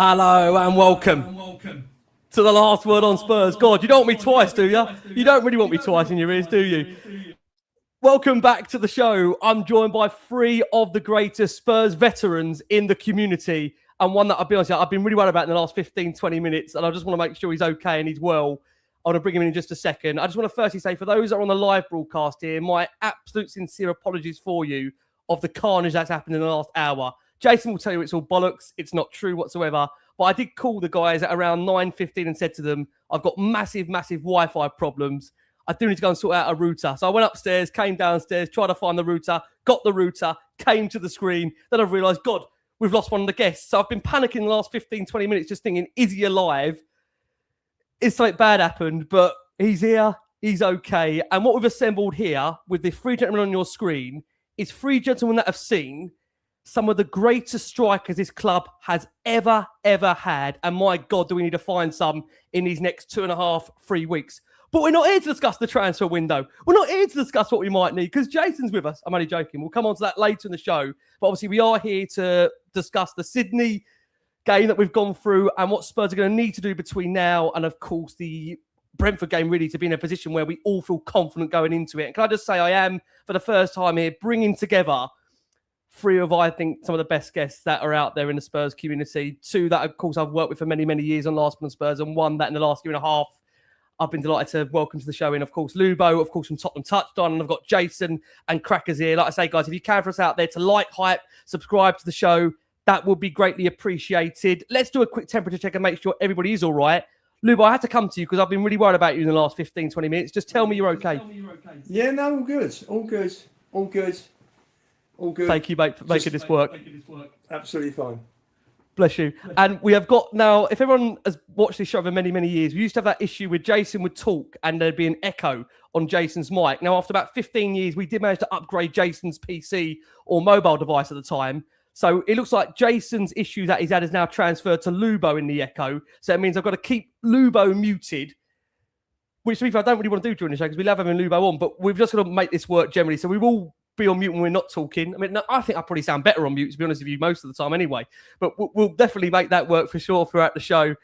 Hello and welcome to the last word on Spurs. God, you don't want me twice, do you? You don't really want me twice in your ears, do you? Welcome back to the show. I'm joined by three of the greatest Spurs veterans in the community, and one that, I'll be honest, I've been really worried about in the last 15, 20 minutes, and I just want to make sure he's okay and he's well. I want to bring him in just a second. I just want to firstly say, for those that are on the live broadcast here, my absolute sincere apologies for you of the carnage that's happened in the last hour. Jason will tell you it's all bollocks. It's not true whatsoever. But I did call the guys at around 9:15 and said to them, I've got massive Wi-Fi problems. I do need to go and sort out a router. So I went upstairs, came downstairs, tried to find the router, got the router, came to the screen. Then I've realised, God, we've lost one of the guests. So I've been panicking the last 15, 20 minutes just thinking, is he alive? Is something bad happened? But he's here. He's okay. And what we've assembled here with the three gentlemen on your screen is three gentlemen that have seen some of the greatest strikers this club has ever had. And my God, do we need to find some in these next 2.5, 3 weeks. But we're not here to discuss the transfer window. We're not here to discuss what we might need because Jason's with us. I'm only joking. We'll come on to that later in the show. But obviously we are here to discuss the Sydney game that we've gone through and what Spurs are going to need to do between now and, of course, the Brentford game, really, to be in a position where we all feel confident going into it. And can I just say I am, for the first time here, bringing together three of, I think, some of the best guests that are out there in the Spurs community. Two that, of course, I've worked with for many, many years on Last Man Spurs, and one that in the last year and a half, I've been delighted to welcome to the show in, of course, Lubo, of course, from Tottenham Touchdown, and I've got Jason and Crackers here. Like I say, guys, if you can for us out there to like, hype, subscribe to the show, that would be greatly appreciated. Let's do a quick temperature check and make sure everybody is all right. Lubo, I had to come to you because I've been really worried about you in the last 15, 20 minutes. Just tell me you're okay. Yeah, no, all good. All good. All good. All good. Thank you, mate, for making this work. Absolutely fine. Bless you. And we have got now, if everyone has watched this show for many, many years, we used to have that issue where Jason would talk and there'd be an echo on Jason's mic. Now, after about 15 years, we did manage to upgrade Jason's PC or mobile device at the time. So it looks like Jason's issue that he's had is now transferred to Lubo in the echo. So it means I've got to keep Lubo muted, which to be fair, I don't really want to do during the show because we love having Lubo on, but we've just got to make this work generally. So we will be on mute when we're not talking. I mean, I think I probably sound better on mute, to be honest with you, most of the time anyway. But we'll definitely make that work for sure throughout the show.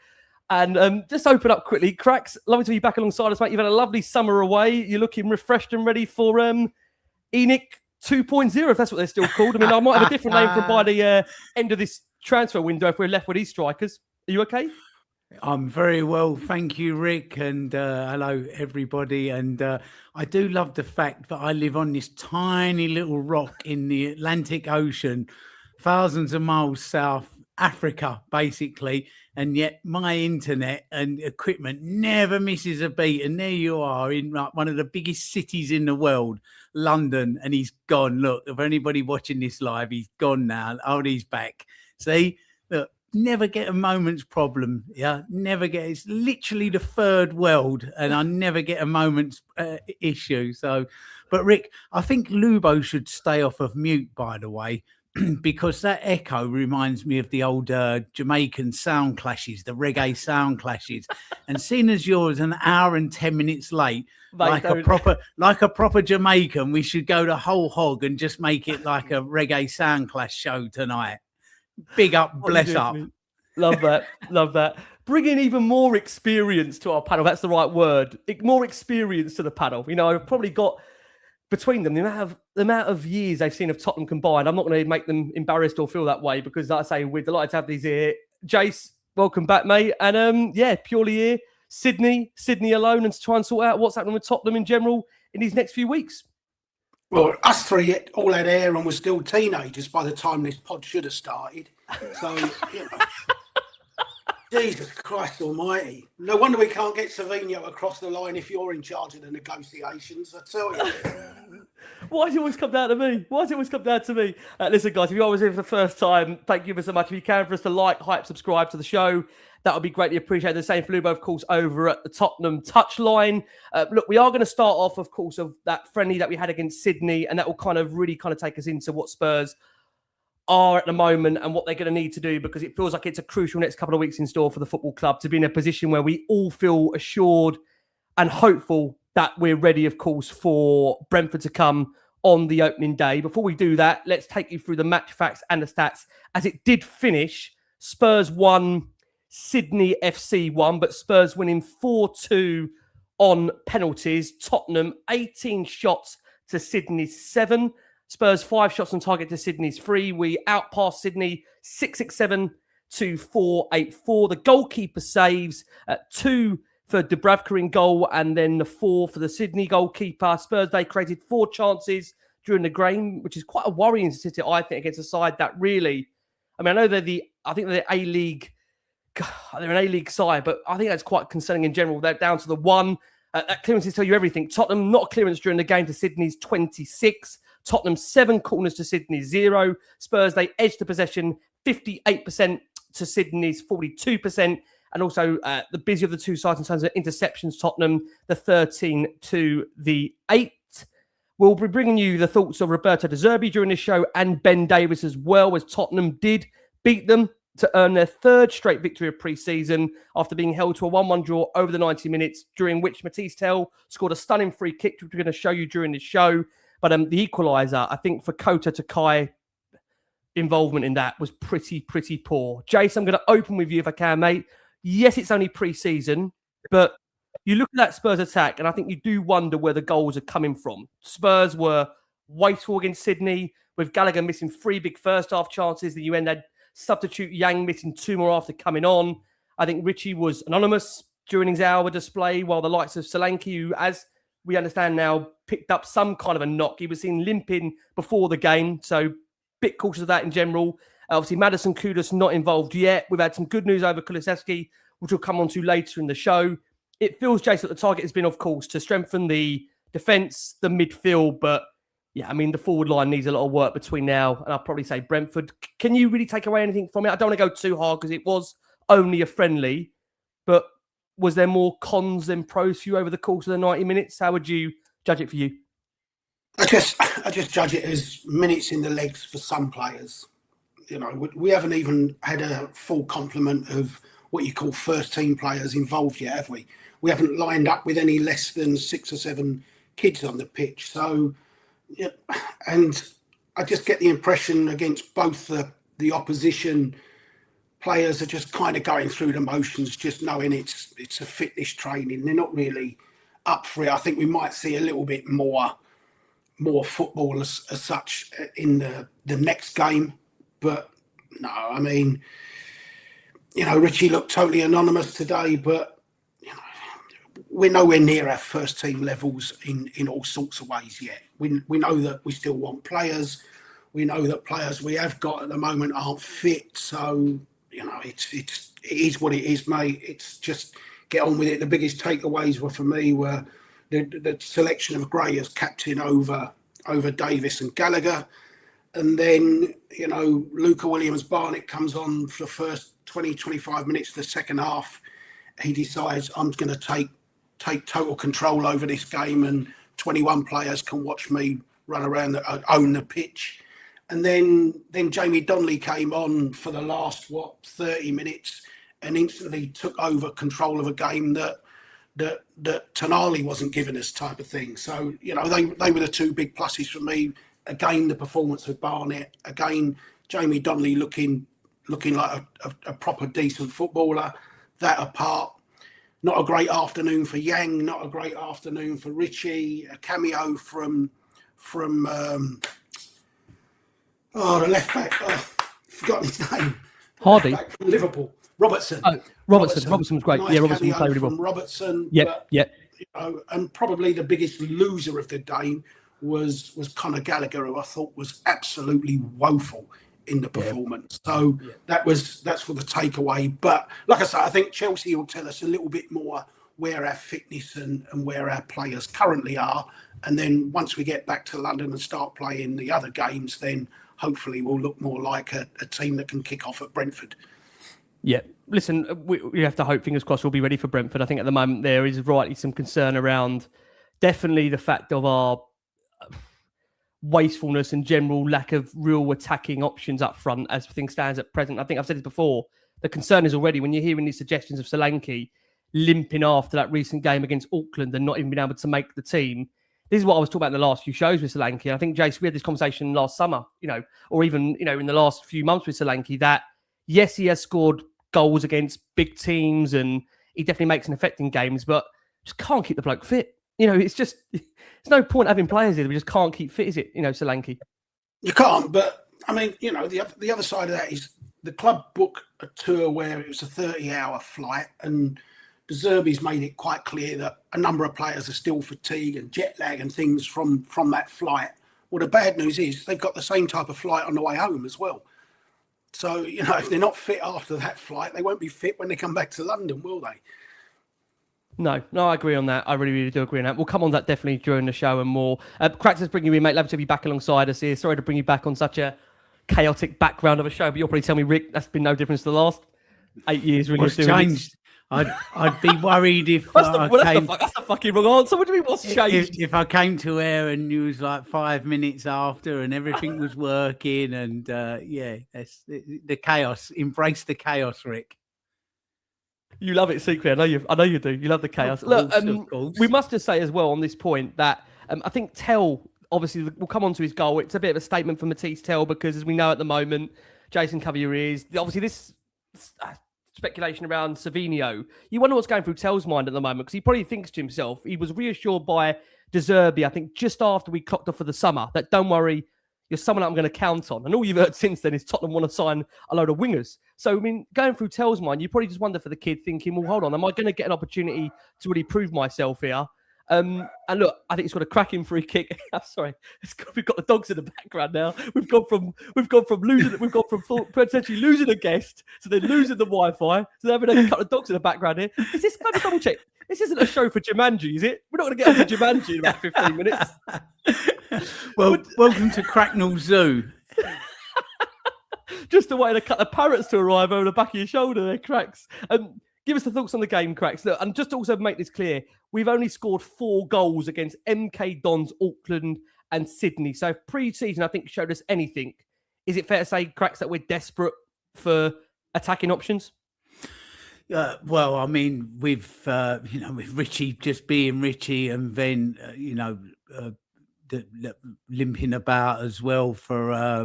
And just open up quickly. Cracks, lovely to be back alongside us, mate. You've had a lovely summer away. You're looking refreshed and ready for ENIC 2.0, if that's what they're still called. I mean, I might have a different name for by the end of this transfer window if we're left with these strikers. Are you okay? I'm very well, thank you, Rick, and hello, everybody. And I do love the fact that I live on this tiny little rock in the Atlantic Ocean, thousands of miles south, Africa, basically, and yet my internet and equipment never misses a beat. And there you are in one of the biggest cities in the world, London, and he's gone. Look, if anybody watching this live, he's gone now. Oh, he's back. See, look. Never get a moment's problem. Yeah, never get. It's literally the third world, and I never get a moment's issue. So, but Rick, I think Lubo should stay off of mute, by the way, because that echo reminds me of the old Jamaican sound clashes, the reggae sound clashes. And seeing as yours an hour and 10 minutes late, mate, like a proper Jamaican, we should go the whole hog and just make it like a reggae sound clash show tonight. Big up, bless up. Love that. Love that. Bringing even more experience to our panel. That's the right word. More experience to the panel. You know, I've probably got between them the amount of years they've seen of Tottenham combined. I'm not going to make them embarrassed or feel that way because, like I say, we're delighted to have these here. Jace, welcome back, mate. And purely here, Sydney alone, and to try and sort out what's happening with Tottenham in general in these next few weeks. Well, us three all had hair and were still teenagers by the time this pod should have started. So, you know, Jesus Christ almighty. No wonder we can't get Savinho across the line if you're in charge of the negotiations, I tell you. Why does it always come down to me? Listen, guys, if you're always here for the first time, thank you ever so much. If you can, for us to like, hype, subscribe to the show, that would be greatly appreciated. The same for Lubo, of course, over at the Tottenham touchline. Look, we are going to start off, of course, of that friendly that we had against Sydney, and that will really take us into what Spurs are at the moment and what they're going to need to do, because it feels like it's a crucial next couple of weeks in store for the football club to be in a position where we all feel assured and hopeful that we're ready, of course, for Brentford to come on the opening day. Before we do that, let's take you through the match facts and the stats, as it did finish Spurs 1, Sydney FC 1, but Spurs winning 4-2 on penalties. Tottenham 18 shots to Sydney's 7. Spurs 5 shots on target to Sydney's 3. We outpassed Sydney 6-6-7 to 4-8-4. The goalkeeper saves 2 for Dubravka in goal, and then the 4 for the Sydney goalkeeper. Spurs, they created 4 chances during the game, which is quite a worrying statistic, I think, against a side that really, I mean, I know I think they're A-League, they're an A-League side, but I think that's quite concerning in general. They're down to the 1. That clearances tell you everything. Tottenham, not a clearance during the game to Sydney's 26. Tottenham, 7 corners to Sydney's 0. Spurs, they edged the possession 58% to Sydney's 42%. And also the busier of the two sides in terms of interceptions, Tottenham, the 13 to the 8. We'll be bringing you the thoughts of Roberto De Zerbi during this show and Ben Davies as well, as Tottenham did beat them to earn their 3rd straight victory of pre-season after being held to a 1-1 draw over the 90 minutes, during which Matisse Tell scored a stunning free kick, which we're going to show you during this show. But the equaliser, I think, for Kota Takai, involvement in that was pretty poor. Jason, I'm going to open with you if I can, mate. Yes, it's only pre-season, but you look at that Spurs attack, and I think you do wonder where the goals are coming from. Spurs were wasteful against Sydney, with Gallagher missing 3 big first-half chances. Then you had substitute Yang missing 2 more after coming on. I think Richie was anonymous during his hour display, while the likes of Solanke, who, as we understand now, picked up some kind of a knock. He was seen limping before the game, so bit cautious of that in general. Obviously, Madison Kudus not involved yet. We've had some good news over Kulusevski, which we'll come on to later in the show. It feels, Jason, that the target has been, of course, to strengthen the defence, the midfield. But, yeah, I mean, the forward line needs a lot of work between now and I'll probably say Brentford. Can you really take away anything from it? I don't want to go too hard because it was only a friendly. But was there more cons than pros for you over the course of the 90 minutes? How would you judge it for you? I just judge it as minutes in the legs for some players. You know, we haven't even had a full complement of what you call first team players involved yet, have we? We haven't lined up with any less than 6 or 7 kids on the pitch. So, yeah, and I just get the impression against both the opposition players are just kind of going through the motions, just knowing it's a fitness training. They're not really up for it. I think we might see a little bit more football as such in the next game. But no, I mean, you know, Richie looked totally anonymous today, but you know, we're nowhere near our first team levels in all sorts of ways yet. We know that we still want players. We know that players we have got at the moment aren't fit. So, you know, it is what it is, mate. It's just get on with it. The biggest takeaways for me were the selection of Gray as captain over Davis and Gallagher. And then, you know, Luca Williams-Barnett comes on for the first 20, 25 minutes of the second half. He decides, I'm going to take total control over this game and 21 players can watch me run around, own the pitch. And then Jamie Donnelly came on for the last, 30 minutes and instantly took over control of a game that Tonali wasn't giving us, type of thing. So, you know, they were the 2 big pluses for me. Again, the performance of Barnett. Again, Jamie Donnelly looking like a proper decent footballer. That apart, not a great afternoon for Yang, not a great afternoon for Richie. A cameo from the left back. Forgotten his name. Hardy. Left back from Liverpool. Robertson. Oh, Robertson was great. Nice, yeah, Robertson played really well. Robertson. Yep. You know, and probably the biggest loser of the game was Conor Gallagher, who I thought was absolutely woeful in the performance. So that's what the takeaway. But like I say, I think Chelsea will tell us a little bit more where our fitness and where our players currently are. And then once we get back to London and start playing the other games, then hopefully we'll look more like a team that can kick off at Brentford. Yeah, listen, we have to hope, fingers crossed, we'll be ready for Brentford. I think at the moment there is rightly some concern around definitely the fact of our wastefulness and general lack of real attacking options up front as things stands at present. I think I've said it before. The concern is already when you're hearing these suggestions of Solanke limping after that recent game against Auckland and not even being able to make the team. This is what I was talking about in the last few shows with Solanke. I think, Jace, we had this conversation last summer, you know, or even, you know, in the last few months with Solanke that, Yes, he has scored goals against big teams and he definitely makes an effect in games, but just can't keep the bloke fit. It's just, there's no point having players here that we just can't keep fit, is it? Solanke. You can't, but I mean, the other side of that is the club booked a tour where it was a 30-hour flight, and De Zerbi's made it quite clear that a number of players are still fatigued and jet lag and things from that flight. Well, the bad news is they've got the same type of flight on the way home as well. So, if they're not fit after that flight, they won't be fit when they come back to London, will they? No, I agree on that. I really, really do agree on that. We'll come on that definitely during the show and more. Cracks, let's bring you in, mate. Love to have you back alongside us here. Sorry to bring you back on such a chaotic background of a show, but you'll probably tell me, Rick, that's been no difference to the last 8 years. Really, what's changed? I'd be worried if that's the fucking wrong answer. What do you mean, what's changed? If I came to air and you was like 5 minutes after and everything was working and that's the chaos. Embrace the chaos, Rick. You love it secretly. I know you do. You love the chaos. Look, we must just say as well on this point that I think Tell, obviously, we'll come on to his goal. It's a bit of a statement for Matisse Tell because, as we know at the moment, Jason cover your ears. Obviously, this speculation around Savinho, you wonder what's going through Tell's mind at the moment because he probably thinks to himself, he was reassured by De Zerbi, I think, just after we clocked off for the summer, that don't worry, you're someone I'm going to count on. And all you've heard since then is Tottenham want to sign a load of wingers. So, I mean, going through Tell's mind, you probably just wonder for the kid thinking, well, hold on, am I going to get an opportunity to really prove myself here? And look, I think he's got a cracking free kick. I'm sorry, we've got the dogs in the background now. We've gone from potentially losing a guest to then losing the Wi-Fi to having a couple of dogs in the background here. Is this kind of double check? This isn't a show for Jumanji, is it? We're not going to get onto Jumanji in about 15 minutes. Well, welcome to Cracknell Zoo. Just a way to cut the parrots to arrive over the back of your shoulder there, Cracks. Give us the thoughts on the game, Cracks. Look, and just to also make this clear, we've only scored 4 goals against MK Dons, Auckland and Sydney. So if pre-season, I think, showed us anything. Is it fair to say, Cracks, that we're desperate for attacking options? Well, I mean, with Richie just being Richie and then, limping about as well for...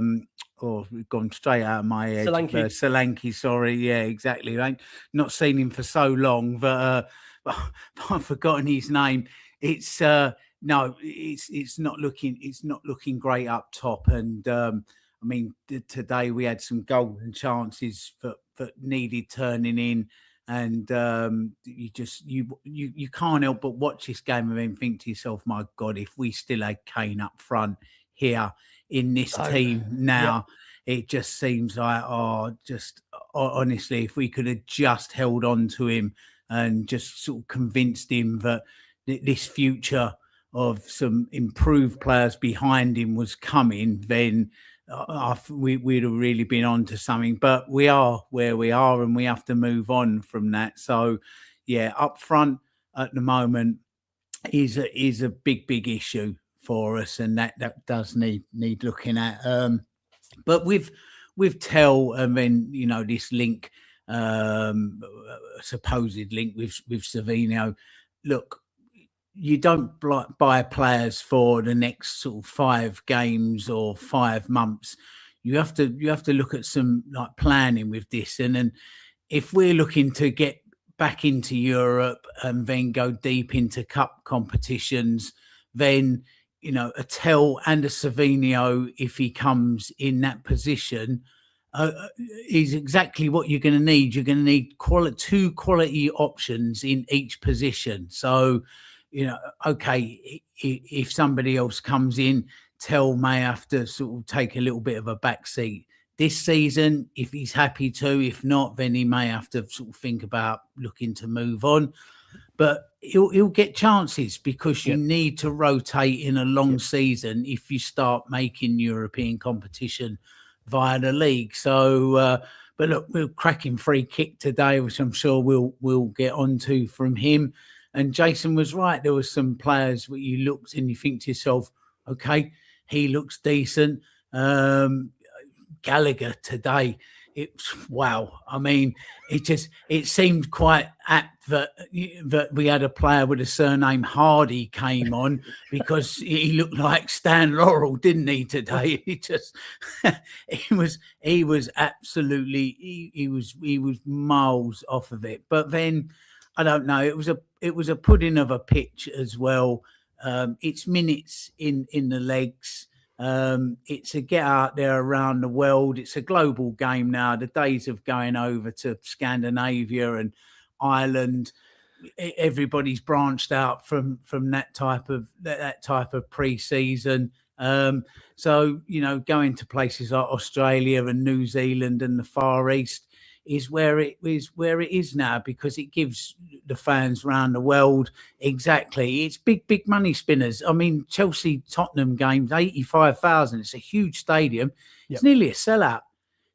we've gone straight out of my head. Solanke, sorry. Yeah, exactly. I ain't not seen him for so long, but I've forgotten his name. It's it's not looking great up top. And I mean, today we had some golden chances that needed turning in. And you can't help but watch this game and then think to yourself, my God, if we still had Kane up front here in this team now, it just seems like, honestly, if we could have just held on to him and just sort of convinced him that this future of some improved players behind him was coming, then we'd have really been on to something. But we are where we are and we have to move on from that. So, yeah, up front at the moment is a big issue for us, and that does need looking at. But with Tell and then this link, supposed link with Savinho. Look, you don't buy players for the next sort of 5 games or 5 months. You have to look at some like planning with this, and then if we're looking to get back into Europe and then go deep into cup competitions, then a Tell and a Savinho, if he comes in that position, is exactly what you're going to need. You're going to need 2 quality options in each position. So, okay, if somebody else comes in, Tell may have to sort of take a little bit of a backseat this season if he's happy to. If not, then he may have to sort of think about looking to move on. But he'll get chances because you need to rotate in a long season if you start making European competition via the league. So, but look, we're cracking free kick today, which I'm sure we'll get onto from him. And Jason was right. There were some players where you looked and you think to yourself, okay, he looks decent. Gallagher today, wow. I mean, it seemed quite apt that we had a player with a surname Hardy came on, because he looked like Stan Laurel, didn't he, today? He was absolutely, he was miles off of it. But then, I don't know, it was a pudding of a pitch as well. It's minutes in the legs. It's a get out there around the world. It's a global game now. The days of going over to Scandinavia and Ireland, everybody's branched out from that type of pre-season. So, you know, going to places like Australia and New Zealand and the Far East is where it is now, because it gives the fans around the world, exactly, it's big money spinners. I mean, Chelsea Tottenham games, 85,000. It's a huge stadium. Yep. It's nearly a sellout.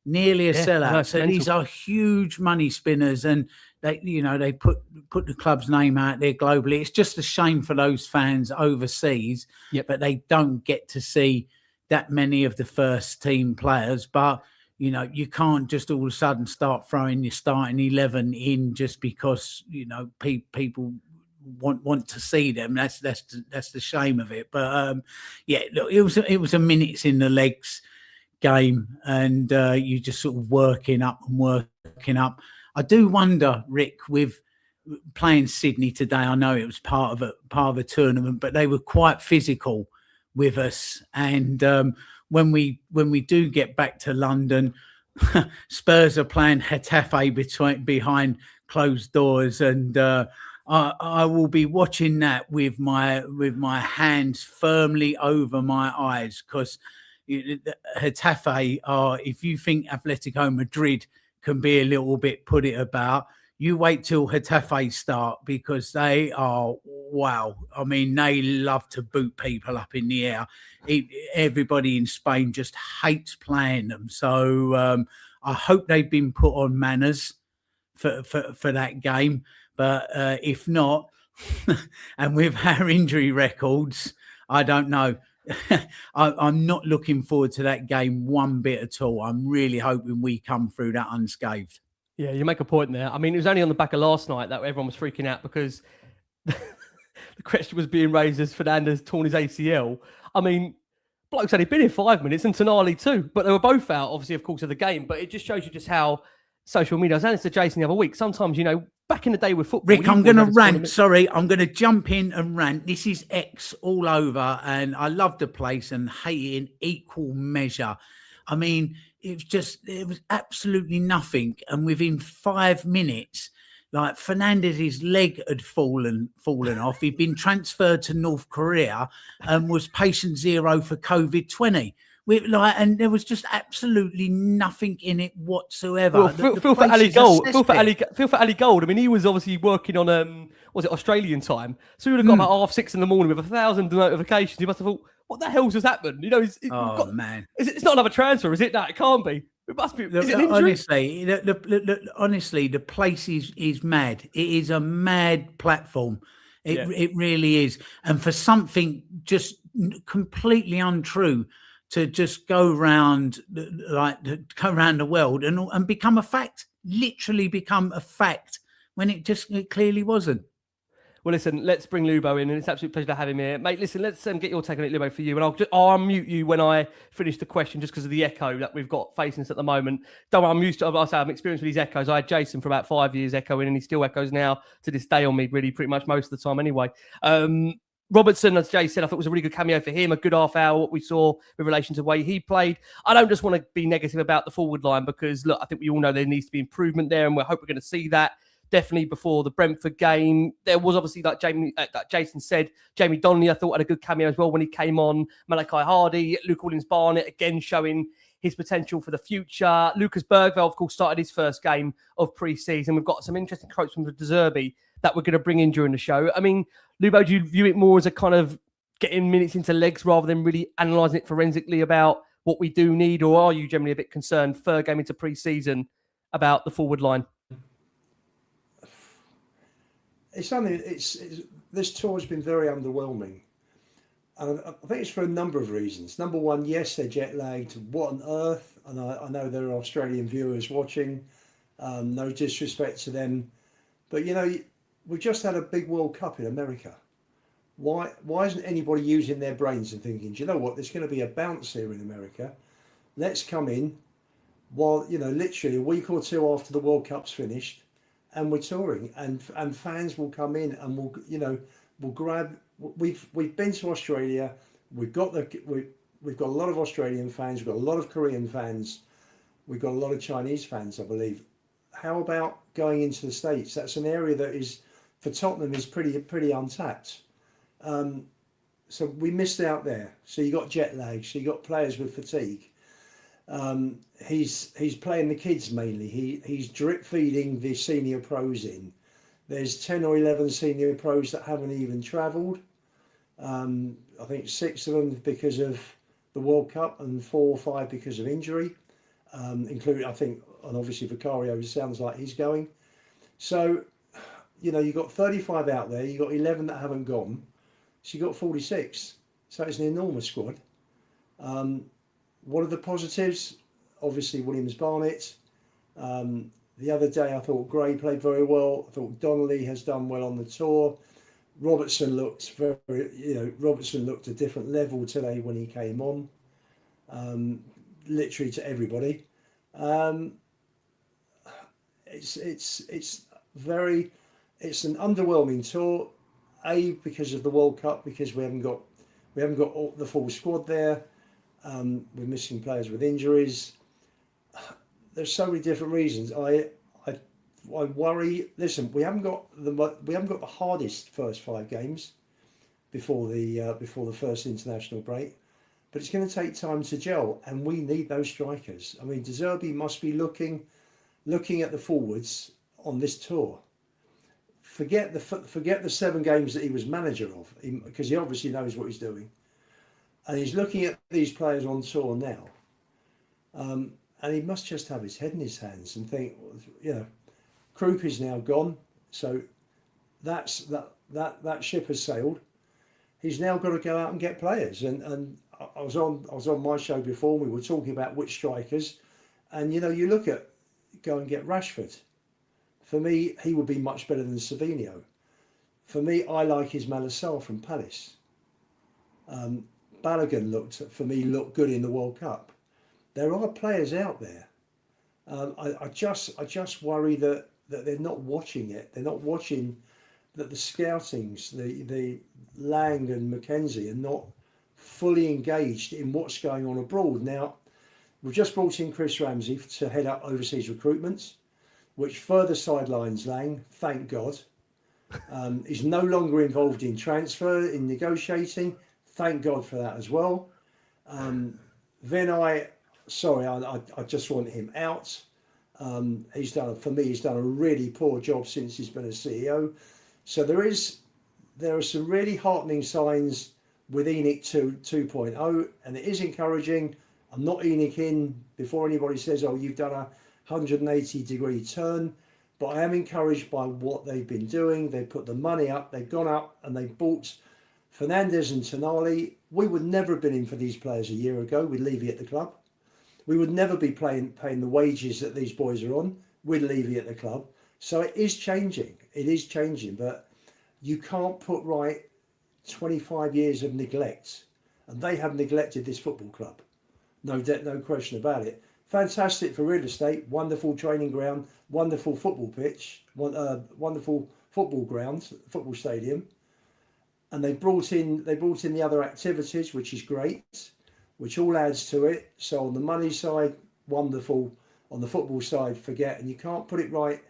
No, So mental. these are huge money spinners, and they put the club's name out there globally. It's just a shame for those fans overseas, but they don't get to see that many of the first team players. But you know, you can't just all of a sudden start throwing your starting 11 in just because, you know, people want to see them. That's the shame of it. But look, it was a minutes in the legs game, and you just sort of working up. I do wonder, Rick, with playing Sydney today, I know it was part of a tournament, but they were quite physical with us. And when we do get back to London, Spurs are playing Getafe behind closed doors, and I will be watching that with my hands firmly over my eyes, because Getafe are, if you think Atletico Madrid can be a little bit put it about, you wait till Getafe start, because they are, wow. I mean, they love to boot people up in the air. Everybody in Spain just hates playing them. So I hope they've been put on manners for that game. But if not, and with our injury records, I don't know. I'm not looking forward to that game one bit at all. I'm really hoping we come through that unscathed. Yeah, you make a point there. I mean, it was only on the back of last night that everyone was freaking out, because the question was being raised as Fernandes torn his ACL. I mean, bloke's only been here 5 minutes, and Tonali too, but they were both out, obviously, of course, of the game. But it just shows you just how social media, I was saying this to Jason the other week, sometimes, you know, back in the day with football... Rick, I'm going to rant. Sorry, I'm going to jump in and rant. This is X all over, and I love the place and hate it in equal measure. I mean, it was absolutely nothing. And within 5 minutes, like, Fernandez's leg had fallen off. He'd been transferred to North Korea and was patient zero for COVID-20. And there was just absolutely nothing in it whatsoever. Well, feel for Ali Gold. Feel for Ali Gold. I mean, he was obviously working on was it Australian time? So he would have got about 6:30 in the morning with 1,000 notifications. He must have thought, what the hell's just happened? You know, man, it's not another transfer, is it? No, it can't be. It must be. Is it an injury? Honestly, the place is mad. It is a mad platform. It really is. And for something just completely untrue to just go around the world and become a fact, literally become a fact, when it clearly wasn't. Well, listen, let's bring Lubo in, and it's an absolute pleasure to have him here. Mate, listen, let's get your take on it, Lubo, for you. And I'll unmute you when I finish the question, just because of the echo that we've got facing us at the moment. Don't worry, I'm experienced with these echoes. I had Jason for about 5 years echoing, and he still echoes now to this day on me, really, pretty much most of the time anyway. Robertson, as Jay said, I thought it was a really good cameo for him, a good half hour, what we saw with relation to the way he played. I don't just want to be negative about the forward line, because, look, I think we all know there needs to be improvement there, and we hope we're going to see that definitely before the Brentford game. There was obviously, like Jason said, Jamie Donnelly, I thought, had a good cameo as well when he came on. Malachi Hardy, Luke Hollins-Barnett, again showing his potential for the future. Lucas Bergvall, of course, started his first game of pre-season. We've got some interesting quotes from De Zerbi that we're going to bring in during the show. I mean, Lubo, do you view it more as a kind of getting minutes into legs rather than really analysing it forensically about what we do need, or are you generally a bit concerned, third game into pre-season, about the forward line? This tour has been very underwhelming. And I think it's for a number of reasons. Number one, yes, they're jet lagged. What on earth? And I know there are Australian viewers watching. No disrespect to them, but we've just had a big World Cup in America. Why isn't anybody using their brains and thinking, do you know what? There's going to be a bounce here in America. Let's come in while literally a week or two after the World Cup's finished, and we're touring, and fans will come in and we'll grab. We've been to Australia. We've got a lot of Australian fans. We've got a lot of Korean fans. We've got a lot of Chinese fans, I believe. How about going into the States? That's an area that is, for Tottenham, is pretty untapped. So we missed out there. So you got jet lag. So you got players with fatigue. He's playing the kids mainly. He's drip feeding the senior pros in. There's 10 or 11 senior pros that haven't even travelled. I think 6 of them because of the World Cup and 4 or 5 because of injury, including, I think, and obviously Vicario sounds like he's going. So, you've got 35 out there, you've got 11 that haven't gone, so you've got 46. So it's an enormous squad. What are the positives? Obviously, Williams-Barnett. The other day, I thought Gray played very well. I thought Donnelly has done well on the tour. Robertson looked a different level today when he came on, literally to everybody. It's an underwhelming tour, because of the World Cup, because we haven't got the full squad there. We're missing players with injuries. There's so many different reasons. I worry. Listen, we haven't got the hardest first 5 games before the first international break, but it's going to take time to gel, and we need those strikers. I mean, De Zerbi must be looking at the forwards on this tour. Forget the 7 games that he was manager of, because he obviously knows what he's doing, and he's looking at these players on tour now. And he must just have his head in his hands and think, Kroup is now gone, so that ship has sailed. He's now got to go out and get players. And I was on my show before. We were talking about which strikers, and you look at go and get Rashford. For me, he would be much better than Savinho. For me, I like Ismaila Sarr from Palace. Balogun looked good in the World Cup. There are players out there. I just worry that they're not watching it. They're not watching that the scoutings, the Lang and Mackenzie are not fully engaged in what's going on abroad. Now, we've just brought in Chris Ramsey to head up overseas recruitment, which further sidelines Lang, thank God. He's no longer involved in transfer, in negotiating. Thank God for that as well. I just want him out. He's done a really poor job since he's been a CEO. So there are some really heartening signs with ENIC 2.0, and it is encouraging. I'm not ENIC in before anybody says, oh, you've done a 180-degree turn, but I am encouraged by what they've been doing. They put the money up, they've gone up, and they bought Fernandes and Tonali. We would never have been in for these players a year ago with Levy at the club. We would never be paying the wages that these boys are on with Levy at the club. So it is changing. It is changing, but you can't put right 25 years of neglect, and they have neglected this football club. No question about it. Fantastic for real estate, wonderful training ground, wonderful football pitch, wonderful football ground, football stadium, and they brought in the other activities, which is great, which all adds to it. So on the money side, wonderful. On the football side, forget. And you can't put it right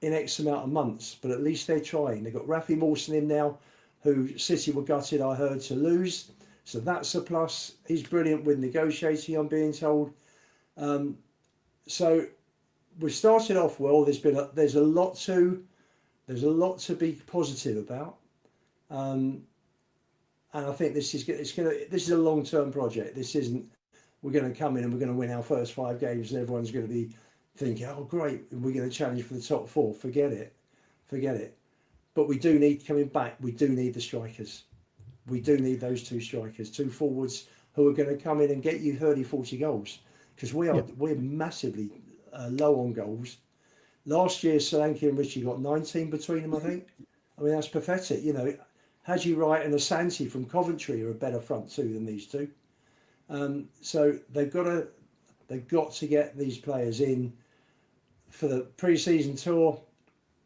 in X amount of months, but at least they're trying. They've got Rafi Mawson in now, who City were gutted, I heard, to lose. So that's a plus. He's brilliant with negotiating, I'm being told. So we've started off well. There's a lot to be positive about. And I think this is a long-term project. This isn't, we're going to come in and we're going to win our first 5 games and everyone's going to be thinking, oh great, we're going to challenge for the top 4. Forget it. But we do need, coming back, we do need the strikers. we do need those two strikers, two forwards who are going to come in and get you 30, 40 goals, because we're massively low on goals. Last year, Solanke and Richie got 19 between them, I think. I mean, that's pathetic. You know, Haji Wright and Asante from Coventry are a better front two than these two. So they've got to get these players in for the pre-season tour.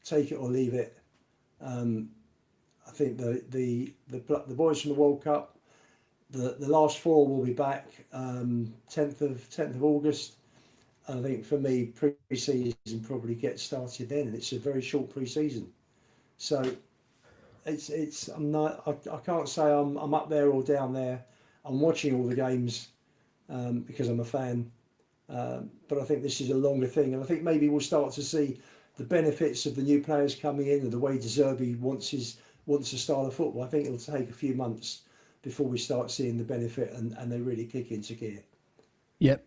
Take it or leave it. I think the boys from the World Cup, the last four will be back 10th of August. And I think for me, pre-season probably gets started then, and it's a very short pre-season. So I can't say I'm up there or down there. I'm watching all the games because I'm a fan. But I think this is a longer thing, and I think maybe we'll start to see the benefits of the new players coming in and the way De Zerbi wants a style of football. I think it'll take a few months before we start seeing the benefit and they really kick into gear. Yep.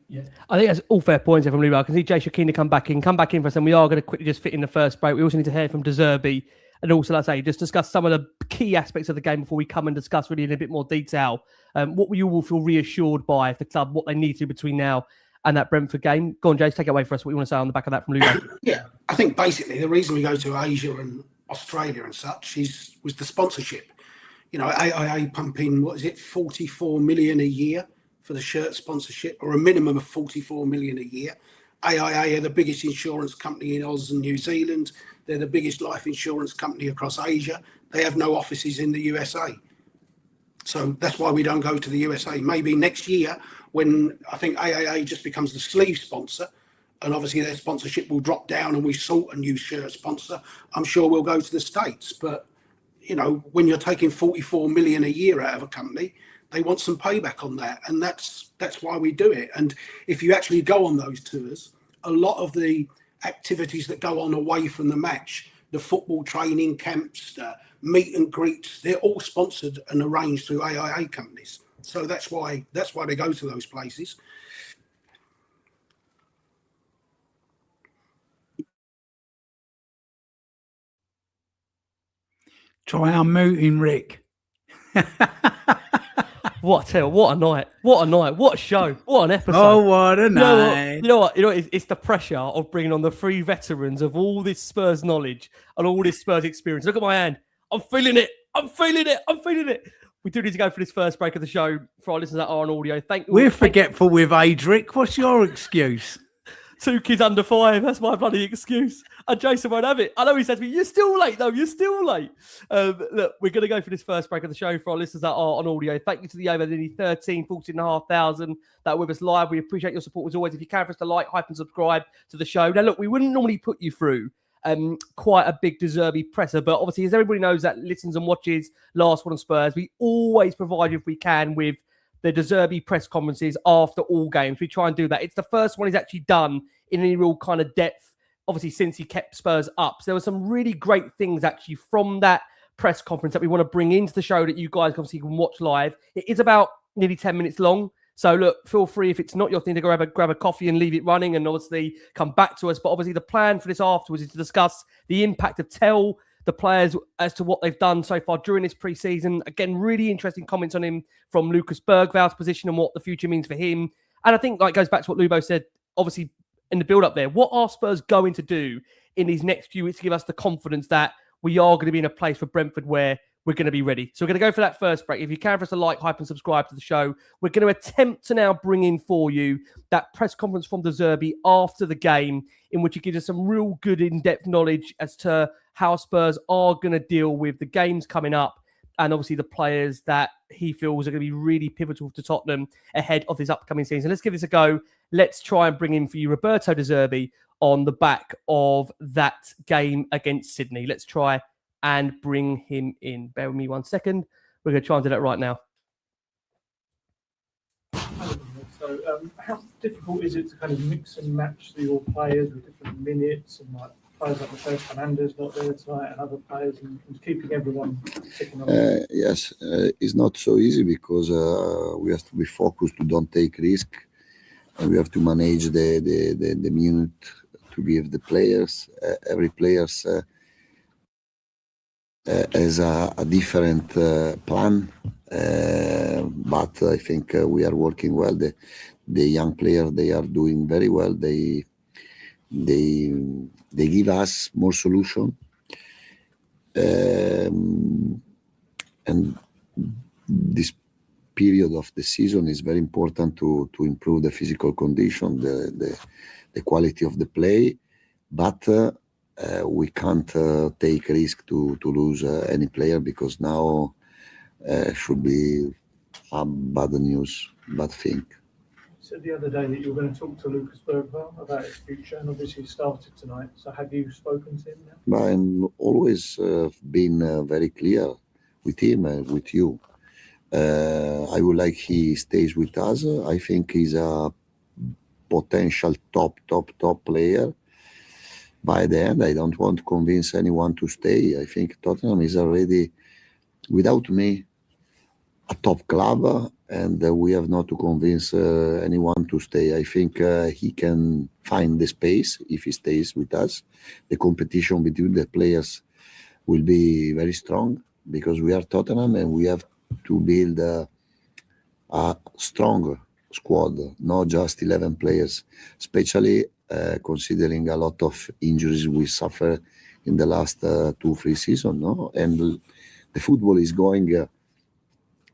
I think that's all fair points from Lou. I can see Jay Shakina come back in for us, and we are going to quickly just fit in the first break. We also need to hear from De Zerbi, and also, like I say, just discuss some of the key aspects of the game before we come and discuss really in a bit more detail. What you will feel reassured by the club, what they need to do between now and that Brentford game. Go on, Jay, take it away for us. What you want to say on the back of that from Lou? Yeah, I think basically the reason we go to Asia and Australia and such was the sponsorship. You know, AIA pumping, 44 million a year for the shirt sponsorship, or a minimum of 44 million a year. AIA are the biggest insurance company in Oz and New Zealand. They're the biggest life insurance company across Asia. They have no offices in the USA. So that's why we don't go to the USA. Maybe next year, when I think AIA just becomes the sleeve sponsor, and obviously their sponsorship will drop down and we sort a new shirt sponsor, I'm sure we'll go to the States. But, you know, when you're taking 44 million a year out of a company, they want some payback on that. And that's why we do it. And if you actually go on those tours, a lot of the activities that go on away from the match, the football training camps, the meet and greets, they're all sponsored and arranged through AIA companies. So that's why they go to those places. Try unmuting, Rick. What a night. What a show. What an episode. Oh, what a night. You know what? It's the pressure of bringing on the three veterans of all this Spurs knowledge and all this Spurs experience. Look at my hand. I'm feeling it. We do need to go for this first break of the show for our listeners that are on audio. We're forgetful with age, Rick. What's your excuse? 2 kids under 5. That's my bloody excuse. And Jason won't have it. I know he says to me, you're still late, though. You're still late. Look, we're going to go for this first break of the show for our listeners that are on audio. Thank you to the over nearly 14,500 that are with us live. We appreciate your support as always. If you can, for us to like, hype and subscribe to the show. Now, look, we wouldn't normally put you through quite a big De Zerbi presser, but obviously, as everybody knows that listens and watches Last One on Spurs, we always provide you, if we can, with the De Zerbi press conferences after all games. We try and do that. It's the first one he's actually done in any real kind of depth, obviously, since he kept Spurs up. So there were some really great things actually from that press conference that we want to bring into the show that you guys obviously can watch live. It is about nearly 10 minutes long. So look, feel free, if it's not your thing, to grab a coffee and leave it running and obviously come back to us. But obviously the plan for this afterwards is to discuss the impact of Tell, the players as to what they've done so far during this pre-season. Again, really interesting comments on him from Lucas Bergvall's position and what the future means for him. And I think that goes back to what Lubo said, obviously, in the build-up there. What are Spurs going to do in these next few weeks to give us the confidence that we are going to be in a place for Brentford where we're going to be ready? So we're going to go for that first break. If you can, for us to like, hype and subscribe to the show. We're going to attempt to now bring in for you that press conference from De Zerbi after the game, in which he gives us some real good in-depth knowledge as to how Spurs are going to deal with the games coming up and obviously the players that he feels are going to be really pivotal to Tottenham ahead of this upcoming season. Let's give this a go. Let's try and bring in for you Roberto De Zerbi on the back of that game against Sydney. Let's try and bring him in. Bear with me 1 second. We're going to try and do that right now. So how difficult is it to kind of mix and match your players with different minutes and like players like Matheus Fernandes not there tonight and other players and keeping everyone ticking on? Yes, it's not so easy because we have to be focused to don't take risk, and we have to manage the minute to give the players. Every player has a different plan But I think we are working well. The young players, they are doing very well. They give us more solution. And this period of the season is very important to improve the physical condition, the quality of the play, but we can't take risk to lose any player, because now should be a bad news, bad thing. You said the other day that you were going to talk to Lucas Bergvall about his future, and obviously he started tonight. So have you spoken to him now? But I'm always been very clear with him and with you. I would like he stays with us. I think he's a potential top player. By the end, I don't want to convince anyone to stay. I think Tottenham is already, without me, a top club, and we have not to convince anyone to stay. I think he can find the space if he stays with us. The competition between the players will be very strong, because we are Tottenham and we have to build a stronger squad, not just 11 players, especially considering a lot of injuries we suffer in the last 2-3 seasons, no? And the football is going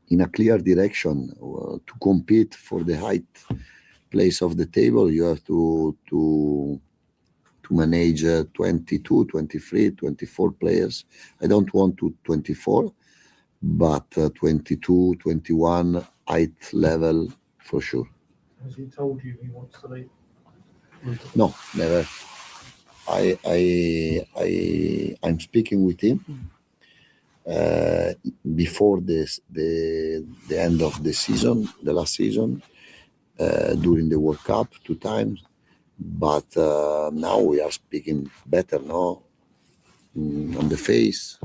in a clear direction. To compete for the height place of the table, you have to manage 22, 23, 24 players. I don't want to 24, but 22, 21 height level for sure. Has he told you he wants to leave? No, never. I'm speaking with him before the end of the season, the last season, during the World Cup 2 times. But now we are speaking better, no? On the face,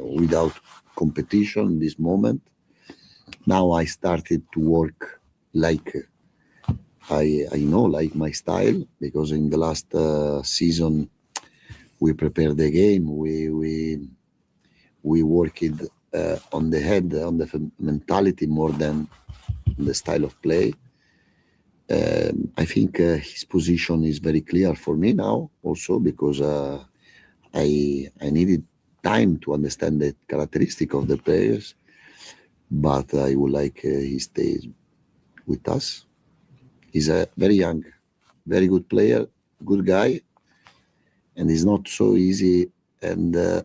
without competition this moment. Now I started to work like I know, like my style, because in the last season we prepared the game, we worked on the head, on the mentality more than the style of play. I think his position is very clear for me now, also because I needed time to understand the characteristic of the players, but I would like he stays with us. He's a very young, very good player, good guy, and it's not so easy and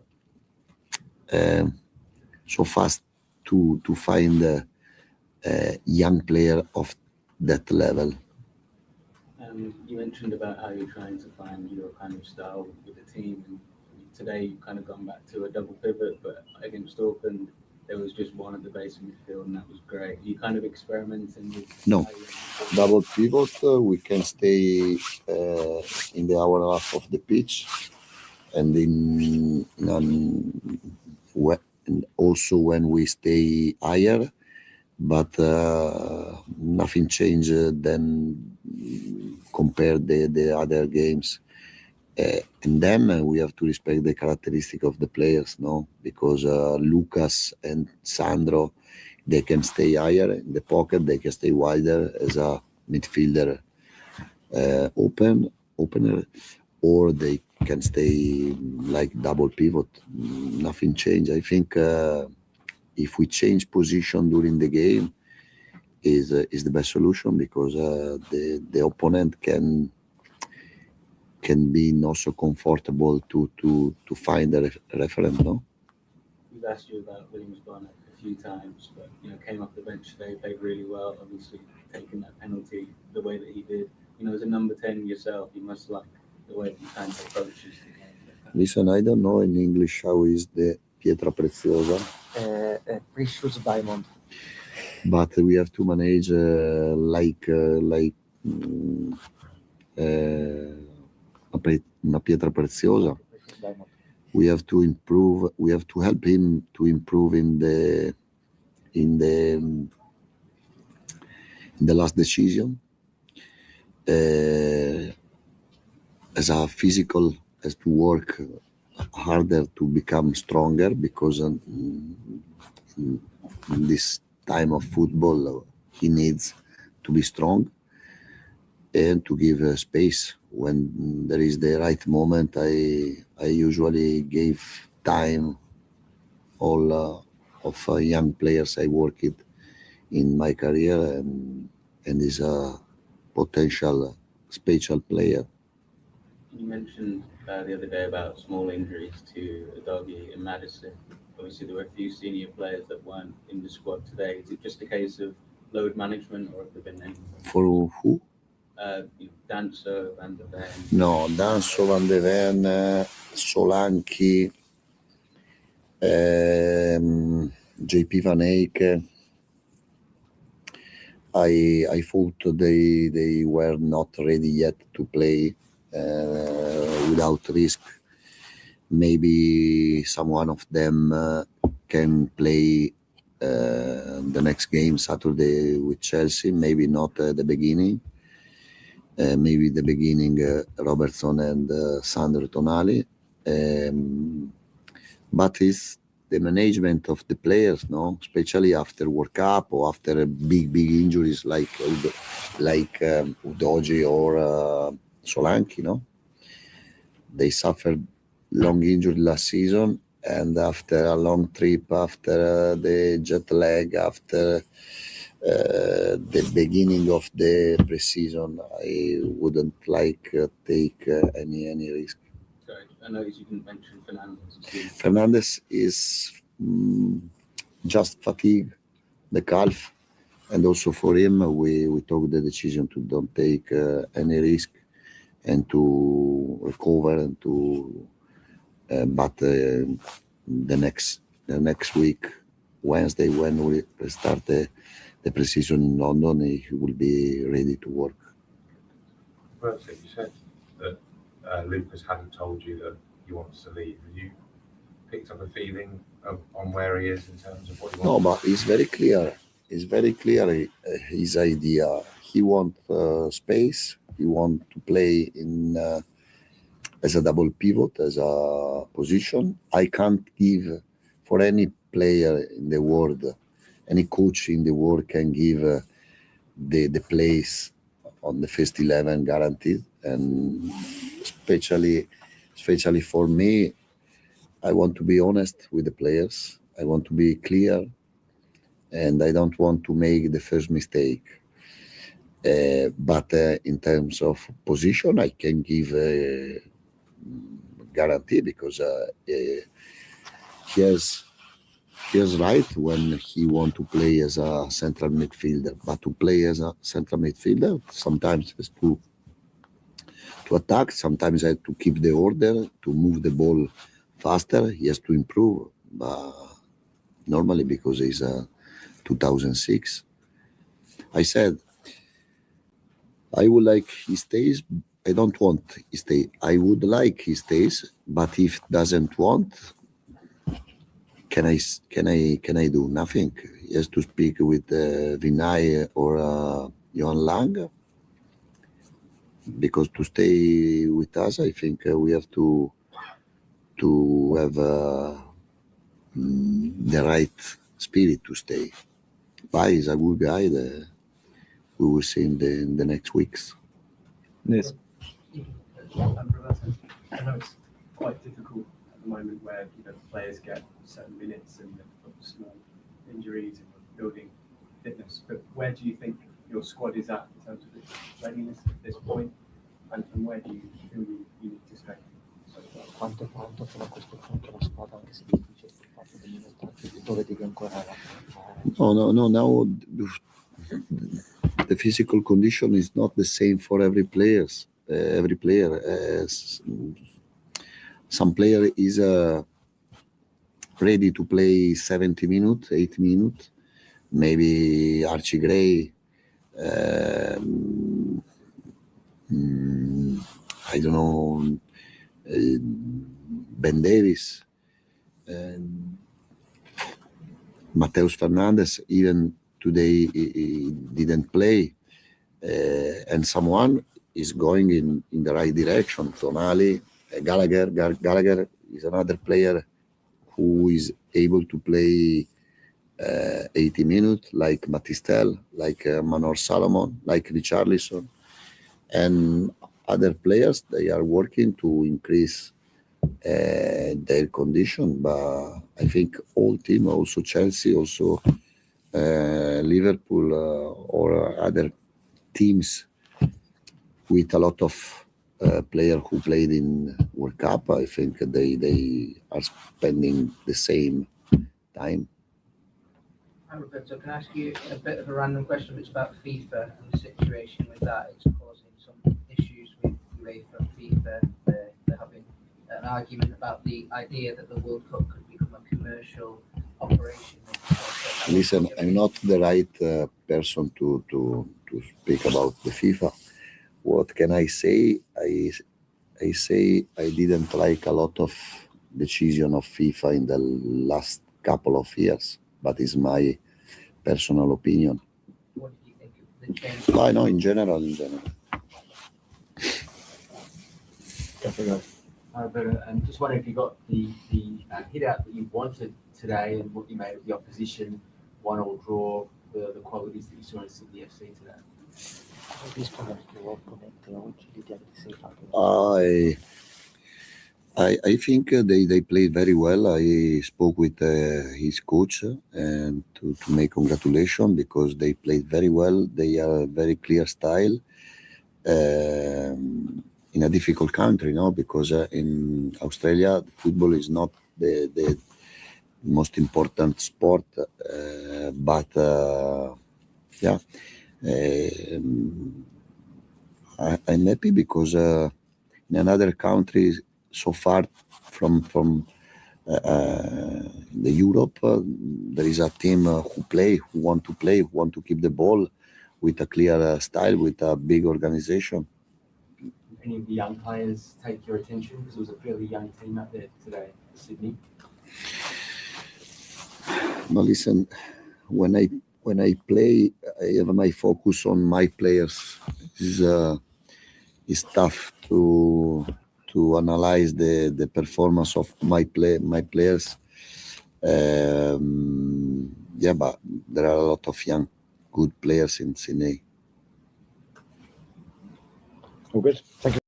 so fast to find a young player of that level. You mentioned about how you're trying to find your kind of style with the team, and today you've kind of gone back to a double pivot, but against Auckland there was just one at the base of midfield, and that was great. You kind of experimenting with... No, double pivot, we can stay in the hour and a half of the pitch, and and also when we stay higher, but nothing changed then compared the other games. And then we have to respect the characteristic of the players, no? Because Lucas and Sandro, they can stay higher in the pocket, they can stay wider as a midfielder opener, or they can stay like double pivot. Nothing changed. I think if we change position during the game is the best solution, because the opponent can be not so comfortable to find a reference, no? We've asked you about Williams Bonner a few times, but came off the bench today, played really well, obviously taking that penalty the way that he did. As a number 10 yourself, you must like the way that he kind of approaches the game. Listen, I don't know in English how is the pietra preziosa. Precious diamond. But we have to manage una pietra preziosa. We have to improve. We have to help him to improve in the last decision. As a physical, has to work harder to become stronger, because in this time of football, he needs to be strong and to give space. When there is the right moment, I usually give time all of young players I worked in my career, and is a potential special player. You mentioned the other day about small injuries to Doggy and Madison. Obviously, there were a few senior players that weren't in the squad today. Is it just a case of load management, or have there been any? For who? Danso, Van de Ven. No, Danso, Van de Ven, Solanke, JP Van Eyck. I thought they were not ready yet to play without risk. Maybe someone of them can play the next game Saturday with Chelsea. Maybe not at the beginning. Maybe the beginning Robertson and Sandro Tonali. But it's the management of the players, no, especially after World Cup or after big injuries like Udogie or Solanke, no. They suffered long injury last season, and after a long trip, after the jet lag, after the beginning of the pre-season, I wouldn't like take any risk. Sorry, I noticed you didn't mention Fernandes. Fernandes is just fatigue, the calf, and also for him, we took the decision to don't take any risk and to recover and to. But the next week, Wednesday, when we start the pre-season in London, he will be ready to work. Roberto, you said that Lucas hadn't told you that he wants to leave. Have you picked up a feeling on where he is in terms of what he wants? No, but it's very clear. It's very clear his idea. He wants space. He wants to play in as a double pivot, as a position. I can't give for any player in the world, any coach in the world can give the place on the first 11 guaranteed. And especially for me, I want to be honest with the players. I want to be clear, and I don't want to make the first mistake. But in terms of position, I can give a guarantee, because he's right when he want to play as a central midfielder. But to play as a central midfielder, sometimes has to attack, sometimes has to keep the order, to move the ball faster. He has to improve. But normally, because he's 2006, I said I would like he stays. I don't want he stay. I would like he stays, but if doesn't want, can I do nothing? He has to speak with Vinay or Johan Lang, because to stay with us, I think we have to have the right spirit to stay. Pai is a good guy. We will see in the next weeks. Yes. Roberto, I know it's quite difficult at the moment where players get certain minutes and they've got small injuries and building fitness. But where do you think your squad is at in terms of its readiness at this point, and where do you feel you need to strengthen? Quanto fino a questo punto la squadra, anche se difficile sul fatto del minutaggio, dove devi ancora fare? No. Now the physical condition is not the same for every player. Some player is ready to play 70 minutes, 80 minutes. Maybe Archie Gray. I don't know. Ben Davis. Mateus Fernandes, even today he didn't play, and someone is going in the right direction. Tonali, Gallagher is another player who is able to play 80 minutes, like Matistel, like Manor Salomon, like Richarlison, and other players. They are working to increase their condition, but I think all team, also Chelsea, also Liverpool, or other teams with a lot of players who played in World Cup, I think they are spending the same time. Hi, Roberto. Can I ask you a bit of a random question? It's about FIFA and the situation with that. It's causing some issues with UEFA and FIFA. They're having an argument about the idea that the World Cup could become a commercial operation. Listen, I'm not the right person to speak about the FIFA. What can I say? I say I didn't like a lot of decision of FIFA in the last couple of years, but it's my personal opinion. What do you think of the change? I know in general. And just wondering if you got the hit out that you wanted today and what you made of the opposition, 1-1 draw, the qualities that you saw in Sydney FC today. I think they played very well. I spoke with his coach and to make congratulations because they played very well. They are a very clear style in a difficult country, because in Australia football is not the most important sport, but yeah. I'm happy because in another country so far from the Europe, there is a team who want to keep the ball with a clear style, with a big organization. Any of the young players take your attention? Because it was a fairly young team out there today in Sydney. No, listen, when I play, I have my focus on my players. It's tough to analyze the performance of my players. Yeah, but there are a lot of young, good players in Sydney. All good. Thank you.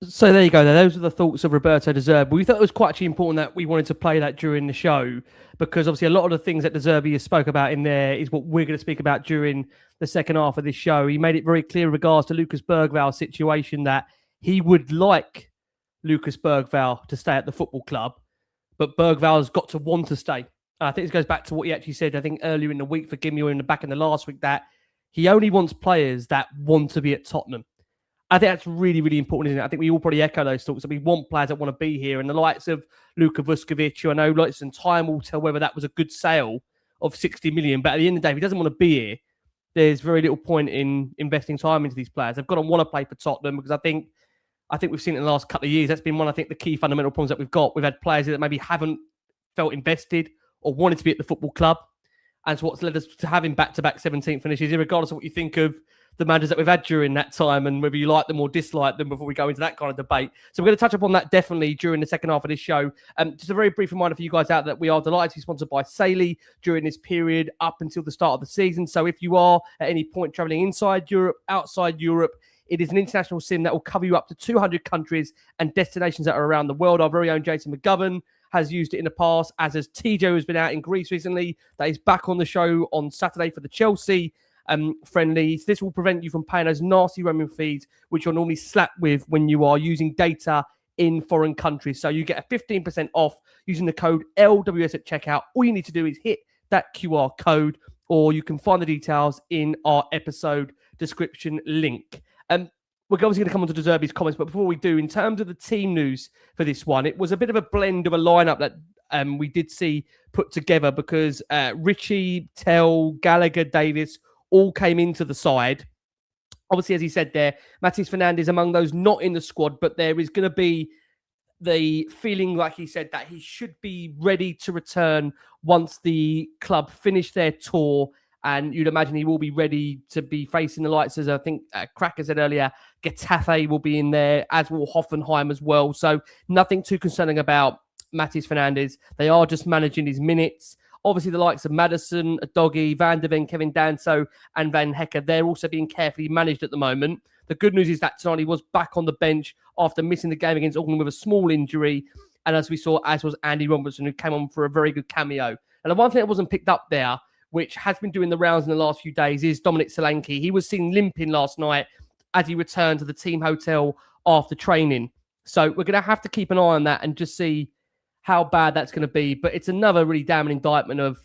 So there you go. Those are the thoughts of Roberto De Zerbi. We thought it was quite actually important that we wanted to play that during the show because obviously a lot of the things that De Zerbi has spoke about in there is what we're going to speak about during the second half of this show. He made it very clear in regards to Lucas Bergvall's situation that he would like Lucas Bergvall to stay at the football club, but Bergvall's got to want to stay. And I think this goes back to what he actually said, I think earlier in the week, forgive me, or in the back in the last week, that he only wants players that want to be at Tottenham. I think that's really, really important, isn't it? I think we all probably echo those thoughts that we want players that want to be here. And the likes of Luka Vuskovic, who I know lots of time will tell whether that was a good sale of 60 million. But at the end of the day, if he doesn't want to be here, there's very little point in investing time into these players. They've got to want to play for Tottenham because I think we've seen it in the last couple of years. That's been one, I think, the key fundamental problems that we've got. We've had players that maybe haven't felt invested or wanted to be at the football club. And so what's led us to having back-to-back 17th finishes, regardless of what you think of the managers that we've had during that time and whether you like them or dislike them before we go into that kind of debate. So we're going to touch upon that definitely during the second half of this show. Just a very brief reminder for you guys out that we are delighted to be sponsored by Saily during this period up until the start of the season. So if you are at any point traveling inside Europe, outside Europe, it is an international SIM that will cover you up to 200 countries and destinations that are around the world. Our very own Jason McGovern has used it in the past, as has TJ, who's been out in Greece recently, that is back on the show on Saturday for the Chelsea friendlies. This will prevent you from paying those nasty roaming fees, which you're normally slapped with when you are using data in foreign countries. So you get a 15% off using the code LWS at checkout. All you need to do is hit that QR code, or you can find the details in our episode description link. We're obviously going to come on to De Zerbi's comments, but before we do, in terms of the team news for this one, it was a bit of a blend of a lineup that we did see put together because Richie, Tell, Gallagher, Davis all came into the side. Obviously, as he said there, Matis Fernandes among those not in the squad, but there is going to be the feeling, like he said, that he should be ready to return once the club finish their tour. And you'd imagine he will be ready to be facing the lights, as I think Cracker said earlier. Getafe will be in there, as will Hoffenheim as well. So nothing too concerning about Matis Fernandes. They are just managing his minutes. Obviously, the likes of Maddison, Doggy, Van der Ven, Kevin Danso, and Van Hecker, they're also being carefully managed at the moment. The good news is that tonight he was back on the bench after missing the game against Auckland with a small injury. And as we saw, as was Andy Robertson, who came on for a very good cameo. And the one thing that wasn't picked up there, which has been doing the rounds in the last few days, is Dominic Solanke. He was seen limping last night as he returned to the team hotel after training. So we're going to have to keep an eye on that and just see how bad that's going to be. But it's another really damning indictment of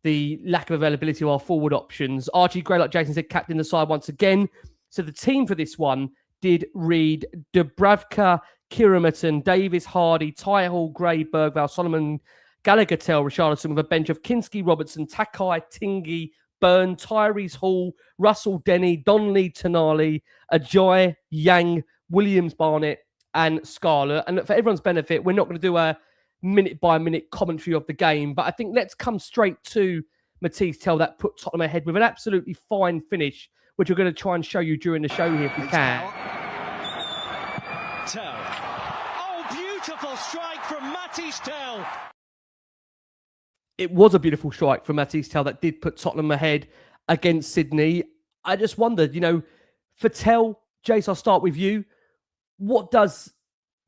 the lack of availability of our forward options. Archie Gray, like Jason said, captain the side once again. So the team for this one did read Dubravka, Kiramerton, Davis, Hardy, Ty Hall, Gray, Bergvall, Solomon, Gallagher, Tell, Richarlison, with a bench of Kinski, Robertson, Takai, Tingy, Byrne, Tyrese Hall, Russell, Denny, Donnelly, Tonali, Ajoy, Yang, Williams, Barnett, and Scarlett. And look, for everyone's benefit, we're not going to do a minute-by-minute commentary of the game, but I think let's come straight to Mathys Tel that put Tottenham ahead with an absolutely fine finish, which we're going to try and show you during the show here if we can. Tel. Oh, beautiful strike from Mathys Tel. It was a beautiful strike from Mathys Tel that did put Tottenham ahead against Sydney. I just wondered, for Tel, Jace, I'll start with you. What does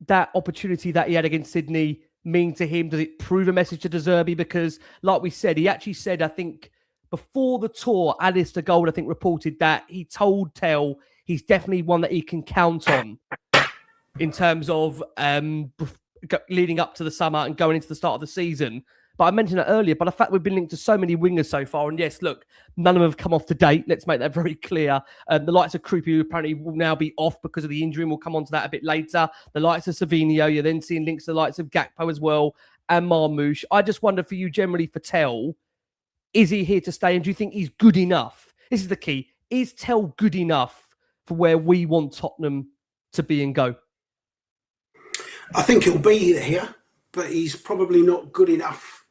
that opportunity that he had against Sydney mean to him? Does it prove a message to De Zerbi? Because, like we said, he actually said, I think, before the tour, Alistair Gold, I think, reported that he told Tel he's definitely one that he can count on in terms of leading up to the summer and going into the start of the season. But I mentioned it earlier, but the fact we've been linked to so many wingers so far, and yes, look, none of them have come off to date. Let's make that very clear. The likes of Kroupi, who apparently will now be off because of the injury, and we'll come on to that a bit later. The likes of Savinho, you're then seeing links to the likes of Gakpo as well, and Marmoush. I just wonder for you generally, for Tel, is he here to stay, and do you think he's good enough? This is the key. Is Tel good enough for where we want Tottenham to be and go? I think he'll be here, but he's probably not good enough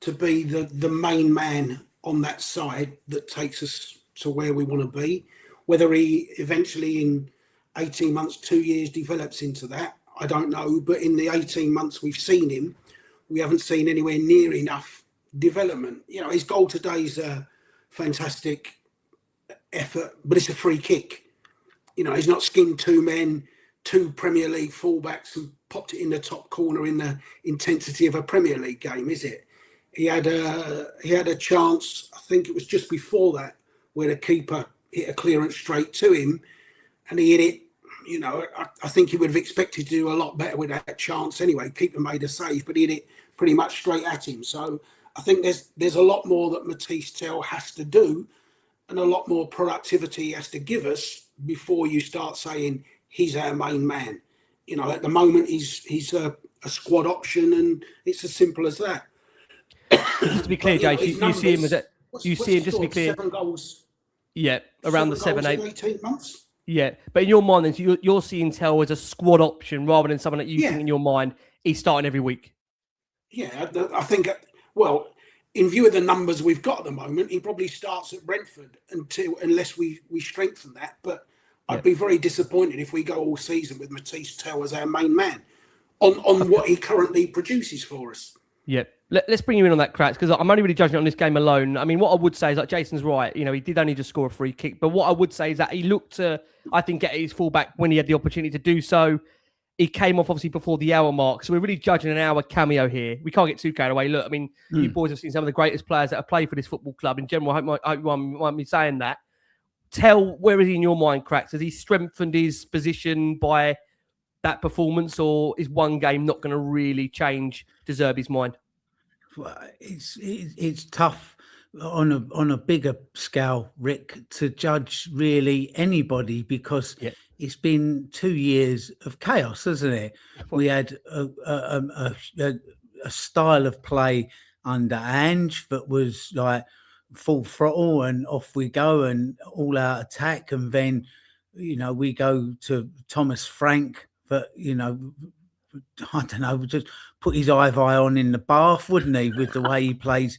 to be the main man on that side that takes us to where we want to be. Whether he eventually in 18 months, 2 years develops into that, I don't know. But in the 18 months we've seen him, we haven't seen anywhere near enough development. His goal today is a fantastic effort, but it's a free kick. He's not skinned two men, two Premier League fullbacks and popped it in the top corner in the intensity of a Premier League game, is it? He had a chance, I think it was just before that, where the keeper hit a clearance straight to him and he hit it. I think he would have expected to do a lot better with that chance anyway. Keeper made a save, but he hit it pretty much straight at him. So I think there's a lot more that Mathys Tel has to do and a lot more productivity he has to give us before you start saying he's our main man. At the moment he's a squad option and it's as simple as that. Just to be clear, Jay, you see him as a... You see him, just to be clear... 7 goals. Yeah, around the 7-8... 18 months. Yeah, but in your mind, then, you're seeing Tel as a squad option rather than someone that you think in your mind he's starting every week. Yeah, I think, in view of the numbers we've got at the moment, he probably starts at Brentford unless we strengthen that. But I'd be very disappointed if we go all season with Mathys Tel as our main man on what he currently produces for us. Yeah. Let's bring you in on that, Kratz, because I'm only really judging it on this game alone. I mean, what I would say is, like, Jason's right. He did only just score a free kick. But what I would say is that he looked to, I think, get his fullback when he had the opportunity to do so. He came off, obviously, before the hour mark. So we're really judging an hour cameo here. We can't get too carried away. Look, I mean, you boys have seen some of the greatest players that have played for this football club. In general, I hope you mind me saying that. Tel, where is he in your mind, Kratz? Has he strengthened his position by that performance, or is one game not going to really change De Zerbi's mind? It's tough on a bigger scale, Rick, to judge really anybody because it's been 2 years of chaos, hasn't it? We had a style of play under Ange that was like full throttle and off we go and all out attack, and then we go to Thomas Frank that I don't know, just put his eye on in the bath, wouldn't he, with the way he plays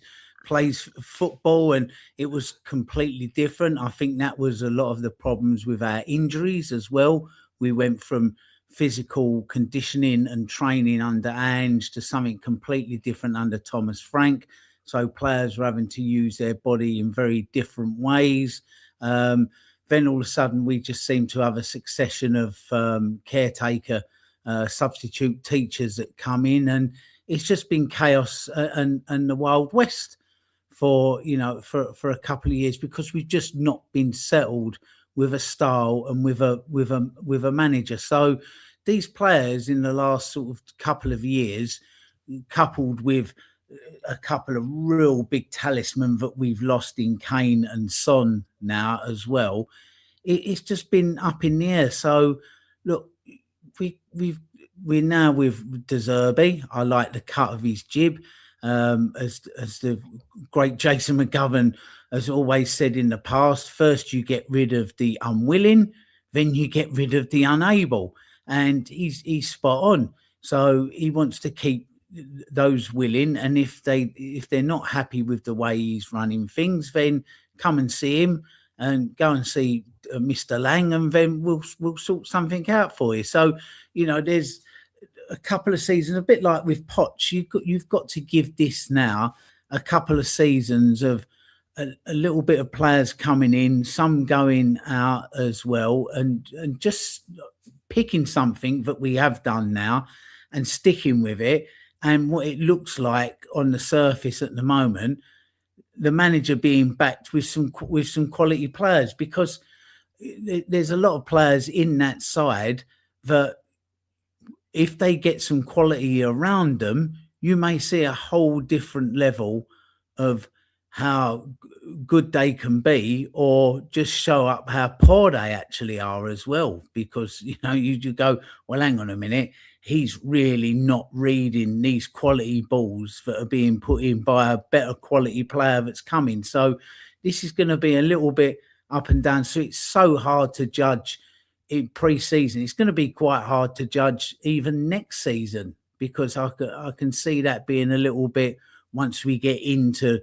football, and it was completely different. I think that was a lot of the problems with our injuries as well. We went from physical conditioning and training under Ange to something completely different under Thomas Frank. So players were having to use their body in very different ways. Then all of a sudden, we just seem to have a succession of caretaker substitute teachers that come in, and it's just been chaos and the Wild West for a couple of years, because we've just not been settled with a style and with a manager. So these players in the last sort of couple of years, coupled with a couple of real big talisman that we've lost in Kane and Son now as well, it's just been up in the air. So look, we're now with De Zerbi. I like the cut of his jib. As the great Jason McGovern has always said in the past, first you get rid of the unwilling, then you get rid of the unable. And he's spot on. So he wants to keep those willing, and if they're not happy with the way he's running things, then come and see him and go and see Mr. Lang, and then we'll sort something out for you. So there's a couple of seasons, a bit like with Poch, you've got to give this now a couple of seasons of a little bit of players coming in, some going out as well, and just picking something that we have done now and sticking with it. And what it looks like on the surface at the moment, the manager being backed with some quality players, because there's a lot of players in that side that if they get some quality around them, you may see a whole different level of how good they can be, or just show up how poor they actually are as well. Because, you go, well, hang on a minute, he's really not reading these quality balls that are being put in by a better quality player that's coming. So this is going to be a little bit up and down. So it's so hard to judge in pre-season. It's going to be quite hard to judge even next season, because I can see that being a little bit, once we get into,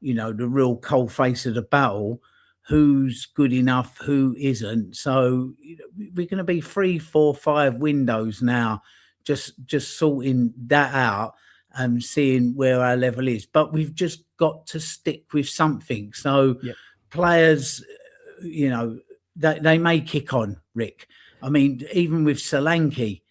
the real cold face of the battle, who's good enough, who isn't. So we're going to be 3, 4, 5 windows now, just sorting that out and seeing where our level is. But we've just got to stick with something. So players, they may kick on, Rick. I mean, even with Solanke,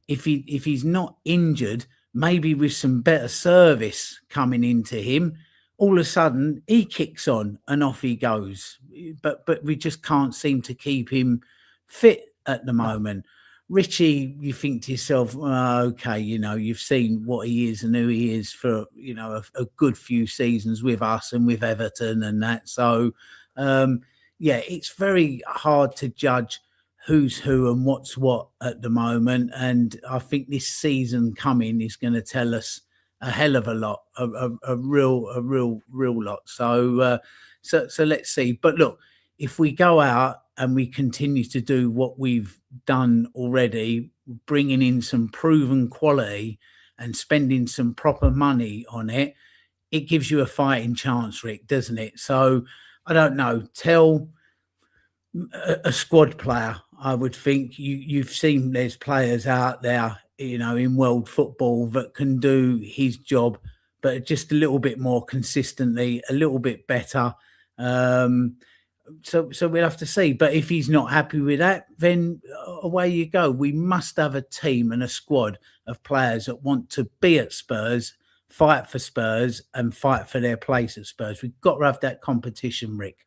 if he's not injured, maybe with some better service coming into him, all of a sudden he kicks on and off he goes. But we just can't seem to keep him fit at the moment. Richie, you think to yourself, okay, you've seen what he is and who he is for, a good few seasons with us and with Everton and that. So, it's very hard to judge who's who and what's what at the moment. And I think this season coming is going to tell us a hell of a lot, a real lot. So let's see. But look, if we go out and we continue to do what we've done already, bringing in some proven quality and spending some proper money on it, it gives you a fighting chance, Rick, doesn't it? So I don't know. Tell a squad player, I would think. You've seen there's players out there, in world football that can do his job, but just a little bit more consistently, a little bit better. So we'll have to see. But if he's not happy with that, then away you go. We must have a team and a squad of players that want to be at Spurs, fight for Spurs, and fight for their place at Spurs. We've got to have that competition, Rick.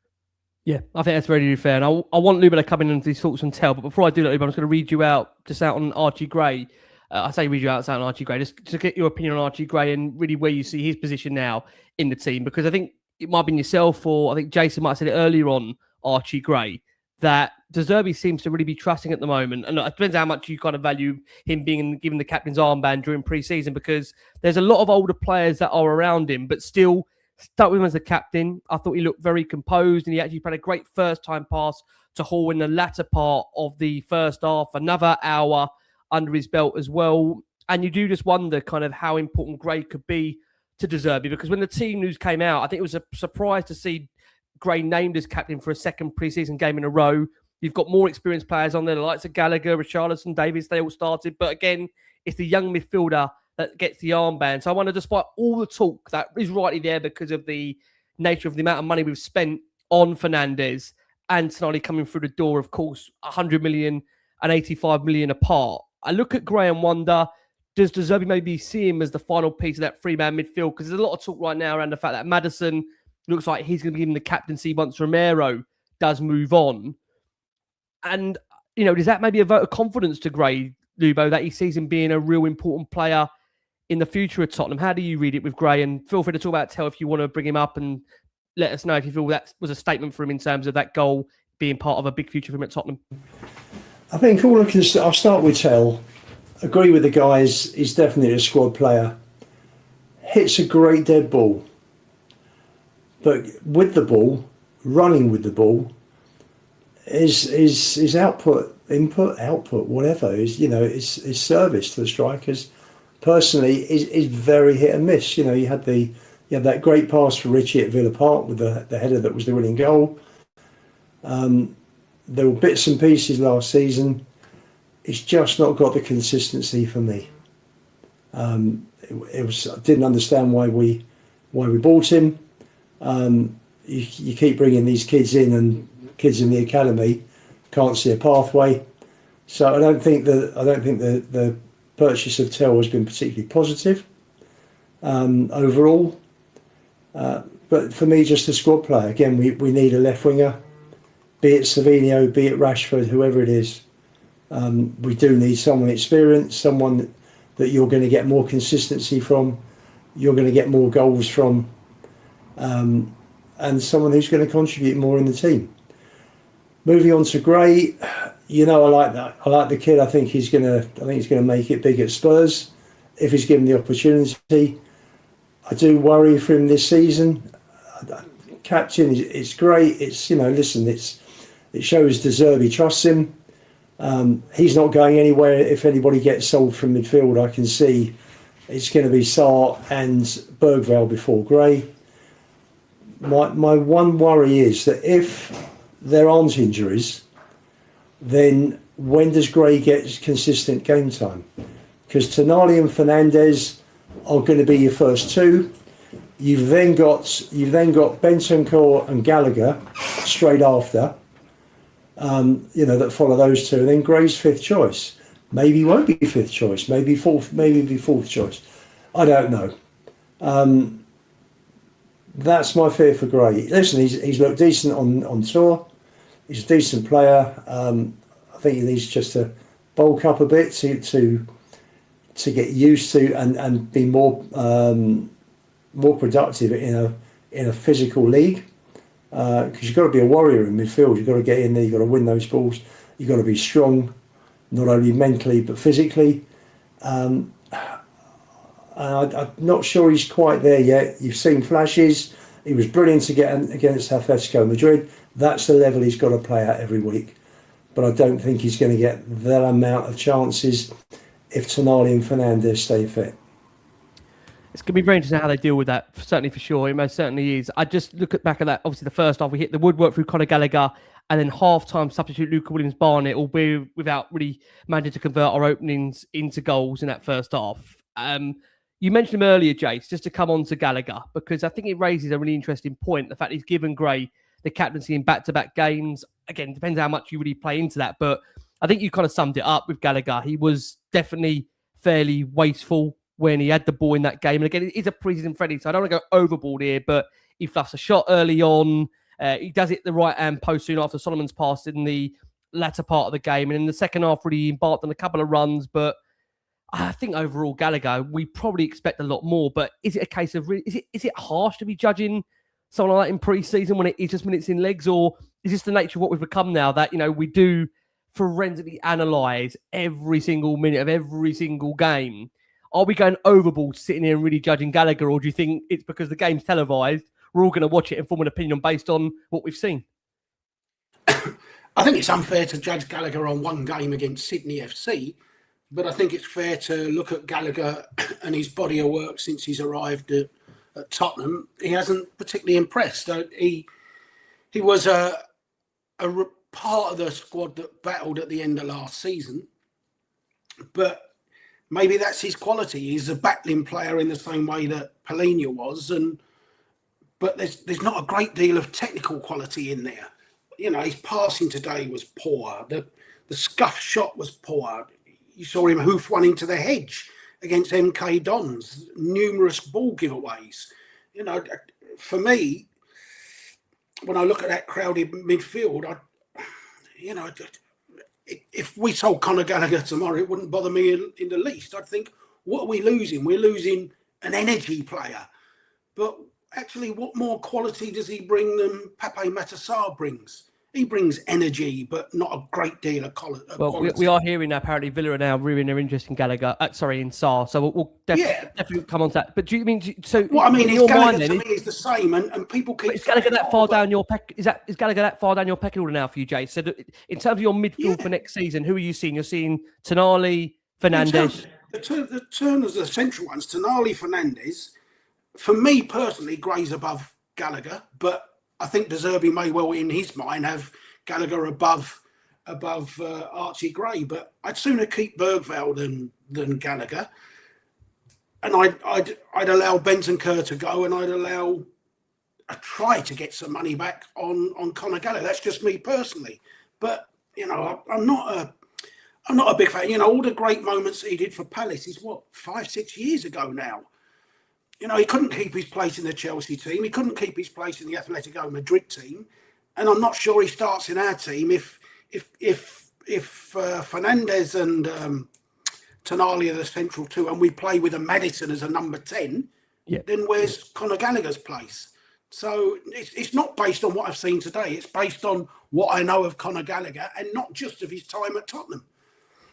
Yeah, I think that's very fair. And I want Luba to come in and do thoughts and tell. But before I do that, Luba, I'm just going to read you out on Archie Gray. I say read you out on Archie Gray, just to get your opinion on Archie Gray and really where you see his position now in the team. Because I think it might have been yourself, or I think Jason might have said it earlier on, Archie Gray, that De Zerbi seems to really be trusting at the moment. And it depends how much you kind of value him being given the captain's armband during pre-season, because there's a lot of older players that are around him, but still stuck with him as a captain. I thought he looked very composed, and he actually played a great first-time pass to Hall in the latter part of the first half. Another hour under his belt as well. And you do just wonder kind of how important Gray could be to De Zerbi, because when the team news came out, I think it was a surprise to see Gray named as captain for a second pre-season game in a row. You've got more experienced players on there, the likes of Gallagher, Richarlison, Davies, they all started. But again, it's the young midfielder that gets the armband. So I wonder, despite all the talk that is rightly there because of the nature of the amount of money we've spent on Fernandes and Tonali coming through the door, of course, 100 million and 85 million apart. I look at Gray and wonder, does De Zerbi maybe see him as the final piece of that three-man midfield? Because there's a lot of talk right now around the fact that Maddison looks like he's going to be given the captaincy once Romero does move on. And, you know, does that maybe a vote of confidence to Gray, Lubo, that he sees him being a real important player in the future of Tottenham? How do you read it with Gray? And feel free to talk about Tell if you want to bring him up and let us know if you feel that was a statement for him in terms of that goal being part of a big future for him at Tottenham. I think all I can say, I'll start with Tell. Agree with the guys, he's definitely a squad player. Hits a great dead ball. But with the ball, running with the ball, his output, whatever, is service to the strikers. Personally, is very hit and miss. You know, you had that great pass for Richie at Villa Park with the header that was the winning goal. There were bits and pieces last season. It's just not got the consistency for me. I didn't understand why we bought him. You keep bringing these kids in, and kids in the academy can't see a pathway. So I don't think the purchase of Tell has been particularly positive overall. But for me, just a squad player. Again, we need a left winger, be it Savinho, be it Rashford, whoever it is. We do need someone experienced, someone that you're going to get more consistency from, you're going to get more goals from, and someone who's going to contribute more in the team. Moving on to Gray, I like that. I like the kid. I think he's going to make it big at Spurs if he's given the opportunity. I do worry for him this season. Captain, it's great. It shows De Zerbi trusts him. He's not going anywhere. If anybody gets sold from midfield, I can see it's going to be Sarr and Bergvall before Gray. My one worry is that if there aren't injuries, then when does Gray get consistent game time? Because Tonali and Fernandes are going to be your first two. You've then got Bentancur and Gallagher straight after. That follow those two, and then Gray's fifth choice. Maybe he won't be fifth choice. Maybe be fourth choice. I don't know. That's my fear for Gray. Listen, he's looked decent on tour. He's a decent player. I think he needs just to bulk up a bit to get used to and be more productive in a physical league. Because you've got to be a warrior in midfield. You've got to get in there. You've got to win those balls. You've got to be strong, not only mentally but physically. I'm not sure he's quite there yet. You've seen flashes. He was brilliant against Atletico Madrid. That's the level he's got to play at every week. But I don't think he's going to get that amount of chances if Tonali and Fernandes stay fit. It's going to be very interesting how they deal with that, certainly for sure. It most certainly is. I just look back at that. Obviously, the first half, we hit the woodwork through Conor Gallagher, and then half-time substitute Luca Williams-Barnett, albeit without really managing to convert our openings into goals in that first half. You mentioned him earlier, Jace, just to come on to Gallagher, because I think it raises a really interesting point. The fact he's given Gray the captaincy in back-to-back games. Again, depends how much you really play into that, but I think you kind of summed it up with Gallagher. He was definitely fairly wasteful when he had the ball in that game. And again, it is a pre-season friendly, so I don't want to go overboard here, but he fluffs a shot early on. He does it the right-hand post soon after Solomon's pass in the latter part of the game. And in the second half, really embarked on a couple of runs. But I think overall, Gallagher, we probably expect a lot more. But is it a case of, is it harsh to be judging someone like that in pre-season when it is just minutes in legs? Or is this the nature of what we've become now that, we do forensically analyse every single minute of every single game? Are we going overboard sitting here and really judging Gallagher, or do you think it's because the game's televised, we're all going to watch it and form an opinion based on what we've seen? I think it's unfair to judge Gallagher on one game against Sydney FC, but I think it's fair to look at Gallagher and his body of work since he's arrived at Tottenham. He hasn't particularly impressed. He was a part of the squad that battled at the end of last season, but maybe that's his quality. He's a battling player in the same way that Paulinho was, but there's not a great deal of technical quality in there. You know, his passing today was poor. The scuff shot was poor. You saw him hoof one into the hedge against MK Dons. Numerous ball giveaways. You know, for me, when I look at that crowded midfield, if we sold Conor Gallagher tomorrow, it wouldn't bother me in the least. I'd think, what are we losing? We're losing an energy player. But actually, what more quality does he bring than Pape Matar brings? He brings energy, but not a great deal of quality. Well, we are hearing now, apparently Villa are now ruining their interest in Gallagher. In Sarr. So we'll definitely come on to that. But do you mean so? What I mean in is, your Gallagher mind, to then, me is the same, and people keep. Is Gallagher that far down your peck? Is Gallagher that far down your pecking order now for you, Jay? So in terms of your midfield for next season, who are you seeing? You're seeing Tonali, Fernandes. The Turners are the central ones. Tonali, Fernandes. For me personally, Gray's above Gallagher, but I think De Zerbi may well, in his mind, have Gallagher above Archie Gray. But I'd sooner keep Bergvall than Gallagher, and I'd allow Bentancur to go, and I'd try to get some money back on Conor Gallagher. That's just me personally, but you know, I'm not a big fan. You know, all the great moments he did for Palace is 5-6 years ago now. You know, he couldn't keep his place in the Chelsea team. He couldn't keep his place in the Atletico Madrid team, and I'm not sure he starts in our team if Fernandes and Tonali are the central two, and we play with a Maddison as a number 10. Yeah. Then where's Conor Gallagher's place? So it's not based on what I've seen today. It's based on what I know of Conor Gallagher, and not just of his time at Tottenham.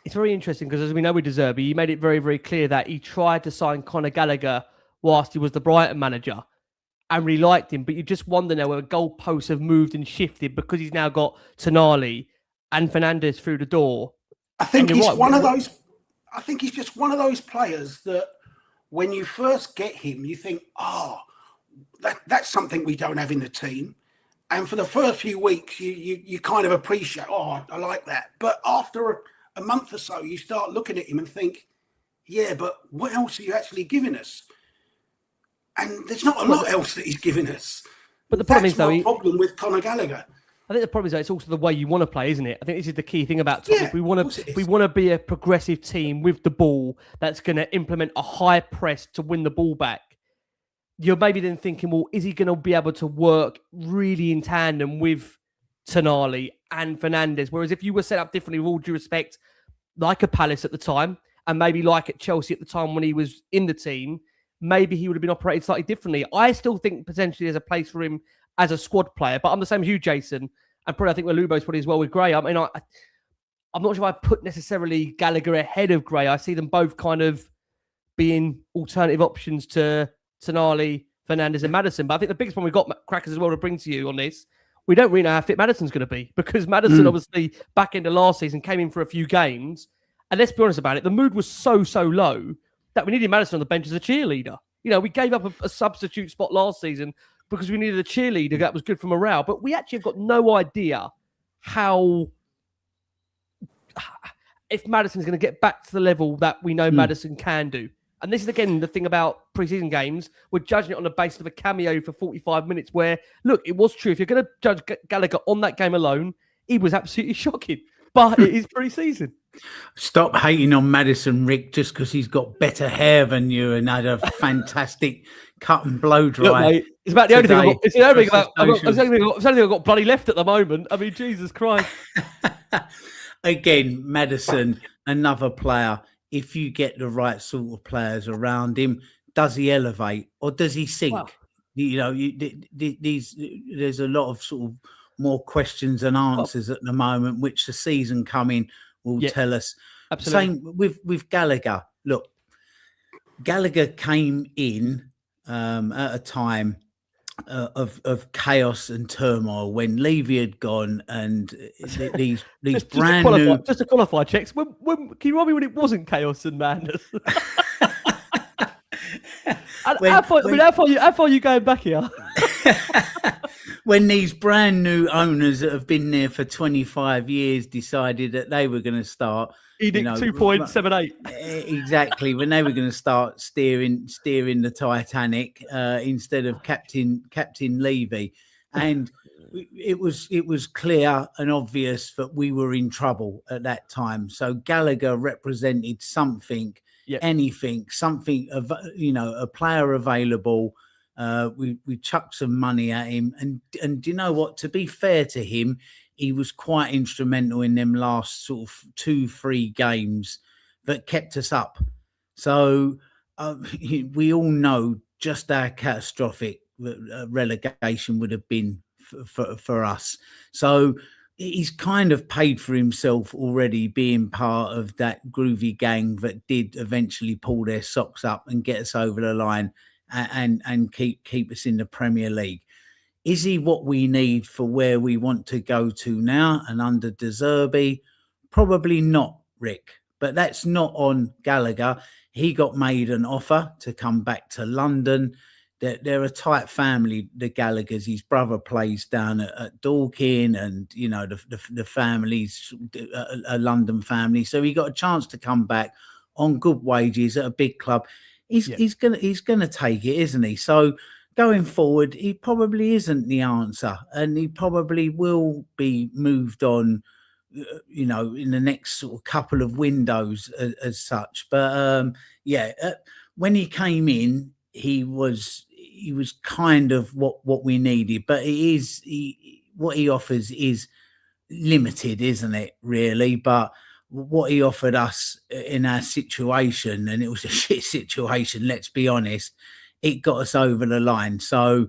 It's very interesting because, as we know with De Zerbi, he made it very, very clear that he tried to sign Conor Gallagher whilst he was the Brighton manager and really liked him. But you just wonder now whether goalposts have moved and shifted because he's now got Tonali and Fernandes through the door. I think he's one of those. I think he's just one of those players that when you first get him, you think, that's something we don't have in the team. And for the first few weeks, you kind of appreciate, I like that. But after a month or so, you start looking at him and think, yeah, but what else are you actually giving us? And there's not a lot else that he's giving us. But the problem is, though, the problem with Conor Gallagher. I think the problem is that it's also the way you want to play, isn't it? I think this is the key thing about Tottenham. If we want to be a progressive team with the ball that's going to implement a high press to win the ball back, you're maybe then thinking, well, is he going to be able to work really in tandem with Tonali and Fernandes? Whereas if you were set up differently, with all due respect, like a Palace at the time, and maybe like at Chelsea at the time when he was in the team, maybe he would have been operated slightly differently. I still think potentially there's a place for him as a squad player, but I'm the same as you, Jason, and probably I think where Lubo's probably as well with Gray. I mean, I'm not sure if I put necessarily Gallagher ahead of Gray. I see them both kind of being alternative options to Tonali, Fernandes and Maddison. But I think the biggest one we've got, Crackers, as well to bring to you on this, we don't really know how fit Maddison's going to be, because Maddison obviously back into last season came in for a few games, and let's be honest about it, the mood was so low that we needed Maddison on the bench as a cheerleader. You know, we gave up a substitute spot last season because we needed a cheerleader that was good for morale. But we actually have got no idea if Maddison's going to get back to the level that we know Maddison can do. And this is, again, the thing about pre-season games. We're judging it on the basis of a cameo for 45 minutes where, look, it was true. If you're going to judge Gallagher on that game alone, he was absolutely shocking. But it is pre-season. Stop hating on Maddison, Rick, just because he's got better hair than you and had a fantastic cut and blow dry. Look, mate, it's about the only thing I've got. It's the only thing I've got bloody left at the moment. I mean, Jesus Christ. Again, Maddison, another player. If you get the right sort of players around him, does he elevate or does he sink? Wow. You know, there's a lot of sort of more questions than answers at the moment, which the season coming will tell us. Absolutely. Same with Gallagher. Look, Gallagher came in at a time of chaos and turmoil when Levy had gone, and these brand new. Just to qualify, checks. When can you remind me when it wasn't chaos and madness? How far are you going back here? when these brand new owners that have been there for 25 years decided that they were going to start. Edict 2.78. Exactly, when they were going to start steering the Titanic instead of Captain Levy, and it was clear and obvious that we were in trouble at that time. So Gallagher represented something, anything, something of a player available. We chucked some money at him, and you know what? To be fair to him, he was quite instrumental in them last sort of 2-3 games that kept us up. So we all know just how catastrophic relegation would have been for us. So he's kind of paid for himself already, being part of that groovy gang that did eventually pull their socks up and get us over the line and keep us in the Premier League. Is he what we need for where we want to go to now and under De Zerbi? Probably not, Rick. But that's not on Gallagher. He got made an offer to come back to London. They're a tight family, the Gallaghers. His brother plays down at Dorking, and the family's a London family. So he got a chance to come back on good wages at a big club. He's gonna take it, isn't he? So going forward, he probably isn't the answer, and he probably will be moved on, in the next sort of couple of windows as such. But when he came in, he was kind of what we needed. But what he offers is limited, isn't it? Really, but what he offered us in our situation, and it was a shit situation. Let's be honest. It got us over the line, so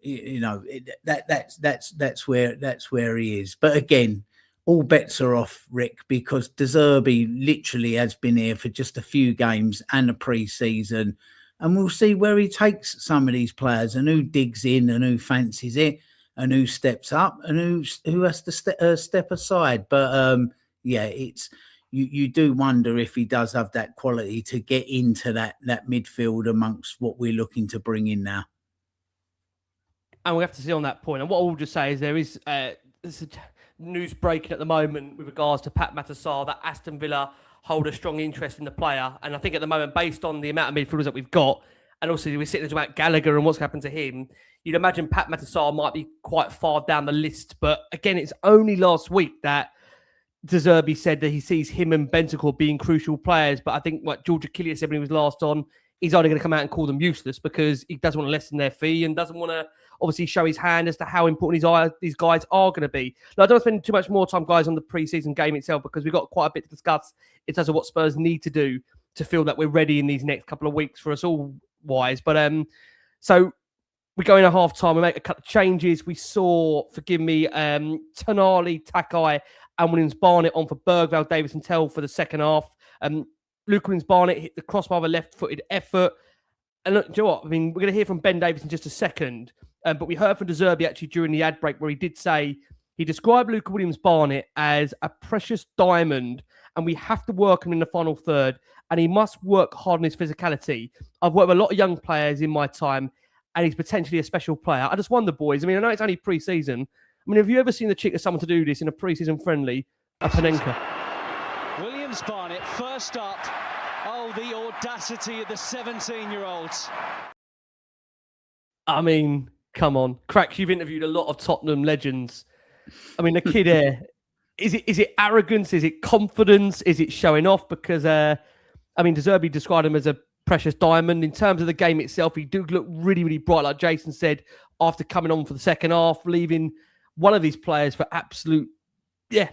that's where he is. But again, all bets are off, Rick, because De Zerbi literally has been here for just a few games and a pre-season, and we'll see where he takes some of these players and who digs in and who fancies it and who steps up and who has to step aside. But it's. You do wonder if he does have that quality to get into that midfield amongst what we're looking to bring in now. And we have to see on that point. And what I will just say is there's news breaking at the moment with regards to Pape Matar that Aston Villa hold a strong interest in the player. And I think at the moment, based on the amount of midfielders that we've got, and also we're sitting there about Gallagher and what's happened to him, you'd imagine Pape Matar might be quite far down the list. But again, it's only last week that De Zerbi said that he sees him and Bentancur being crucial players, but I think what George Achilles said when he was last on, he's only going to come out and call them useless because he doesn't want to lessen their fee and doesn't want to obviously show his hand as to how important these guys are going to be. Now, I don't want to spend too much more time, guys, on the pre-season game itself because we've got quite a bit to discuss in terms of what Spurs need to do to feel that we're ready in these next couple of weeks for us all wise. But so we go in at half-time, we make a couple of changes. We saw, forgive me, Tonali, Takai, and Williams-Barnett on for Bergvall, Davis and Tell for the second half. Luke Williams-Barnett hit the crossbar with a left-footed effort. And look, do you know what? I mean, we're going to hear from Ben Davis in just a second. But we heard from De Zerbi actually during the ad break where he did say he described Luke Williams-Barnett as a precious diamond and we have to work him in the final third and he must work hard on his physicality. I've worked with a lot of young players in my time and he's potentially a special player. I just wonder, boys, I mean, I know it's only pre-season. I mean, have you ever seen the cheek of someone to do this in a pre-season friendly? A Panenka. Williams-Barnett first up. Oh, the audacity of the 17-year-olds. I mean, come on. Cracks, you've interviewed a lot of Tottenham legends. I mean, the kid here, is it arrogance? Is it confidence? Is it showing off? Because, De Zerbi described him as a precious diamond. In terms of the game itself, he did look really, really bright, like Jason said, after coming on for the second half, leaving one of these players for absolute dead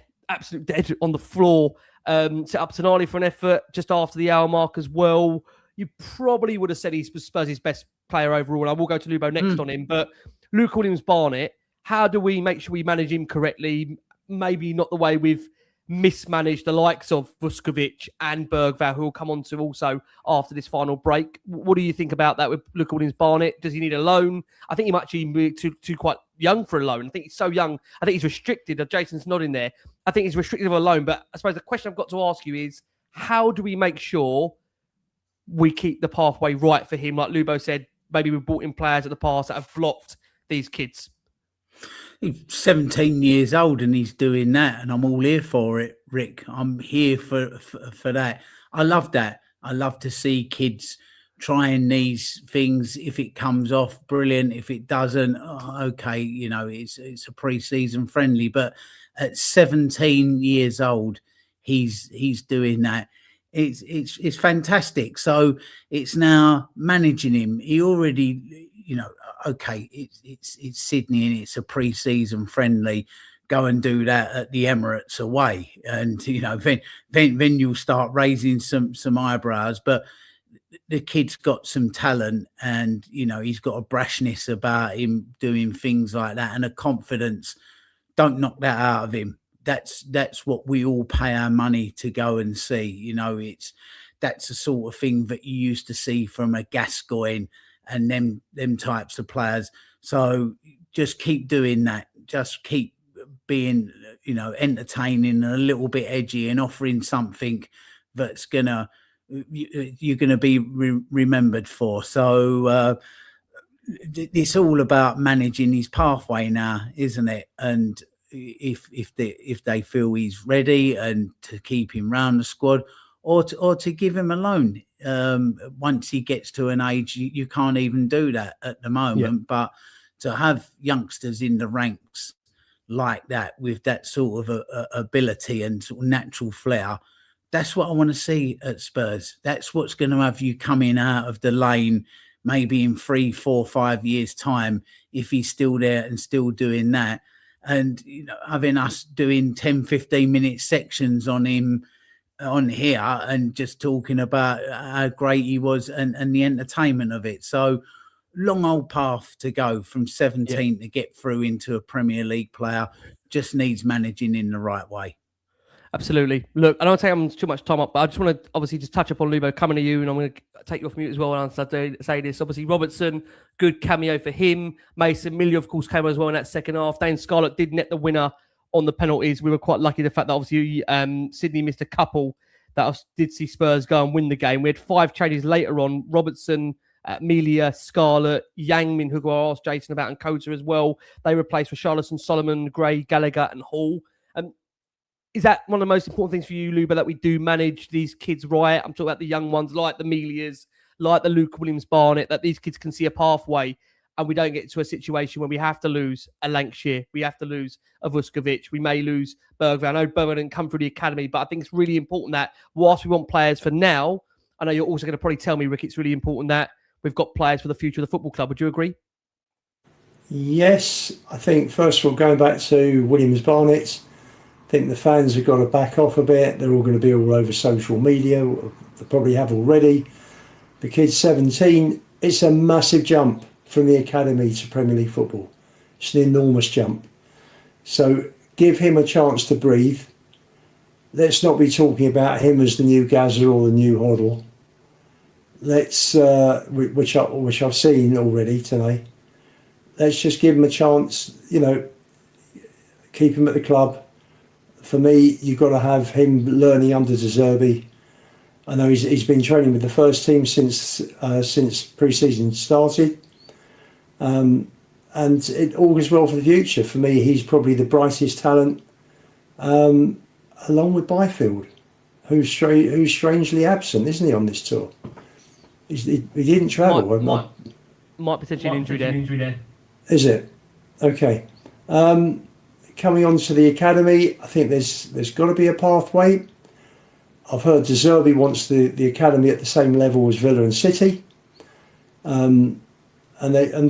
on the floor. Set up Tonali for an effort just after the hour mark as well. You probably would have said he's Spurs' best player overall. I will go to Lubo next on him. But Luke Williams-Barnett, how do we make sure we manage him correctly? Maybe not the way we've mismanaged the likes of Vuskovic and Bergvall, who will come on to also after this final break. What do you think about that with Luke Williams-Barnett? Does he need a loan? I think he might actually be too quite young for a loan. I think he's so young. I think he's restricted. Jason's nodding there. I think he's restricted of a loan. But I suppose the question I've got to ask you is, how do we make sure we keep the pathway right for him? Like Lubo said, maybe we've brought in players at the past that have blocked these kids. He's 17 years old and he's doing that, and I'm all here for it, Rick. I'm here for that. I love that. I love to see kids trying these things. If it comes off, brilliant. If it doesn't, okay, you know, it's a pre-season friendly. But at 17 years old, he's doing that. It's fantastic. So it's now managing him. He already, you know, okay, it's Sydney and it's a pre-season friendly. Go and do that at the Emirates away, and you know, then you'll start raising some eyebrows. But the kid's got some talent, and you know, he's got a brashness about him doing things like that, and a confidence. Don't knock that out of him. That's what we all pay our money to go and see. You know, that's the sort of thing that you used to see from a Gascoigne and them types of players. So just keep doing that. Just keep being, you know, entertaining and a little bit edgy and offering something that's you're gonna be remembered for. So it's all about managing his pathway now, isn't it? And if they feel he's ready, and to keep him round the squad, or to give him a loan once he gets to an age you can't even do that at the moment. But to have youngsters in the ranks like that with that sort of ability and sort of natural flair, that's what I want to see at Spurs. That's what's going to have you coming out of the lane maybe in 3, 4, 5 years time, if he's still there and still doing that. And you know, having us doing 10, 15 minute sections on him on here and just talking about how great he was and the entertainment of it. So long old path to go from 17 to get through into a Premier League player. Just needs managing in the right way. Absolutely. Look, I don't want to take too much time up, but I just want to obviously just touch upon Lubo coming to you, and I'm going to take you off mute as well and say this. Obviously, Robertson, good cameo for him. Mason Millie, of course, came as well in that second half. Dane Scarlett did net the winner on the penalties. We were quite lucky the fact that obviously Sydney missed a couple that did see Spurs go and win the game. We had 5 changes later on. Robertson, Melia, Scarlett, Yangmin, who I asked Jason about, and Kota as well. They replaced Richarlison, Solomon, Gray, Gallagher and Hall. Is that one of the most important things for you, Luba, that we do manage these kids right? I'm talking about the young ones like the Melias, like the Luke Williams-Barnett, that these kids can see a pathway and we don't get to a situation where we have to lose a Lancashire, we have to lose a Vuskovic, we may lose Bergvall. I know Bergvall didn't come through the academy, but I think it's really important that whilst we want players for now, I know you're also going to probably tell me, Rick, it's really important that we've got players for the future of the football club. Would you agree? Yes, I think first of all, going back to Williams-Barnett, I think the fans have got to back off a bit. They're all going to be all over social media. They probably have already. The kid's 17. It's a massive jump from the academy to Premier League football. It's an enormous jump. So give him a chance to breathe. Let's not be talking about him as the new Gazza or the new Hoddle. Let's, which I've seen already today. Let's just give him a chance. You know, keep him at the club. For me, you've got to have him learning under De Zerbi. I know he's been training with the first team since pre-season started, and it all goes well for the future. For me, he's probably the brightest talent, along with Byfield, who's strangely absent, isn't he, on this tour? He didn't travel. Might potentially an injury there. Is it? Okay. Coming on to the academy, I think there's got to be a pathway. I've heard De Zerbi wants the academy at the same level as Villa and City, and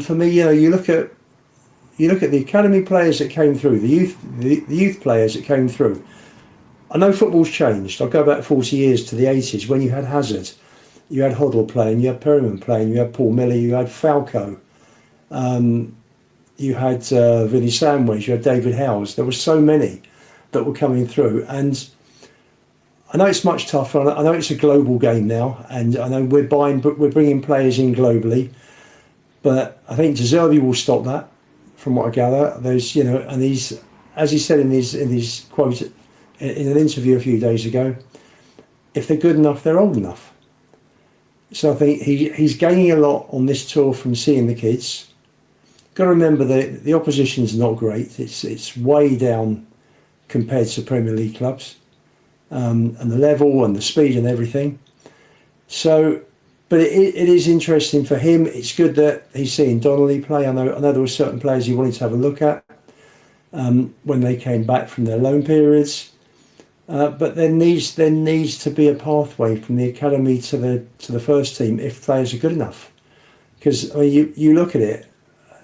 for me, you know, you look at the academy players that came through, the youth players that came through. I know football's changed. I'll go back 40 years to the 80s when you had Hazard, you had Hoddle playing, you had Perryman playing, you had Paul Miller, you had Falco. You had Vinnie Sandwich, you had David Howes. There were so many that were coming through. And I know it's much tougher. I know it's a global game now. And I know we're bringing players in globally. But I think De Zerbi will stop that, from what I gather. There's, you know, and he's, as he said in his quote in an interview a few days ago, if they're good enough, they're old enough. So I think he's gaining a lot on this tour from seeing the kids. got to remember the opposition's not great. It's way down compared to Premier League clubs, and the level and the speed and everything. So, but it is interesting for him. It's good that he's seeing Donnelly play. I know there were certain players he wanted to have a look at when they came back from their loan periods. But there needs to be a pathway from the academy to the first team if players are good enough. Because I mean, you look at it,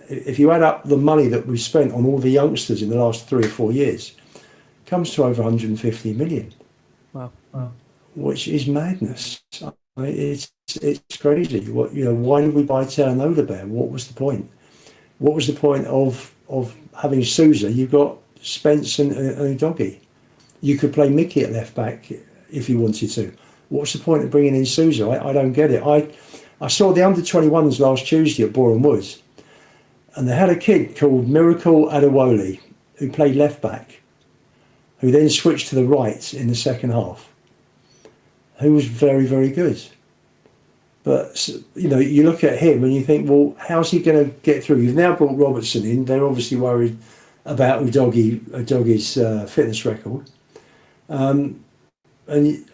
if you add up the money that we've spent on all the youngsters in the last 3 or 4 years, it comes to over 150 million. Wow. Which is madness. I mean, it's crazy. Why did we buy Terranova? What was the point? What was the point of having Sousa? You've got Spence and Udogie. You could play Mickey at left back if you wanted to. What's the point of bringing in Sousa? I don't get it. I saw the under-21s last Tuesday at Boreham Wood, and they had a kid called Miracle Adewole who played left back, who then switched to the right in the second half, who was very, very good. But, you look at him and you think, well, how's he going to get through? You've now brought Robertson in. They're obviously worried about Udogie's fitness record. And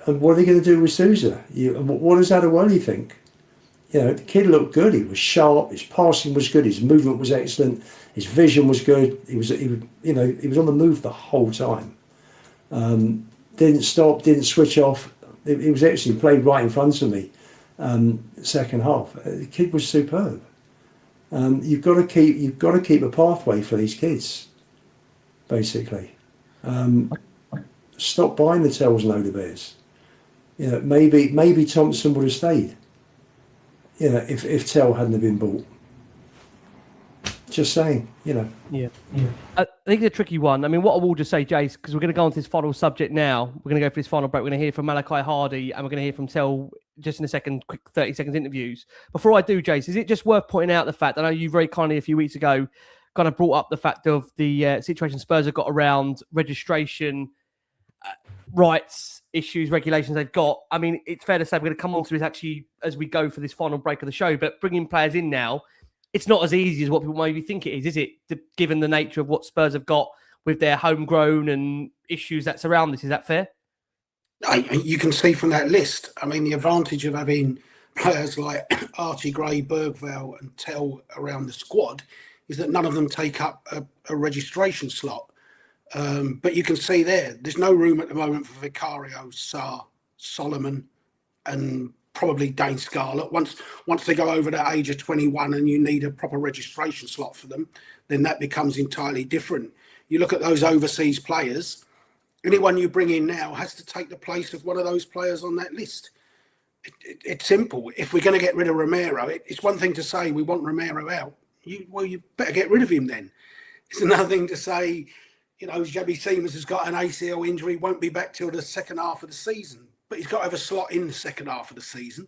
what are they going to do with Sousa? What does Adewole think? The kid looked good. He was sharp. His passing was good. His movement was excellent. His vision was good. He was on the move the whole time. Didn't stop. Didn't switch off. He was actually played right in front of me. Second half, the kid was superb. You've got to keep a pathway for these kids, basically. Stop buying the Tells and Odebears. Maybe Thompson would have stayed. If Tell hadn't have been bought. Just saying, Yeah. I think it's a tricky one. I mean, what I will just say, Jace, because we're going to go on to this final subject now. We're going to go for this final break. We're going to hear from Malachi Hardy and we're going to hear from Tell just in a second, quick 30 seconds interviews. Before I do, Jace, is it just worth pointing out the fact, I know you very kindly a few weeks ago kind of brought up the fact of the situation Spurs have got around registration rights, issues, regulations they've got. I mean, it's fair to say we're going to come on to this actually as we go for this final break of the show, but bringing players in now, it's not as easy as what people maybe think it is it? Given the nature of what Spurs have got with their homegrown and issues that surround this. Is that fair? You can see from that list. I mean, the advantage of having players like Archie Gray, Bergvall and Tell around the squad is that none of them take up a registration slot. But you can see there's no room at the moment for Vicario, Sarr, Solomon and probably Dane Scarlett. Once they go over the age of 21 and you need a proper registration slot for them, then that becomes entirely different. You look at those overseas players, anyone you bring in now has to take the place of one of those players on that list. It's simple. If we're going to get rid of Romero, it's one thing to say we want Romero out. You better get rid of him then. It's another thing to say, Xabi Simons has got an ACL injury, won't be back till the second half of the season. But he's got to have a slot in the second half of the season.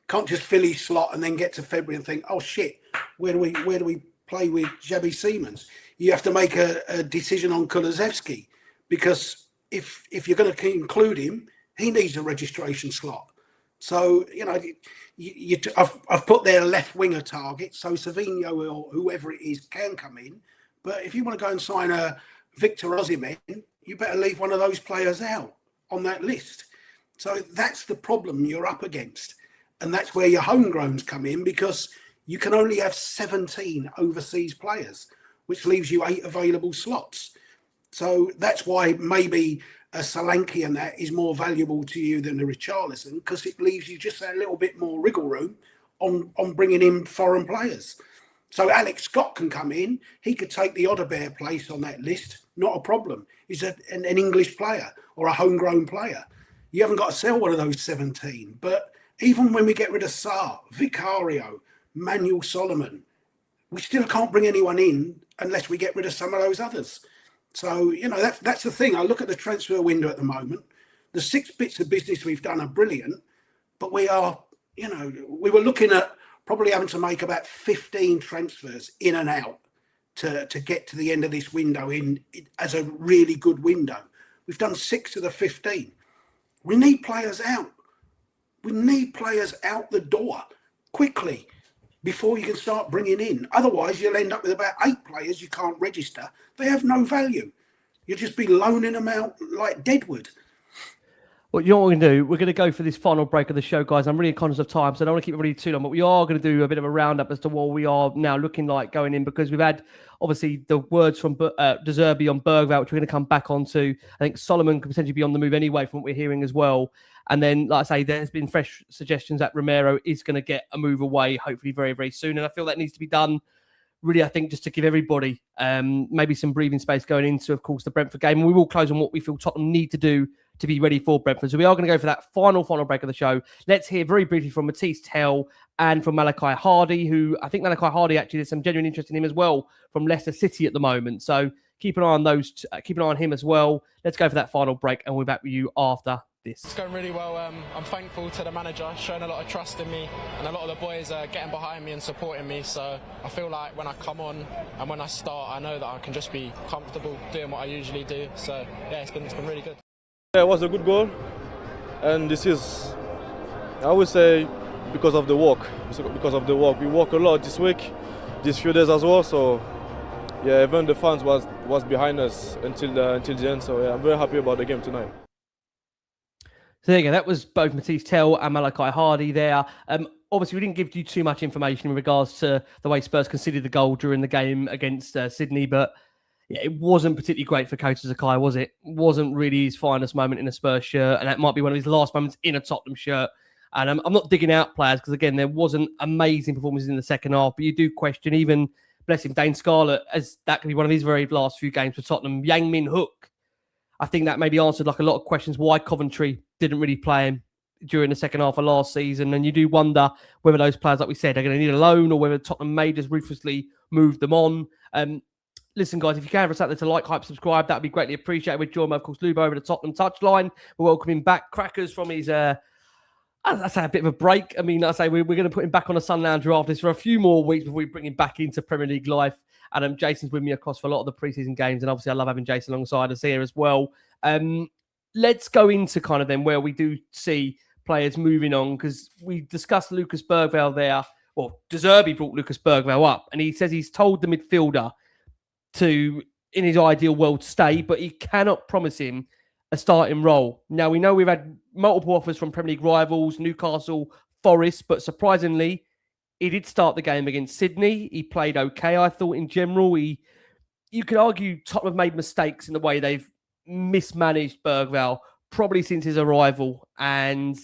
Can't just fill his slot and then get to February and think, oh shit, where do we play with Xabi Simons? You have to make a decision on Kulusevski because if you're going to include him, he needs a registration slot. So I've put their left winger target, so Savinho or whoever it is can come in. But if you want to go and sign a Victor Osimhen, you better leave one of those players out on that list. So that's the problem you're up against. And that's where your homegrowns come in because you can only have 17 overseas players, which leaves you 8 available slots. So that's why maybe a Solanke and that is more valuable to you than a Richarlison because it leaves you just a little bit more wriggle room on bringing in foreign players. So Alex Scott can come in. He could take the Odebear place on that list. Not a problem. He's an English player or a homegrown player. You haven't got to sell one of those 17. But even when we get rid of Sarr, Vicario, Manuel Solomon, we still can't bring anyone in unless we get rid of some of those others. So, that's the thing. I look at the transfer window at the moment. The 6 bits of business we've done are brilliant, but we were looking at probably having to make about 15 transfers in and out to get to the end of this window as a really good window. We've done 6 of the 15. We need players out. We need players out the door quickly. before you can start bringing in. Otherwise, you'll end up with about 8 players you can't register. They have no value. You'll just be loaning them out like Deadwood. Well, you know what we're going to do? We're going to go for this final break of the show, guys. I'm really conscious of time, so I don't want to keep everybody too long, but we are going to do a bit of a roundup as to what we are now looking like going in, because we've had, obviously, the words from De Zerbi on Bergvall, which we're going to come back onto. I think Solomon could potentially be on the move anyway, from what we're hearing as well. And then, like I say, there's been fresh suggestions that Romero is going to get a move away, hopefully very, very soon. And I feel that needs to be done, really, I think, just to give everybody maybe some breathing space going into, of course, the Brentford game. And we will close on what we feel Tottenham need to do to be ready for Brentford. So we are going to go for that final break of the show. Let's hear very briefly from Matisse Tell and from Malachi Hardy, who I think Malachi Hardy, actually, there's some genuine interest in him as well from Leicester City at the moment. So keep an eye on those, keep an eye on him as well. Let's go for that final break, and we'll be back with you after this. It's going really well. I'm thankful to the manager, showing a lot of trust in me, and a lot of the boys are getting behind me and supporting me. So I feel like when I come on and when I start, I know that I can just be comfortable doing what I usually do. So yeah, it's been really good. Yeah, it was a good goal, and this is, I would say, because of the walk. Because of the walk, we walk a lot this week, these few days as well. So yeah, even the fans was behind us until the end. So yeah, I'm very happy about the game tonight. So there you go. That was both Matisse Tell and Malachi Hardy there. Obviously, we didn't give you too much information in regards to the way Spurs conceded the goal during the game against Sydney, but yeah, it wasn't particularly great for Kota Sakai, was it? Wasn't really his finest moment in a Spurs shirt, and that might be one of his last moments in a Tottenham shirt. And I'm not digging out players because, again, there wasn't amazing performances in the second half, but you do question even, bless him, Dane Scarlett, as that could be one of his very last few games for Tottenham. Yang Min Hook, I think that maybe answered like a lot of questions why Coventry didn't really play him during the second half of last season. And you do wonder whether those players, like we said, are going to need a loan or whether Tottenham may just ruthlessly move them on. Listen, guys, if you can have us out there to like, hype, subscribe, that would be greatly appreciated. We're joined by, of course, Lubo over the Tottenham touchline. We're welcoming back Crackers from his, I say, a bit of a break. I mean, I say we're going to put him back on a Sun Lounger after this for a few more weeks before we bring him back into Premier League life. And Jason's with me across for a lot of the preseason games. And obviously, I love having Jason alongside us here as well. Let's go into kind of then where we do see players moving on, because we discussed Lucas Bergvall there. Well, De Zerbi brought Lucas Bergvall up, and he says he's told the midfielder to, in his ideal world, stay, but he cannot promise him a starting role. Now, we know we've had multiple offers from Premier League rivals, Newcastle, Forest, but surprisingly, he did start the game against Sydney. He played okay, I thought, in general. You could argue Tottenham have made mistakes in the way they've mismanaged Bergvall, probably since his arrival, and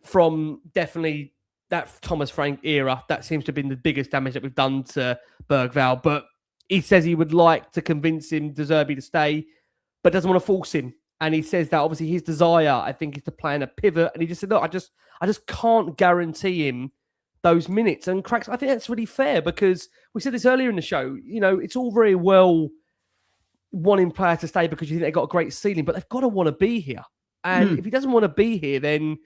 from definitely that Thomas Frank era, that seems to have been the biggest damage that we've done to Bergvall. But he says he would like to convince him, De Zerbi, to stay, but doesn't want to force him. And he says that obviously his desire, I think, is to play in a pivot. And he just said, look, I just can't guarantee him those minutes. And Cracks, I think that's really fair, because we said this earlier in the show, you know, it's all very well wanting players to stay because you think they've got a great ceiling, but they've got to want to be here. And if he doesn't want to be here, then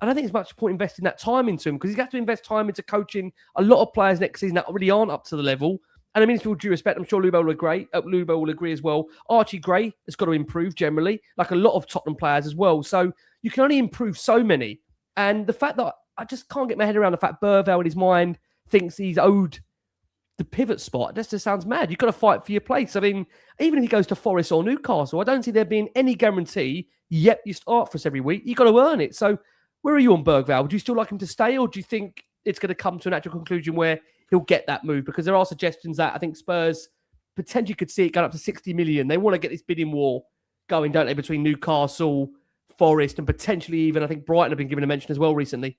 I don't think there's much point investing that time into him, because he's got to invest time into coaching a lot of players next season that really aren't up to the level. And I mean, with all due respect, I'm sure Lubo will agree as well. Archie Gray has got to improve generally, like a lot of Tottenham players as well. So you can only improve so many. And the fact that I just can't get my head around the fact Bergvall in his mind thinks he's owed the pivot spot. That just sounds mad. You've got to fight for your place. I mean, even if he goes to Forest or Newcastle, I don't see there being any guarantee, yep, you start for us every week. You've got to earn it. So where are you on Bergvall? Would you still like him to stay, or do you think it's going to come to a natural conclusion where he'll get that move? Because there are suggestions that I think Spurs potentially could see it going up to 60 million. They want to get this bidding war going, don't they, between Newcastle, Forest, and potentially even, I think, Brighton have been given a mention as well recently.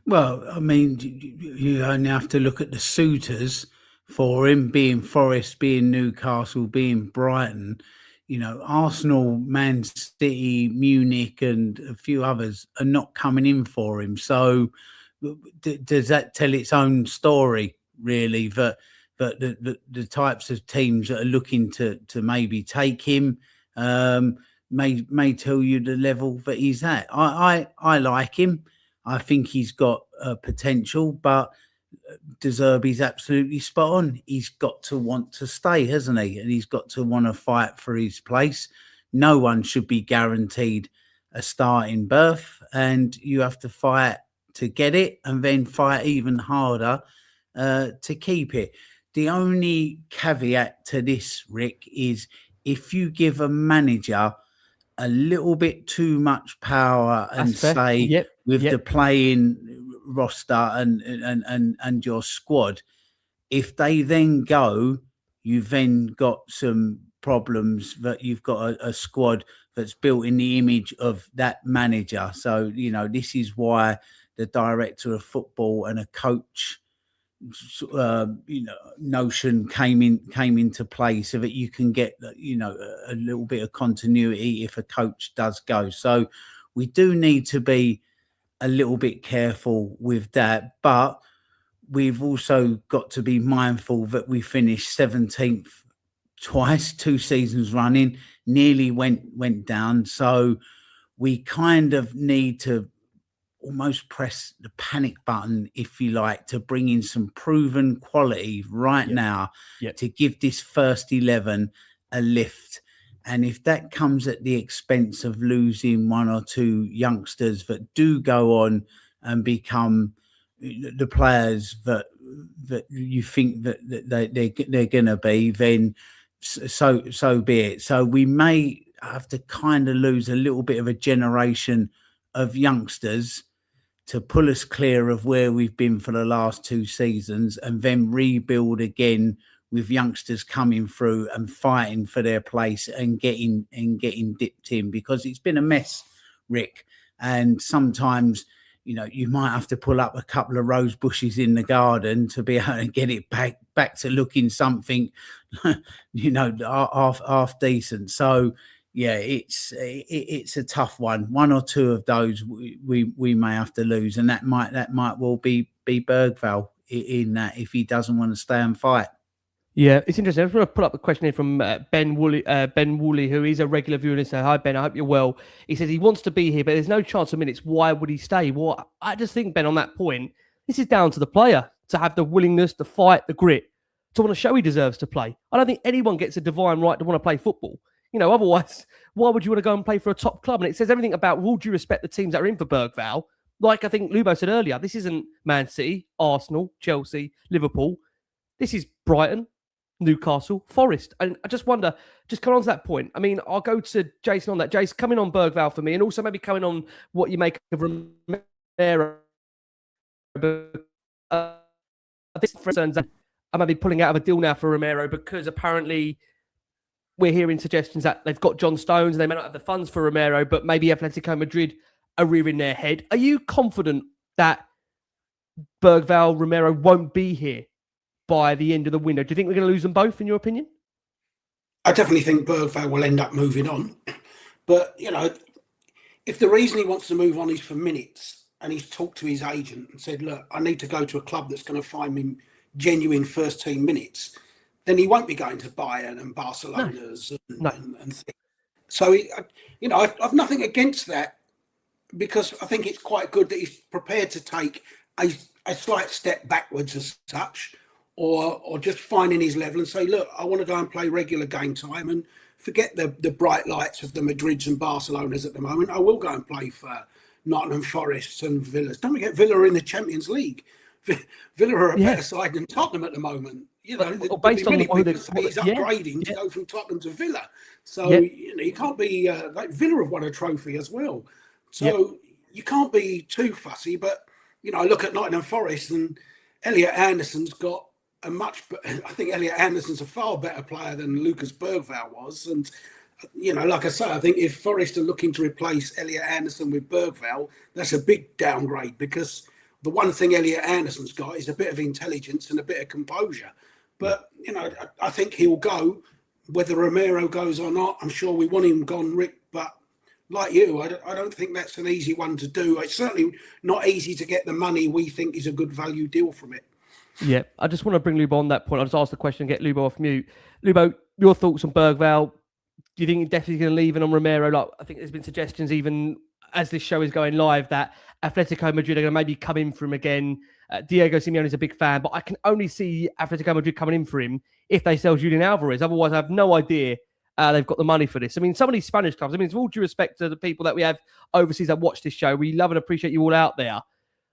Well, I mean, you only have to look at the suitors for him, being Forest, being Newcastle, being Brighton. You know, Arsenal, Man City, Munich, and a few others are not coming in for him. So does that tell its own story, really, that the types of teams that are looking to maybe take him may tell you the level that he's at? I like him. I think he's got potential, but De Zerbi's absolutely spot on. He's got to want to stay, hasn't he? And he's got to want to fight for his place. No one should be guaranteed a starting berth, and you have to fight get it and then fight even harder to keep it. The only caveat to this, Rick, is if you give a manager a little bit too much power and say with the playing roster and your squad, if they then go, you've then got some problems that you've got a squad that's built in the image of that manager. So, this is why the director of football and a coach notion came into play, so that you can get a little bit of continuity if a coach does go. So we do need to be a little bit careful with that, but we've also got to be mindful that we finished 17th twice, 2 seasons running, nearly went down. So we kind of need to almost press the panic button, if you like, to bring in some proven quality right now to give this first 11 a lift. And if that comes at the expense of losing 1 or 2 youngsters that do go on and become the players that you think that they're going to be, then so be it. So we may have to kind of lose a little bit of a generation of youngsters to pull us clear of where we've been for the last 2 seasons, and then rebuild again with youngsters coming through and fighting for their place and getting dipped in, because it's been a mess, Rick. And sometimes, you might have to pull up a couple of rose bushes in the garden to be able to get it back to looking something, half decent. So, yeah, it's a tough one. 1 or 2 of those we may have to lose, and that might well be Bergvall in that, if he doesn't want to stay and fight. Yeah, it's interesting. I just want to pull up a question here from Ben Woolley, who is a regular viewer and says, "Hi Ben, I hope you're well." He says he wants to be here, but there's no chance of minutes. Why would he stay? Well, I just think, Ben, on that point, this is down to the player to have the willingness, the fight, the grit, to want to show he deserves to play. I don't think anyone gets a divine right to want to play football. Otherwise, why would you want to go and play for a top club? And it says everything about, all due respect, the teams that are in for Bergvall. Like I think Lubo said earlier, this isn't Man City, Arsenal, Chelsea, Liverpool. This is Brighton, Newcastle, Forest. And I just wonder, just coming on to that point, I mean, I'll go to Jason on that. Jason, coming on Bergvall for me, and also maybe coming on what you make of Romero. This concerns that I might be pulling out of a deal now for Romero, because apparently we're hearing suggestions that they've got John Stones and they may not have the funds for Romero, but maybe Atletico Madrid are rearing their head. Are you confident that Bergvall, Romero won't be here by the end of the window? Do you think we're going to lose them both, in your opinion? I definitely think Bergvall will end up moving on. But, if the reason he wants to move on is for minutes, and he's talked to his agent and said, look, I need to go to a club that's going to find me genuine first team minutes, then he won't be going to Bayern and Barcelona's and things. So, I've nothing against that, because I think it's quite good that he's prepared to take a slight step backwards as such, or just finding his level and say, look, I want to go and play regular game time and forget the bright lights of the Madrids and Barcelonas at the moment. I will go and play for Nottingham Forest and Villa. Don't forget, Villa are in the Champions League. Villa are a better side than Tottenham at the moment. Based on many people say he's upgrading to go from Tottenham to Villa. So, you can't be like Villa have won a trophy as well. So you can't be too fussy. But, I look at Nottingham Forest, and Elliot Anderson's got I think Elliot Anderson's a far better player than Lucas Bergvall was. And, like I say, I think if Forest are looking to replace Elliot Anderson with Bergvall, that's a big downgrade, because the one thing Elliot Anderson's got is a bit of intelligence and a bit of composure. But, I think he'll go, whether Romero goes or not. I'm sure we want him gone, Rick, but like you, I don't think that's an easy one to do. It's certainly not easy to get the money we think is a good value deal from it. Yeah, I just want to bring Lubo on that point. I'll just ask the question and get Lubo off mute. Lubo, your thoughts on Bergvall? Do you think he's definitely going to leave? And on Romero, like, I think there's been suggestions even as this show is going live that Atletico Madrid are going to maybe come in for him again. Diego Simeone is a big fan, but I can only see Atletico Madrid coming in for him if they sell Julian Alvarez. Otherwise, I have no idea they've got the money for this. I mean, some of these Spanish clubs, with all due respect to the people that we have overseas that watch this show, we love and appreciate you all out there.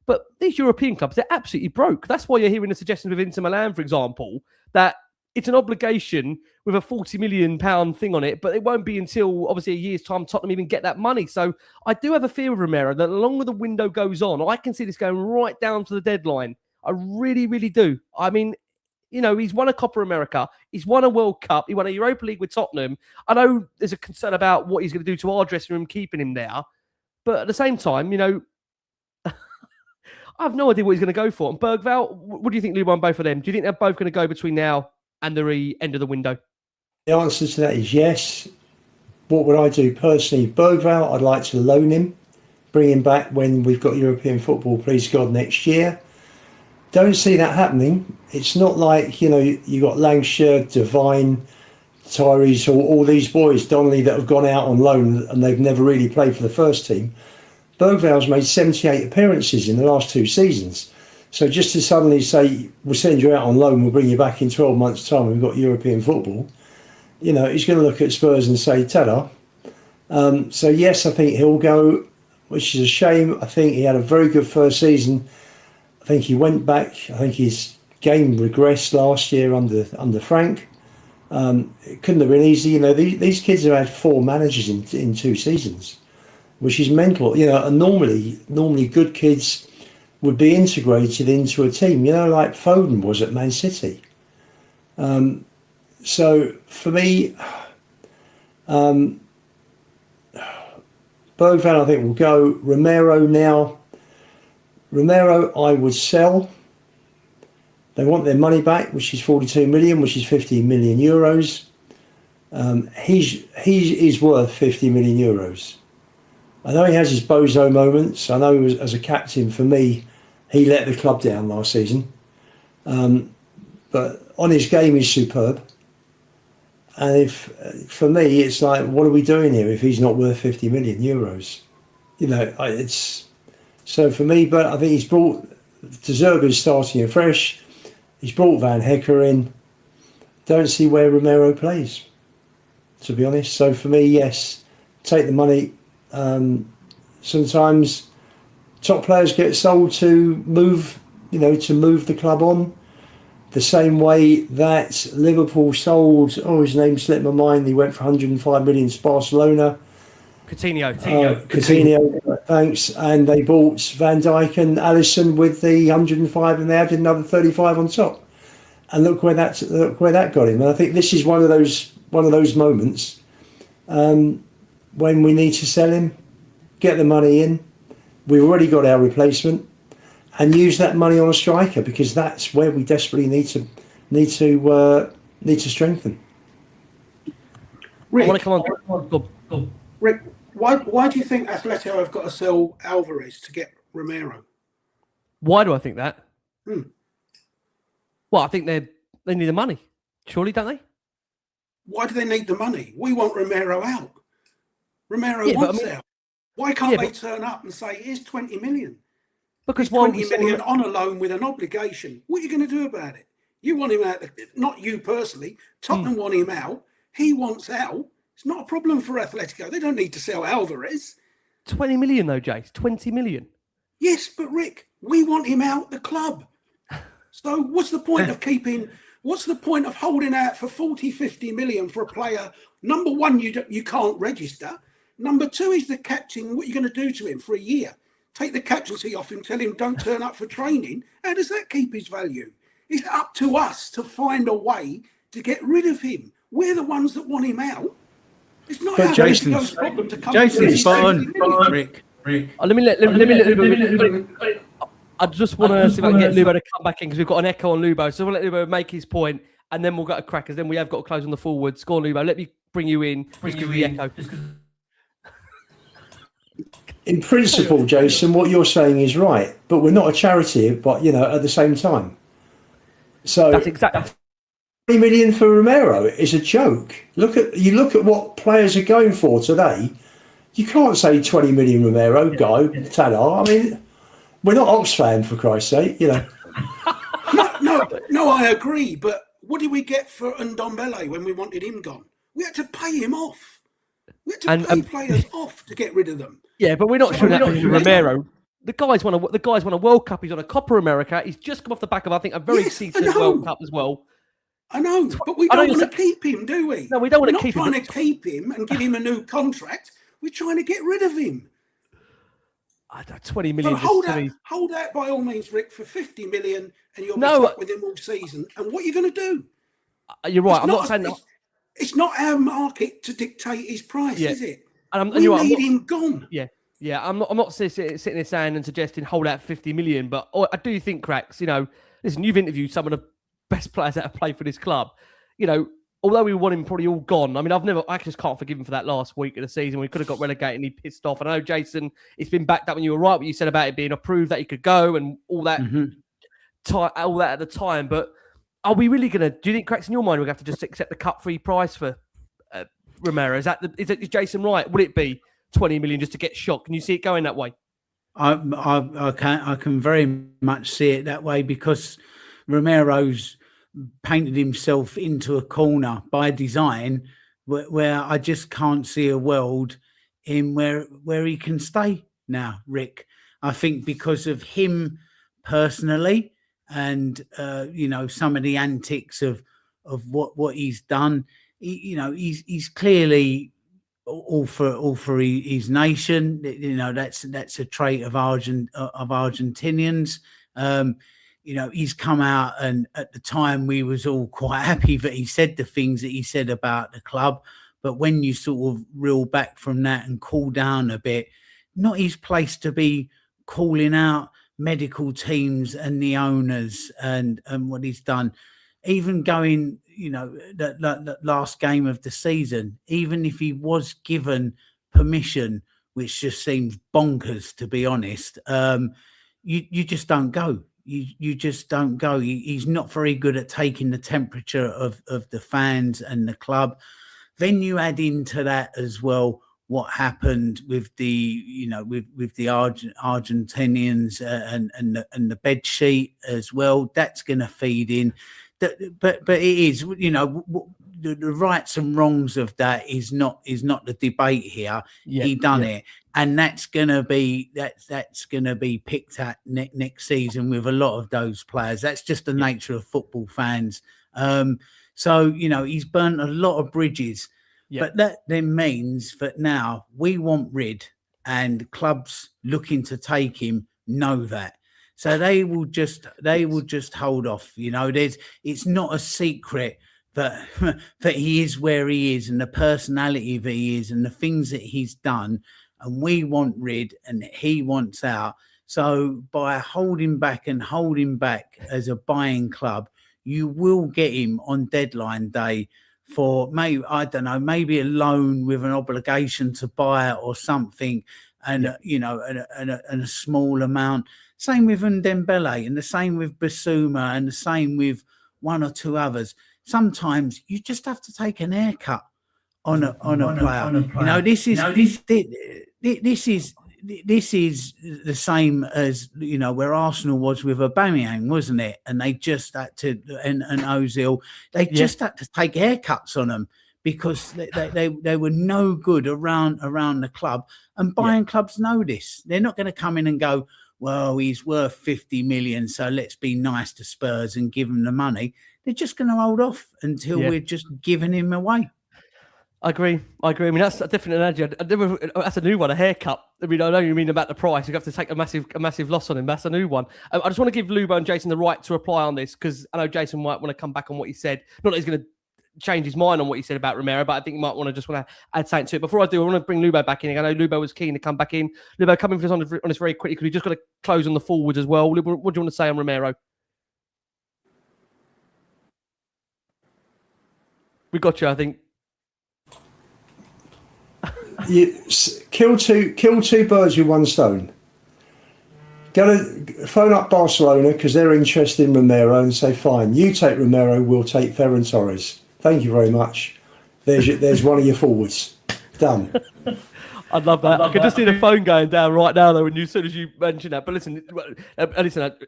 But these European clubs, they're absolutely broke. That's why you're hearing the suggestions with Inter Milan, for example, that it's an obligation with a £40 million thing on it, but it won't be until, obviously, a year's time Tottenham even get that money. So I do have a fear of Romero that the longer the window goes on, I can see this going right down to the deadline. I really, really do. I mean, you know, he's won a Copa America. He's won a World Cup. He won a Europa League with Tottenham. I know there's a concern about what he's going to do to our dressing room, keeping him there. But at the same time, you know, I have no idea what he's going to go for. And Bergvall, what do you think, Lubo, on both of them? Do you think they're both going to go between now and the end of the window? The answer to that is yes. What would I do personally? Bergvall, I'd like to loan him, bring him back when we've got European football, please God, next year. Don't see that happening. It's not like, you know, you got Lancashire, Devine, Tyrese, all these boys, Donnelly, that have gone out on loan and they've never really played for the first team. Bergvall's made 78 appearances in the last 2 seasons. So just to suddenly say, we'll send you out on loan, we'll bring you back in 12 months' time, we've got European football, you know, he's going to look at Spurs and say, ta-da. So yes, I think he'll go, which is a shame. I think he had a very good first season. I think he went back. I think his game regressed last year under Frank. It couldn't have been easy. You know, these kids have had 4 managers in 2 seasons, which is mental. You know, and normally good kids would be integrated into a team, you know, like Foden was at Man City. So for me, Bergvall, I think, will go. Romero, I would sell. They want their money back, which is 42 million, which is 15 million euros. He is worth 50 million euros. I know he has his bozo moments. I know as a captain, for me, he let the club down last season. But on his game, he's superb. And for me, it's like, what are we doing here if he's not worth 50 million euros? You know, it's so for me. But I think he's brought De Zerbi starting afresh. He's brought Van Hecker in. Don't see where Romero plays, to be honest. So for me, yes, take the money. Sometimes top players get sold to move the club on. The same way that Liverpool sold, his name slipped my mind, he went for 105 million to Barcelona. Coutinho, thanks. And they bought Van Dijk and Alisson with the 105, and they added another 35 on top. And look where that got him. And I think this is one of those moments when we need to sell him, get the money in. We've already got our replacement, and use that money on a striker, because that's where we desperately need to strengthen. Rick, I want to come on. Go. Rick, why do you think Atletico have got to sell Alvarez to get Romero? Why do I think that? Well, I think they need the money. Surely, don't they? Why do they need the money? We want Romero out. Romero wants out. Why can't they turn up and say, here's 20 million? Because 20 million on a loan with an obligation. What are you going to do about it? You want him out, not you personally. Tottenham want him out. He wants out. It's not a problem for Atletico. They don't need to sell Alvarez. 20 million though, Jace. 20 million. Yes, but Rick, we want him out the club. So what's the point of holding out for 40, 50 million for a player? Number one, you can't register. Number two, he's the captain. What are you going to do to him for a year? Take the captaincy off him, tell him don't turn up for training. How does that keep his value? It's up to us to find a way to get rid of him. We're the ones that want him out. It's not Jason's problem to come. Jason's spot on, Rick. Let me. I just want to see if I can get Lubo to come back in, because we've got an echo on Lubo. So we'll let Lubo make his point, and then we'll get a crackers. Then we have got to close on the forwards. Go on, Lubo. Let me bring you in. Just give the echo. In principle, Jason, what you're saying is right, but we're not a charity, but, at the same time. So that's exactly 20 million for Romero is a joke. Look at what players are going for today. You can't say 20 million Romero, go, ta-da. I mean, we're not Oxfam, for Christ's sake, No, I agree, but what did we get for Ndombele when we wanted him gone? We had to pay him off. We had to pay players off to get rid of them. Yeah, but we're not sure that Romero. The guy's won a World Cup. He's on a Copa America. He's just come off the back of, I think, a very decent World Cup as well. I know, but we don't want to keep him, do we? No, we don't want to keep him. We're not trying to keep him and give him a new contract. We're trying to get rid of him. 20 million. So hold out by all means, Rick, for 50 million, and you'll be stuck with him all season. And what are you going to do? You're right. I'm not saying that. It's not our market to dictate his price, is it? And we need him gone. Yeah. I'm not sitting here saying and suggesting hold out 50 million, but I do think, Cracks, listen, you've interviewed some of the best players that have played for this club. Although we want him probably all gone. I mean, I just can't forgive him for that last week of the season. We could have got relegated and he pissed off. And I know, Jason, it's been backed up when you were right what you said about it being approved that he could go and all that, all that at the time. But are we really going to, do you think, Cracks, in your mind, we're going to have to just accept the cut-free price for Romero? Is Jason right? Would it be 20 million just to get shot? Can you see it going that way? I can very much see it that way because Romero's painted himself into a corner by design where I just can't see a world in where he can stay now, Rick. I think because of him personally and some of the antics of what he's done, he's clearly all for his nation. That's a trait of Argentinians. He's come out, and at the time we was all quite happy that he said the things that he said about the club. But when you sort of reel back from that and cool down a bit, not his place to be calling out medical teams and the owners and what he's done. Even going, that last game of the season, even if he was given permission, which just seems bonkers, to be honest, you just don't go. You just don't go. He's not very good at taking the temperature of the fans and the club. Then you add into that as well what happened with the with the Argentinians and the bed sheet as well. That's going to feed in. But it is, the rights and wrongs of that is not the debate here. He done it, and that's gonna be picked at next season with a lot of those players. That's just the nature of football fans. So he's burnt a lot of bridges, but that then means that now we want rid, and clubs looking to take him know that. So they will just hold off. It's not a secret that he is where he is and the personality that he is and the things that he's done, and we want rid and he wants out. So by holding back as a buying club, you will get him on deadline day for maybe a loan with an obligation to buy it or something, and a small amount. Same with Ndembele, and the same with Basuma, and the same with one or two others. Sometimes you just have to take an haircut on a player. This is the same as where Arsenal was with Aubameyang, wasn't it? And they just had to, and Ozil, they just had to take haircuts on them because they were no good around the club. And buying clubs know this. They're not going to come in and go, well, he's worth 50 million, so let's be nice to Spurs and give him the money. They're just going to hold off until we're just giving him away. I agree. I mean, that's a different analogy. That's a new one, a haircut. I mean, I know you mean about the price. You have to take a massive loss on him. That's a new one. I just want to give Lubo and Jason the right to reply on this because I know Jason might want to come back on what he said. Not that he's going to change his mind on what he said about Romero, but I think he might want to add something to it. Before I do, I want to bring Lubo back in. I know Lubo was keen to come back in. Lubo, coming for us on this very quickly because we just got to close on the forwards as well. Lubo, what do you want to say on Romero? We got you, I think. You kill two birds with one stone. Go to phone up Barcelona because they're interested in Romero and say, fine, you take Romero, we'll take Ferran Torres. Thank you very much. There's one of your forwards. Done. I'd love that. I could just see the phone going down right now, though, as soon as you mentioned that. But listen,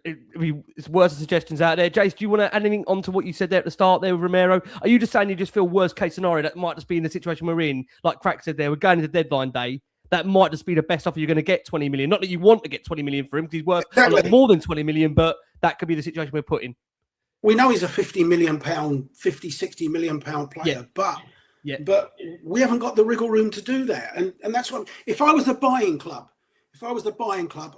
it's worse suggestions out there. Jace, do you want to add anything on to what you said there at the start there with Romero? Are you just saying you just feel worst case scenario that might just be in the situation we're in? Like Crack said there, we're going into deadline day. that might just be the best offer you're going to get, 20 million. Not that you want to get 20 million for him, because he's worth a lot more than 20 million, but that could be the situation we're put in. We know he's a 50, 60 million pound player, but we haven't got the wriggle room to do that. And that's what, if I was the buying club,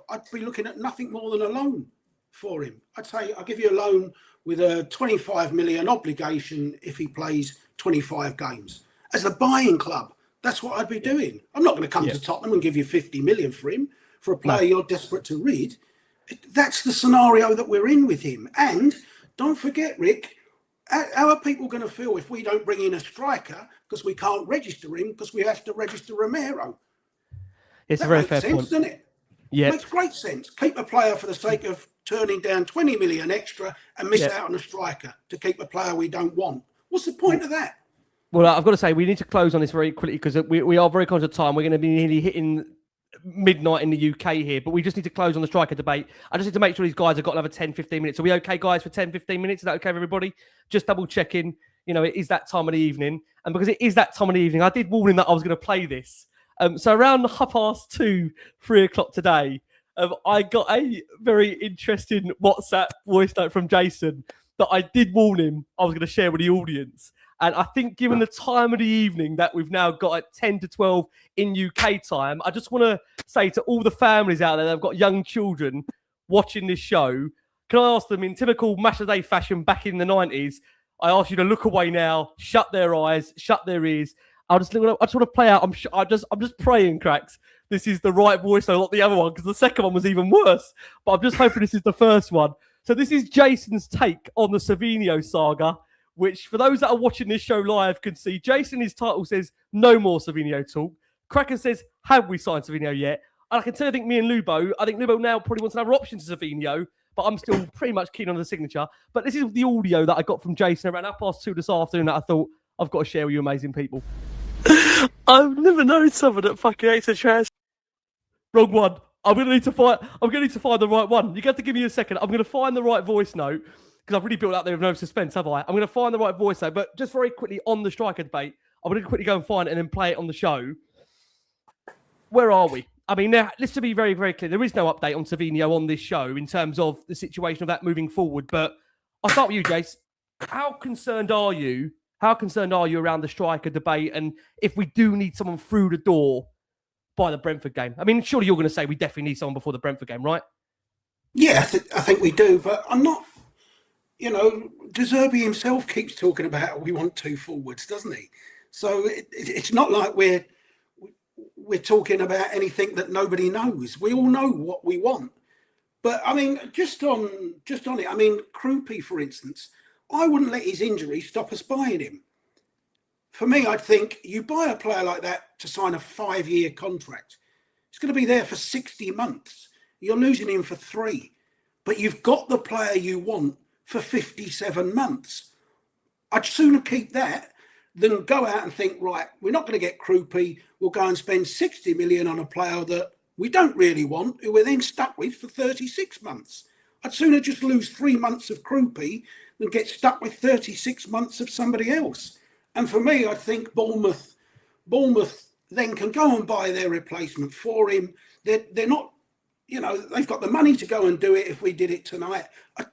I'd be looking at nothing more than a loan for him. I'd say, I'll give you a loan with a 25 million obligation if he plays 25 games. As a buying club, that's what I'd be doing. I'm not going to come to Tottenham and give you 50 million for him, for a player you're desperate to rid. That's the scenario that we're in with him. And don't forget, Rick, how are people going to feel if we don't bring in a striker because we can't register him because we have to register Romero? It's a very fair point, doesn't it? Yeah, it makes great sense. Keep a player for the sake of turning down 20 million extra and miss out on a striker to keep a player we don't want. What's the point of that? Well, I've got to say, we need to close on this very quickly because we are very conscious of time. We're going to be nearly hitting midnight in the UK here, but we just need to close on the striker debate. I just need to make sure these guys have got another 10, 15 minutes. Are we okay, guys, for 10, 15 minutes? Is that okay, everybody? Just double checking. You know, it is that time of the evening. And because it is that time of the evening, I did warn him that I was going to play this. So around 2:30, 3 o'clock today, I got a very interesting WhatsApp voice note from Jason that I did warn him I was going to share with the audience. And I think given the time of the evening that we've now got at 10 to 12 in UK time, I just want to say to all the families out there that have got young children watching this show, can I ask them in typical Match of the Day fashion back in the 90s, I ask you to look away now, shut their eyes, shut their ears. I just want to play out. I'm just praying, cracks. This is the right voice, not the other one, because the second one was even worse. But I'm just hoping this is the first one. So this is Jason's take on the Savinho saga, which for those that are watching this show live can see. Jason, his title says, no more Savinho talk. Cracker says, have we signed Savinho yet? And I can tell you, I think Lubo now probably wants another option to Savinho, but I'm still pretty much keen on the signature. But this is the audio that I got from Jason around 2:30 this afternoon that I thought I've got to share with you amazing people. I've never known someone that fucking hates a trash. Wrong one. I'm gonna need to find the right one. You have to give me a second. I'm gonna find the right voice note because I've really built up there with no suspense, have I? I'm gonna find the right voice note. But just very quickly on the striker debate, I'm gonna quickly go and find it and then play it on the show. Where are we? I mean, let's to be very, very clear. There is no update on Savinho on this show in terms of the situation of that moving forward. But I'll start with you, Jace. How concerned are you around the striker debate? And if we do need someone through the door by the Brentford game? I mean, surely you're going to say we definitely need someone before the Brentford game, right? Yeah, I think we do. But I'm not, De Zerbi himself keeps talking about we want two forwards, doesn't he? So it's not like we're talking about anything that nobody knows. We all know what we want. But, I mean, just on it, I mean, Kroupi, for instance, I wouldn't let his injury stop us buying him. For me, I'd think you buy a player like that to sign a 5-year contract. He's going to be there for 60 months. You're losing him for 3. But you've got the player you want for 57 months. I'd sooner keep that than go out and think, right, we're not going to get Kroupi. We'll go and spend 60 million on a player that we don't really want, who we're then stuck with for 36 months. I'd sooner just lose 3 months of Kroupi than get stuck with 36 months of somebody else. And for me, I think Bournemouth then can go and buy their replacement for him. They're not, they've got the money to go and do it. If we did it tonight,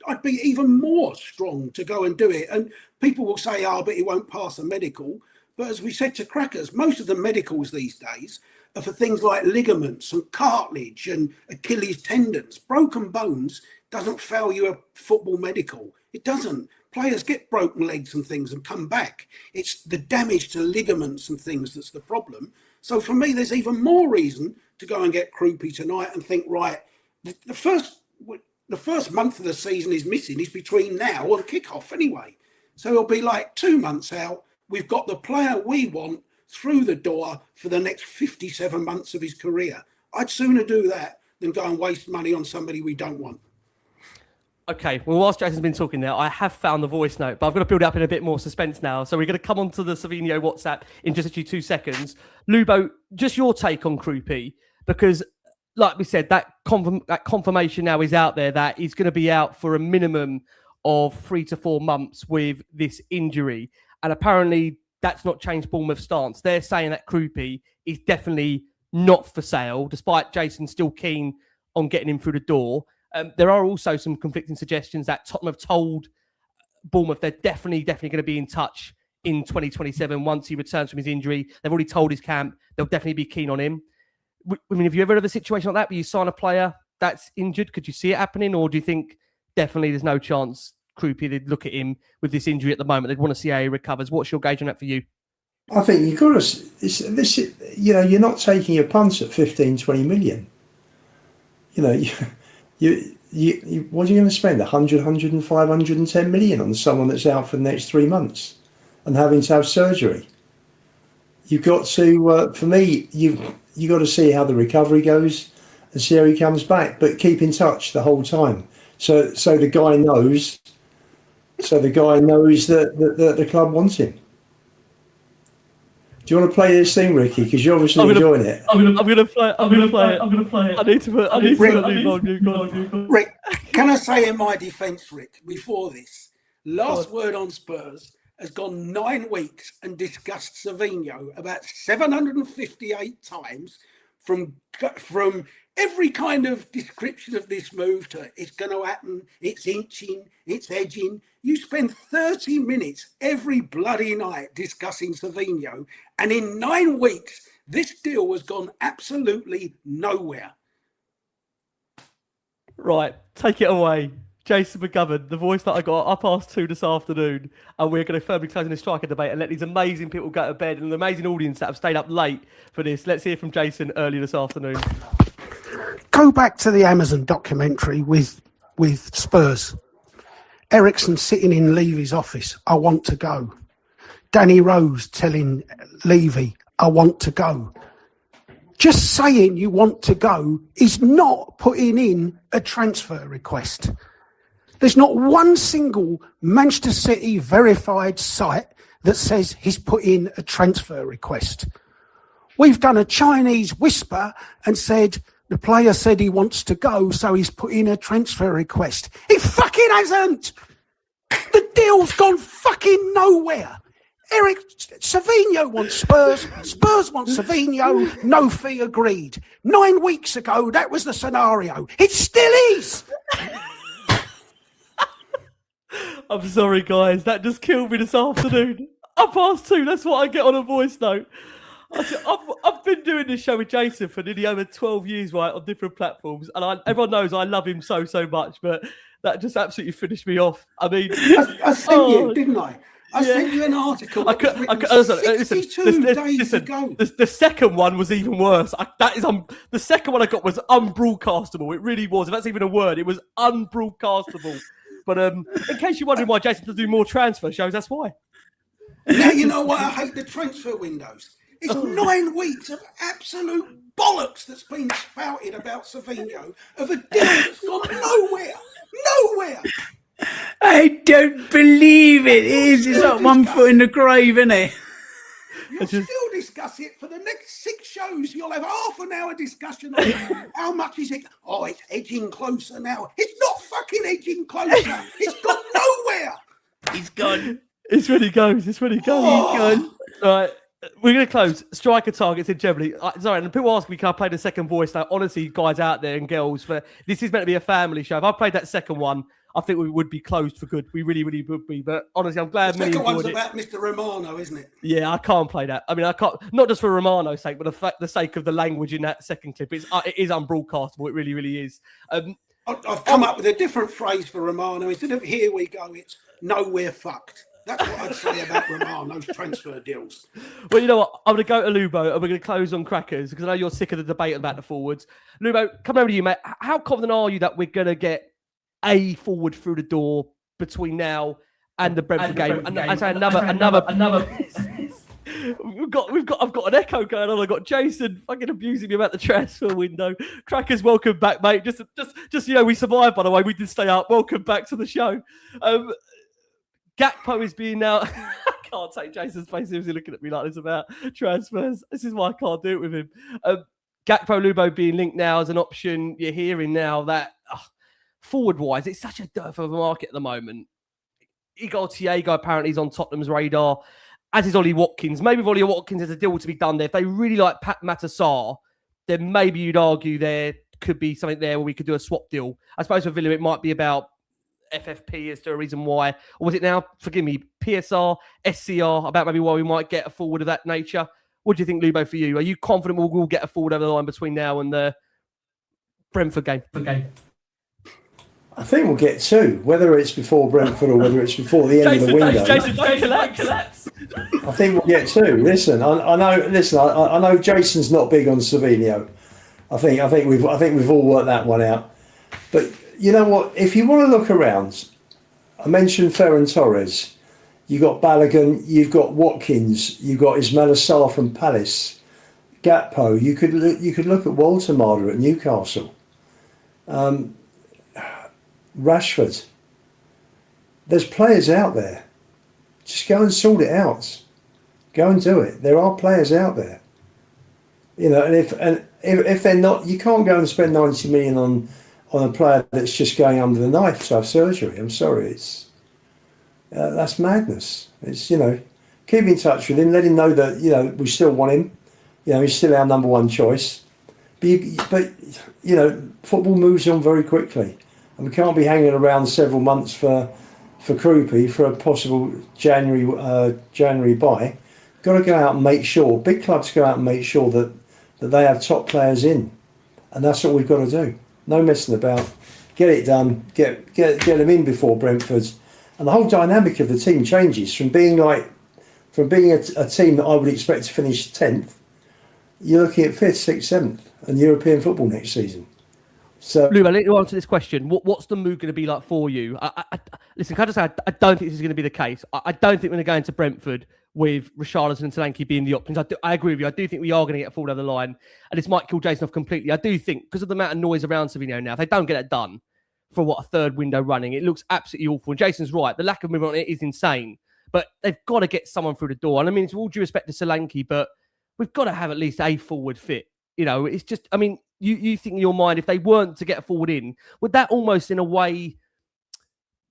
I'd be even more strong to go and do it. And people will say, but he won't pass a medical. But as we said to Crackers, most of the medicals these days are for things like ligaments and cartilage and Achilles tendons. Broken bones doesn't fail you a football medical. It doesn't. Players get broken legs and things and come back. It's the damage to ligaments and things that's the problem. So for me, there's even more reason to go and get Kroupi tonight and think, right, the first month of the season is missing. Is between now and kickoff anyway. So it'll be like 2 months out. We've got the player we want through the door for the next 57 months of his career. I'd sooner do that than go and waste money on somebody we don't want. Okay, well, whilst Jason's been talking there, I have found the voice note, but I've got to build up in a bit more suspense now. So we're going to come on to the Savinho WhatsApp in just actually 2 seconds. Lubo, just your take on Kroupi, because like we said, that confirmation now is out there that he's going to be out for a minimum of 3 to 4 months with this injury. And apparently that's not changed Bournemouth's stance. They're saying that Kroupi is definitely not for sale, despite Jason still keen on getting him through the door. There are also some conflicting suggestions that Tottenham have told Bournemouth they're definitely going to be in touch in 2027 once he returns from his injury. They've already told his camp they'll definitely be keen on him. I mean, have you ever had a situation like that where you sign a player that's injured? Could you see it happening, or do you think definitely there's no chance Kroupi, they'd look at him with this injury at the moment? They'd want to see how he recovers. What's your gauge on that for you? I think you've got to, you're not taking a punt at 15, 20 million. What are you going to spend? 100, 105, 110 million on someone that's out for the next 3 months and having to have surgery? You've got to, for me, you've got to see how the recovery goes and see how he comes back, but keep in touch the whole time. So the guy knows. So the guy knows that the club wants him. Do you want to play this thing, Ricky? Because you're obviously enjoying it. I'm gonna play it. I need to put a new on. Rick, can I say in my defence, Rick, before this, last word on Spurs has gone 9 weeks and discussed Savinho about 758 times from every kind of description of this move to it's going to happen, it's inching, it's edging. You spend 30 minutes every bloody night discussing Savinho, and in 9 weeks, this deal has gone absolutely nowhere. Right, take it away. Jason McGovern, the voice that I got 2:30 this afternoon, and we're going to firmly close in the striker debate and let these amazing people go to bed, and an amazing audience that have stayed up late for this. Let's hear from Jason earlier this afternoon. Go back to the Amazon documentary with Spurs. Ericsson sitting in Levy's office, I want to go. Danny Rose telling Levy, I want to go. Just saying you want to go is not putting in a transfer request. There's not one single Manchester City verified site that says he's put in a transfer request. We've done a Chinese whisper and said the player said he wants to go, so he's put in a transfer request. He fucking hasn't! The deal's gone fucking nowhere. Savinho wants Spurs. Spurs want Savinho. No fee agreed. 9 weeks ago, that was the scenario. It still is. I'm sorry, guys. That just killed me this afternoon. 2:30. That's what I get on a voice note. I've been doing this show with Jason for nearly over 12 years, right, on different platforms, and everyone knows I love him so much, but that just absolutely finished me off. I mean, I sent you, didn't I? I sent you an article. Listen, 62 days ago. The second one was even worse. The second one I got was unbroadcastable. It really was. If that's even a word, it was unbroadcastable. But in case you're wondering why Jason does do more transfer shows, that's why. Now you know why I hate the transfer windows. It's 9 weeks of absolute bollocks that's been spouted about Savinho, of a deal that's gone nowhere. Nowhere. I don't believe it. It's like 1 foot in the grave, isn't it? You'll still discuss it for the next 6 shows. You'll have half an hour discussion on how much is it. Oh, it's edging closer now. It's not fucking edging closer. It's gone nowhere. He's gone. It's when he goes. He's gone. All right. We're going to close. Striker targets in Germany. Sorry, and people ask me, can I play the second voice? Now, honestly, guys out there and girls, this is meant to be a family show. If I played that second one, I think we would be closed for good. We really, really would be. But honestly, I'm glad many enjoyed it. The second one's about Mr. Romano, isn't it? Yeah, I can't play that. I mean, I can't, not just for Romano's sake, but the sake of the language in that second clip. It is unbroadcastable. It really, really is. I've come up with a different phrase for Romano. Instead of here we go, it's no, we're fucked. That's what I'd say about Romano's transfer deals. Well, you know what? I'm going to go to Lubo and we're going to close on crackers because I know you're sick of the debate about the forwards. Lubo, come over to you, mate. How confident are you that we're going to get a forward through the door between now and the Brentford game? And I say another. I've got an echo going on. I've got Jason fucking abusing me about the transfer window. Crackers, welcome back, mate. Just we survived, by the way. We did stay up. Welcome back to the show. Gakpo is being now. I can't take Jason's face. He was looking at me like this about transfers. This is why I can't do it with him. Gakpo Lubo being linked now as an option. You're hearing now that forward-wise, it's such a dearth of a market at the moment. Igor Thiago apparently is on Tottenham's radar, as is Ollie Watkins. Maybe with Ollie Watkins, there's a deal to be done there. If they really like Matar, then maybe you'd argue there could be something there where we could do a swap deal. I suppose for Villa, it might be about FFP as to a reason why, or was it now, forgive me, PSR, SCR, about maybe why we might get a forward of that nature? What do you think, Lubo, for you? Are you confident we'll get a forward over the line between now and the Brentford game? I think we'll get two, whether it's before Brentford or whether it's before the end of the window. Jason, collapse. I think we'll get two. Listen, I know Jason's not big on Savinho. I think we've all worked that one out. But you know what? If you want to look around, I mentioned Ferran Torres. You got Balogun. You've got Watkins. You've got Ismaila Sarr from Palace. Gakpo. You could look at Walter Marder at Newcastle. Rashford. There's players out there. Just go and sort it out. Go and do it. There are players out there. You know, and if they're not, you can't go and spend 90 million on a player that's just going under the knife to have surgery. I'm sorry, that's madness. It's, you know, keep in touch with him. Let him know that, you know, we still want him. You know, he's still our number one choice. But you know, football moves on very quickly. And we can't be hanging around several months for Kroupi for a possible January buy. Got to go out and make sure, big clubs go out and make sure that they have top players in. And that's what we've got to do. No messing about. Get it done. Get them in before Brentford. And the whole dynamic of the team changes from being a team that I would expect to finish 10th. You're looking at 5th, 6th, 7th in European football next season. So, Lou, I'll let you answer this question. What's the mood going to be like for you? Listen, can I just say, I don't think this is going to be the case. I don't think we're going to go into Brentford with Richarlison and Solanke being the options. I agree with you. I do think we are going to get a forward over the line. And this might kill Jason off completely. I do think, because of the amount of noise around Savinho now, if they don't get it done for a third window running, it looks absolutely awful. And Jason's right. The lack of movement on it is insane. But they've got to get someone through the door. And I mean, it's all due respect to Solanke, but we've got to have at least a forward fit. You know, it's just, I mean, you think in your mind, if they weren't to get a forward in, would that almost in a way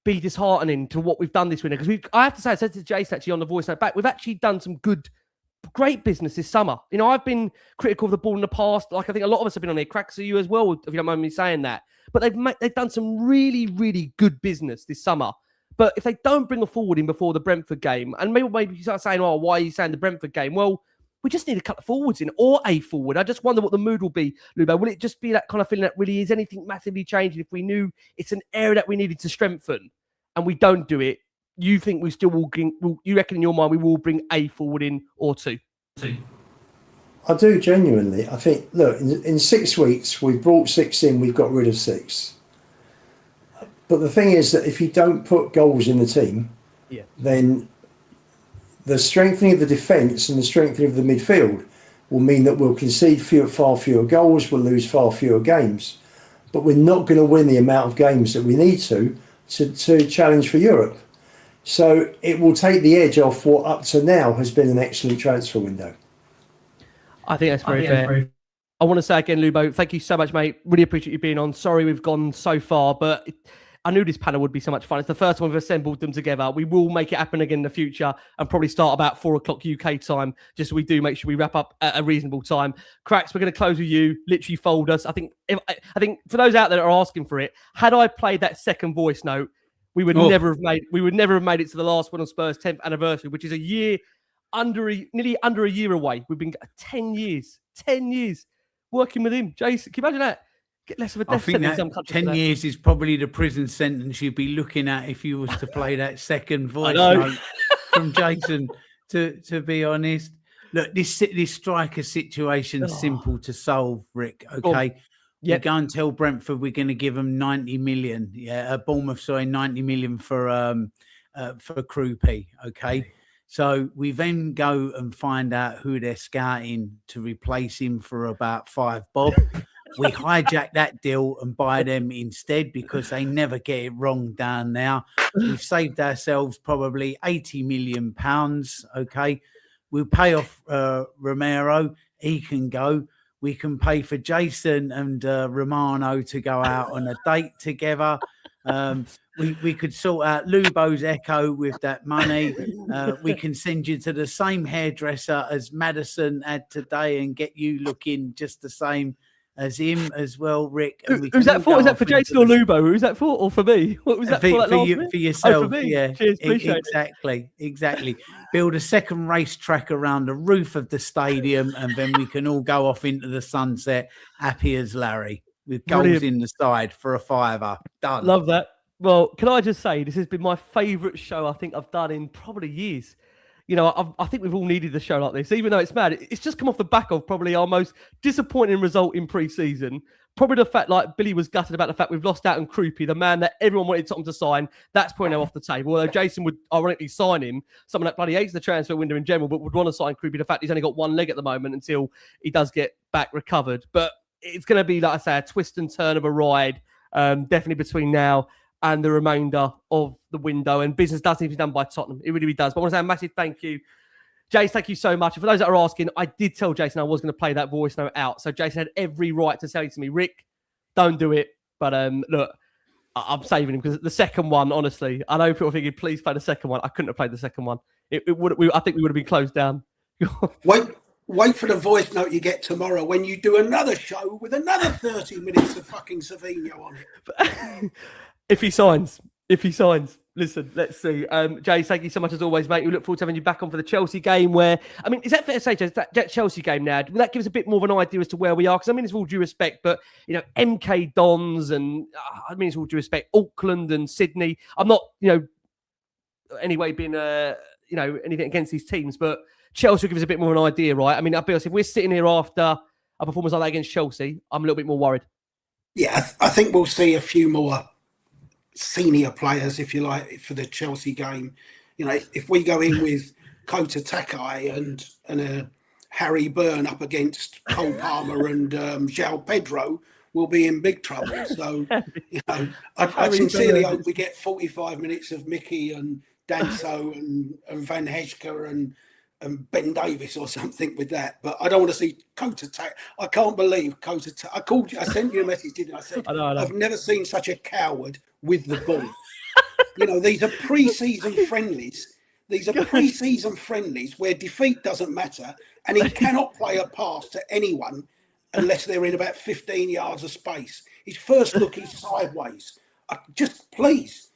be disheartening to what we've done this winter? Because I have to say, I said to Jason actually on the voice note back, we've actually done some great business this summer. You know, I've been critical of the ball in the past. Like I think a lot of us have been on there. Cracks, you as well, if you don't mind me saying that. But they've done some really, really good business this summer. But if they don't bring a forward in before the Brentford game, and maybe you start saying, oh, why are you saying the Brentford game? Well, we just need a couple of forwards in, or a forward. I just wonder what the mood will be, Lubo. Will it just be that kind of feeling that really is anything massively changing? If we knew it's an area that we needed to strengthen and we don't do it, you think we still will, you reckon in your mind we will bring a forward in or two? I do genuinely. I think, look, in 6 weeks, we've brought 6 in, we've got rid of 6. But the thing is that if you don't put goals in the team, then the strengthening of the defence and the strengthening of the midfield will mean that we'll concede far fewer goals, we'll lose far fewer games. But we're not going to win the amount of games that we need to challenge for Europe. So it will take the edge off what up to now has been an excellent transfer window. I think that's very fair. I want to say again, Lubo, thank you so much, mate. Really appreciate you being on. Sorry we've gone so far, but I knew this panel would be so much fun. It's the first time we've assembled them together. We will make it happen again in the future and probably start about 4 o'clock UK time, just so we do make sure we wrap up at a reasonable time. Cracks, we're going to close with you. Literally fold us. I think for those out there that are asking for it, had I played that second voice note, we would never have made it to the last one on Spurs' 10th anniversary, which is nearly under a year away. We've been 10 years working with him. Jason, can you imagine that? Get less of a death sentence in some countries. 10 years is probably the prison sentence you'd be looking at if you was to play that second voice note from Jason, to be honest. Look, this striker situation's simple to solve, Rick, okay? You go and tell Brentford we're going to give them 90 million. Bournemouth, 90 million for Kroupi, okay? So we then go and find out who they're scouting to replace him for about 5 bob. We hijack that deal and buy them instead because they never get it wrong down now. We've saved ourselves probably £80 million, okay? We'll pay off Romero. He can go. We can pay for Jason and Romano to go out on a date together. we could sort out Lubo's echo with that money. We can send you to the same hairdresser as Madison had today and get you looking just the same as him as well, Rick. And we Who's can that all for? go Is that off for into Jason or the- Lubo? Who's that for? Or for me? What was that for? That last minute? for yourself? Oh, for me. Yeah, Cheers, appreciate exactly. Build a second racetrack around the roof of the stadium, and then we can all go off into the sunset, happy as Larry, with goals Brilliant. in the side for a £5. Done. Love that. Well, can I just say, this has been my favourite show I think I've done in probably years. You know, I think we've all needed a show like this, even though it's mad. It's just come off the back of probably our most disappointing result in pre-season. Probably the fact, like, Billy was gutted about the fact we've lost out on Kroupi, the man that everyone wanted Tottenham to sign. That's probably now off the table. Although Jason would ironically sign him, someone that bloody hates the transfer window in general, but would want to sign Kroupi. The fact he's only got one leg at the moment until he does get back recovered. But it's going to be, like I say, a twist and turn of a ride, definitely between now and the remainder of the window. And business does need to be done by Tottenham. It really does. But I want to say a massive thank you. Jace, thank you so much. And for those that are asking, I did tell Jason I was going to play that voice note out. So Jason had every right to say to me, Rick, don't do it. But look, I'm saving him because the second one, honestly, I know people are thinking, please play the second one. I couldn't have played the second one. I think we would have been closed down. Wait for the voice note you get tomorrow when you do another show with another 30 minutes of fucking Savinho on it. If he signs. Listen, let's see. Jay, thank you so much as always, mate. We look forward to having you back on for the Chelsea game where, I mean, is that fair to say, Jay, that Chelsea game now, will that give us a bit more of an idea as to where we are? Because, I mean, it's all due respect, but, you know, MK Dons and, I mean, it's all due respect, Auckland and Sydney. I'm not, you know, anyway being, you know, anything against these teams, but Chelsea will give us a bit more of an idea, right? I mean, I'll be honest, if we're sitting here after a performance like that against Chelsea, I'm a little bit more worried. Yeah, I think we'll see a few more senior players, if you like, for the Chelsea game. You know, if we go in with Kota Takai and Harry Byrne up against Cole Palmer and João Pedro, we'll be in big trouble. So, you know, I sincerely hope we get 45 minutes of Mickey and Danso and Van Hecke and Ben Davis or something with that. But I don't want to see Kota Takai. I can't believe Kota Takai. I sent you a message, didn't I? I said, I've never seen such a coward with the ball. You know, these are pre-season friendlies. These are pre-season friendlies where defeat doesn't matter, and he cannot play a pass to anyone unless they're in about 15 yards of space. His first look is sideways. Just please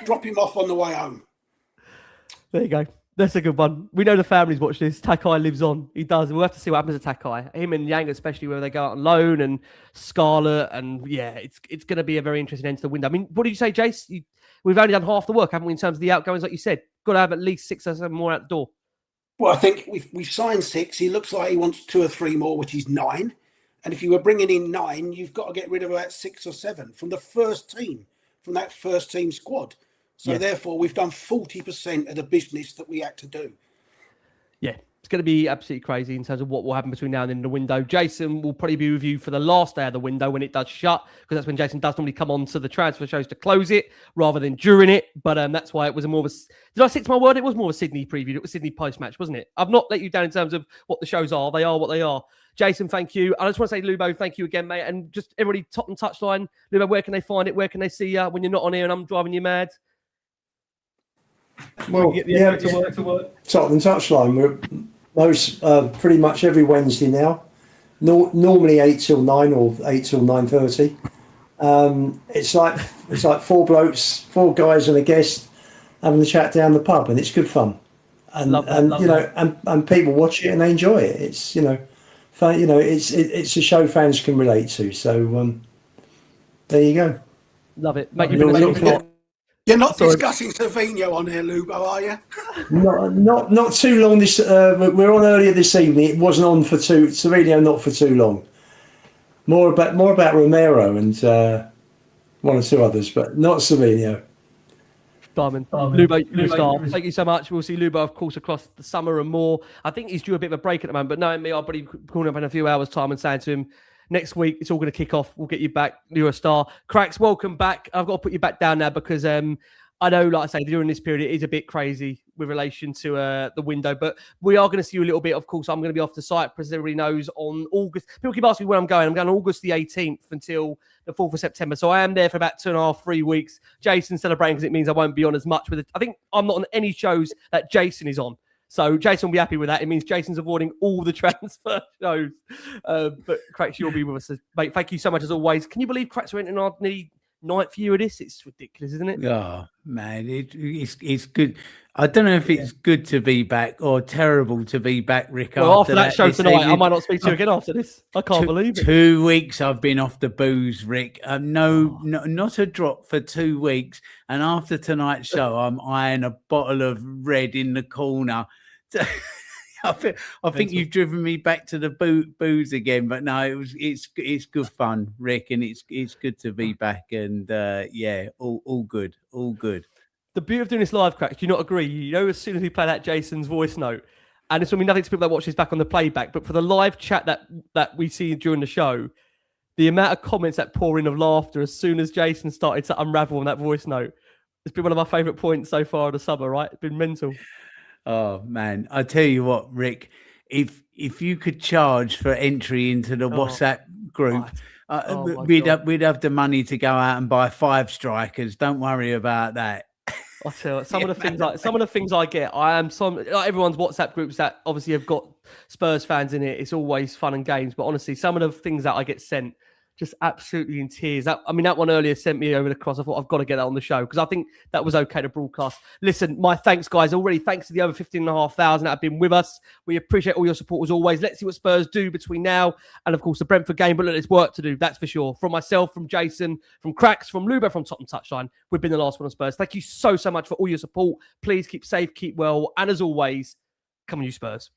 drop him off on the way home. There you go. That's a good one. We know the families watch this. Takai lives on. He does. We'll have to see what happens to Takai. Him and Yang, especially where they go out on loan, and Scarlett. And yeah, it's going to be a very interesting end to the window. I mean, what did you say, Jace? We've only done half the work, haven't we, in terms of the outgoings, like you said? Got to have at least 6 or 7 more out the door. Well, I think we've signed 6. He looks like he wants 2 or 3 more, which is 9. And if you were bringing in 9, you've got to get rid of about 6 or 7 from the first team, from that first team squad. So therefore, we've done 40% of the business that we had to do. Yeah, it's going to be absolutely crazy in terms of what will happen between now and then in the window. Jason will probably be with you for the last day of the window when it does shut, because that's when Jason does normally come on to the transfer shows to close it rather than during it. But that's why it was a more of a... Did I stick to my word? It was more of a Sydney preview. It was Sydney post-match, wasn't it? I've not let you down in terms of what the shows are. They are what they are. Jason, thank you. I just want to say, Lubo, thank you again, mate. And just everybody, Tottenham Touchline. Lubo, where can they find it? Where can they see you when you're not on here and I'm driving you mad? Well, yeah, Tottenham Touchline. We're pretty much every Wednesday now. Normally 8 till 9 or 8 till 9:30. It's like 4 blokes, 4 guys and a guest having a chat down the pub, and it's good fun. And and people watch it and they enjoy it. It's fun. It's a show fans can relate to. So there you go. Love it, mate. You're not discussing Savinho on here, Lubo, are you? Not too long. This we're on earlier this evening. It wasn't on for Savinho, not for too long. More about Romero and 1 or 2 others, but not Savinho. Diamond. Lubo Star, thank you so much. We'll see Lubo, of course, across the summer and more. I think he's due a bit of a break at the moment, but knowing me, I'll probably call him up in a few hours' time and saying to him, next week, it's all going to kick off. We'll get you back. You're a star. Cracks, welcome back. I've got to put you back down now because I know, like I say, during this period, it is a bit crazy with relation to the window, but we are going to see you a little bit. Of course, I'm going to be off to Cyprus, as everybody knows, on August. People keep asking me where I'm going. I'm going August the 18th until the 4th of September. So I am there for about 2.5, 3 weeks. Jason's celebrating because it means I won't be on as much with it. I think I'm not on any shows that Jason is on. So Jason will be happy with that. It means Jason's avoiding all the transfer shows. But Cracks, you'll be with us. Mate, thank you so much as always. Can you believe Cracks went in our nearly 9th year of this? It's ridiculous, isn't it? Oh man, it's good. I don't know if it's good to be back or terrible to be back, Rick. Well, after that show tonight, I might not speak to you again after this. I can't believe it. 2 weeks I've been off the booze, Rick. No, not a drop for 2 weeks. And after tonight's show, I'm eyeing a bottle of red in the corner. I think you've driven me back to the booze again, but no, it's good fun, Rick, and it's good to be back, and all good. The beauty of doing this live, Cracks, do you not agree? You know, as soon as we play that Jason's voice note, and it's going to be nothing to people that watch this back on the playback, but for the live chat that we see during the show, the amount of comments that pour in of laughter as soon as Jason started to unravel on that voice note, it's been one of my favourite points so far of the summer, right? It's been mental. Oh man, I tell you what, Rick, if you could charge for entry into the WhatsApp group, we'd have the money to go out and buy 5 strikers. Don't worry about that. I tell you, some of the things I get, everyone's WhatsApp groups that obviously have got Spurs fans in it. It's always fun and games, but honestly, some of the things that I get sent, just absolutely in tears. That one earlier sent me over the cross. I thought I've got to get that on the show because I think that was okay to broadcast. Listen, my thanks, guys. Already thanks to the over 15,500 that have been with us. We appreciate all your support as always. Let's see what Spurs do between now and, of course, the Brentford game. But look, there's work to do, that's for sure. From myself, from Jason, from Cracks, from Lubo, from Tottenham Touchline, we've been the last one on Spurs. Thank you so much for all your support. Please keep safe, keep well. And as always, come on, you Spurs.